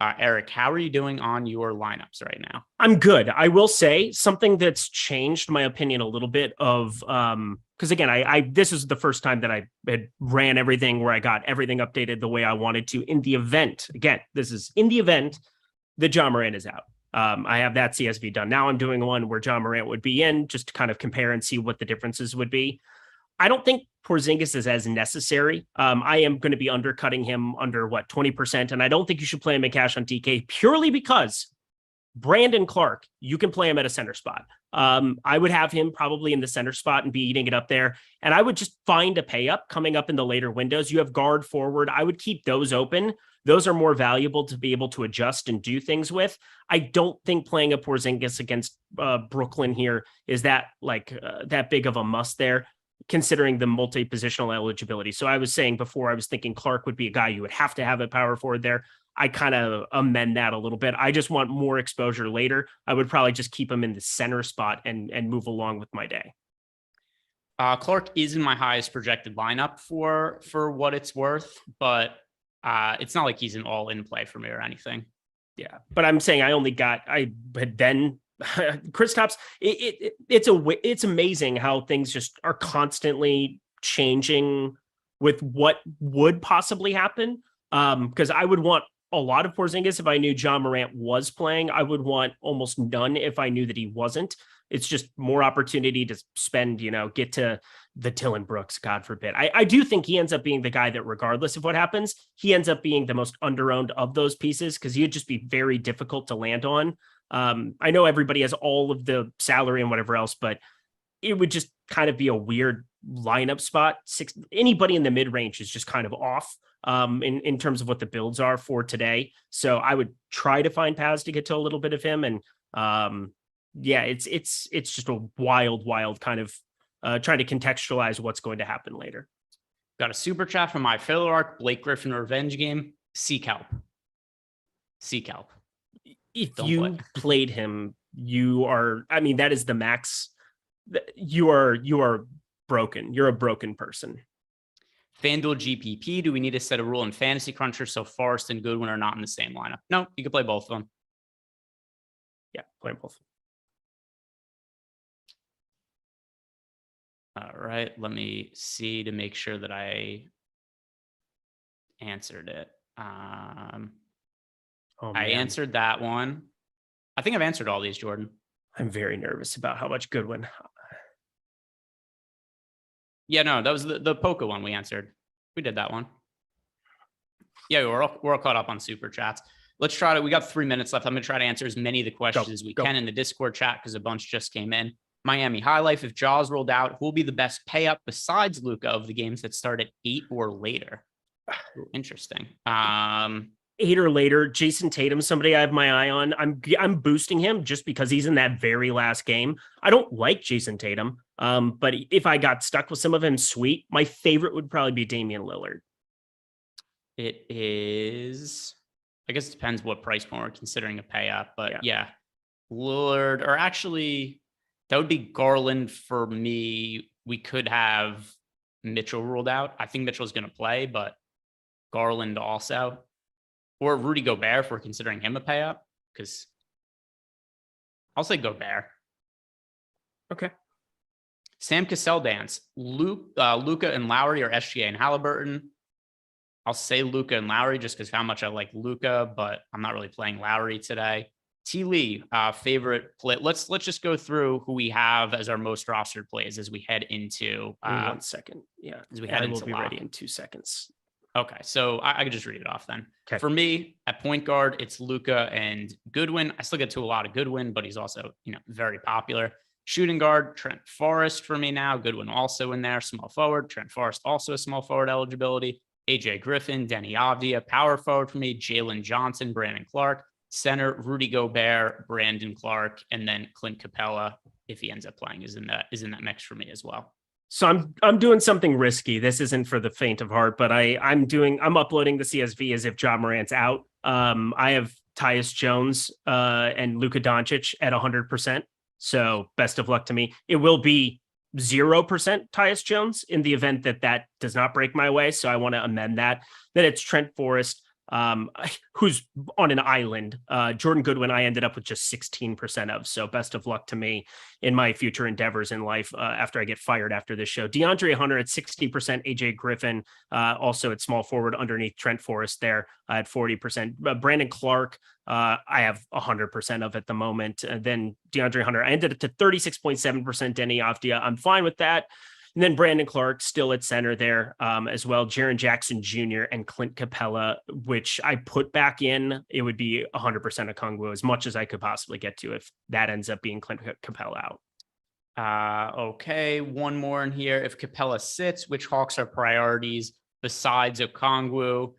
Eric, how are you doing on your lineups right now? I'm good. I will say something that's changed my opinion a little bit of, because again, I this is the first time that I had ran everything where I got everything updated the way I wanted to in the event. Again, this is in the event that Ja Morant is out. I have that CSV done. Now I'm doing one where Ja Morant would be in, just to kind of compare and see what the differences would be. I don't think Porzingis is as necessary. I am going to be undercutting him under 20%. And I don't think you should play him in cash on DK purely because Brandon Clark, you can play him at a center spot. I would have him probably in the center spot and be eating it up there. And I would just find a pay up coming up in the later windows. You have guard forward. I would keep those open. Those are more valuable to be able to adjust and do things with. I don't think playing a Porzingis against Brooklyn here is that big of a must there, considering the multi-positional eligibility. So I was saying before, I was thinking Clark would be a guy you would have to have at power forward there. I kind of amend that a little bit. I just want more exposure later. I would probably just keep him in the center spot and move along with my day. Clark is in my highest projected lineup for what it's worth, but it's not like he's an all-in play for me or anything. Yeah, but I'm saying I had then Kristaps. It's amazing how things just are constantly changing with what would possibly happen. Because I would want a lot of Porzingis if I knew Ja Morant was playing. I would want almost none if I knew that he wasn't. It's just more opportunity to spend, get to the Dillon Brooks, God forbid. I do think he ends up being the guy that, regardless of what happens, he ends up being the most underowned of those pieces, because he'd just be very difficult to land on. I know everybody has all of the salary and whatever else, but it would just kind of be a weird lineup spot. Anybody in the mid-range is just kind of off in terms of what the builds are for today. So I would try to find paths to get to a little bit of him. And it's just a wild kind of trying to contextualize what's going to happen later. Got a super chat from my fellow arc, Blake Griffin revenge game. Seek help. If you played him, that is the max. You are broken. You're a broken person. FanDuel GPP. Do we need to set a rule in Fantasy Cruncher so Forrest and Goodwin are not in the same lineup? No, you can play both of them. Yeah, play both. All right, let me see to make sure that I answered it. I answered that one. I think I've answered all these, Jordan. I'm very nervous about how much Goodwin. Yeah, no, that was the Poca one we answered. We did that one. Yeah, we're all caught up on super chats. Let's try to. We got 3 minutes left. I'm going to try to answer as many of the questions as we can in the Discord chat, because a bunch just came in. Miami high life. If Jaws rolled out, who will be the best pay up besides Luka of the games that start at 8 or later? Ooh, interesting. 8 or later. Jason Tatum, somebody I have my eye on. I'm boosting him just because he's in that very last game. I don't like Jason Tatum, but if I got stuck with some of him, sweet. My favorite would probably be Damian Lillard. It is. I guess it depends what price point we're considering a pay up, but yeah. Lillard, or actually, that would be Garland for me. We could have Mitchell ruled out. I think Mitchell's going to play, but Garland also. Or Rudy Gobert if we're considering him a pay up, because I'll say Gobert. Okay. Sam Cassell dance. Luka and Lowry, or SGA and Halliburton. I'll say Luka and Lowry just because how much I like Luka, but I'm not really playing Lowry today. T. Lee, favorite play. Let's just go through who we have as our most rostered plays as we head into 1 second. Yeah, as we head into will be lock. ready in 2 seconds. Okay, so I can just read it off then. Okay. For me, at point guard, it's Luka and Goodwin. I still get to a lot of Goodwin, but he's also, very popular. Shooting guard, Trent Forrest for me now. Goodwin also in there. Small forward, Trent Forrest also a small forward eligibility. AJ Griffin, Denny Avdia. Power forward for me, Jalen Johnson, Brandon Clark. Center, Rudy Gobert, Brandon Clark, and then Clint Capella, if he ends up playing, is in that mix for me as well. So I'm doing something risky. This isn't for the faint of heart, but I'm uploading the CSV as if Ja Morant's out. I have Tyus Jones and Luka Doncic at 100%. So best of luck to me. It will be 0% Tyus Jones in the event that does not break my way. So I want to amend that. Then it's Trent Forrest, who's on an island. Jordan Goodwin, I ended up with just 16% of. So best of luck to me in my future endeavors in life after I get fired after this show. DeAndre Hunter at 60%, AJ Griffin also at small forward underneath Trent Forrest there at 40%. Brandon Clark, I have 100% of at the moment. And then DeAndre Hunter, I ended up to 36.7% Denny Avdia. I'm fine with that. And then Brandon Clark still at center there as well. Jaren Jackson Jr. and Clint Capella, which I put back in. It would be 100% Okongwu as much as I could possibly get to if that ends up being Clint Capella out. Okay, one more in here. If Capella sits, which Hawks are priorities besides Okongwu?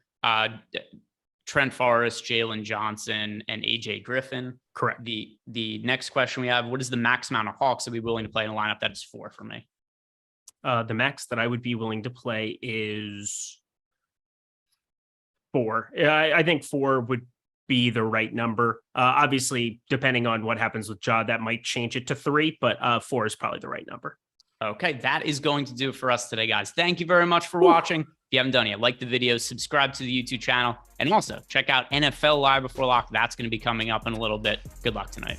Trent Forrest, Jalen Johnson, and AJ Griffin. Correct. The next question we have: what is the max amount of Hawks that we're willing to play in a lineup? That is 4 for me. The max that I would be willing to play is 4. I think 4 would be the right number. Obviously, depending on what happens with Ja, that might change it to 3, but 4 is probably the right number. Okay, that is going to do it for us today, guys. Thank you very much for watching. If you haven't done yet, like the video, subscribe to the YouTube channel, and also check out NFL Live Before Lock. That's going to be coming up in a little bit. Good luck tonight.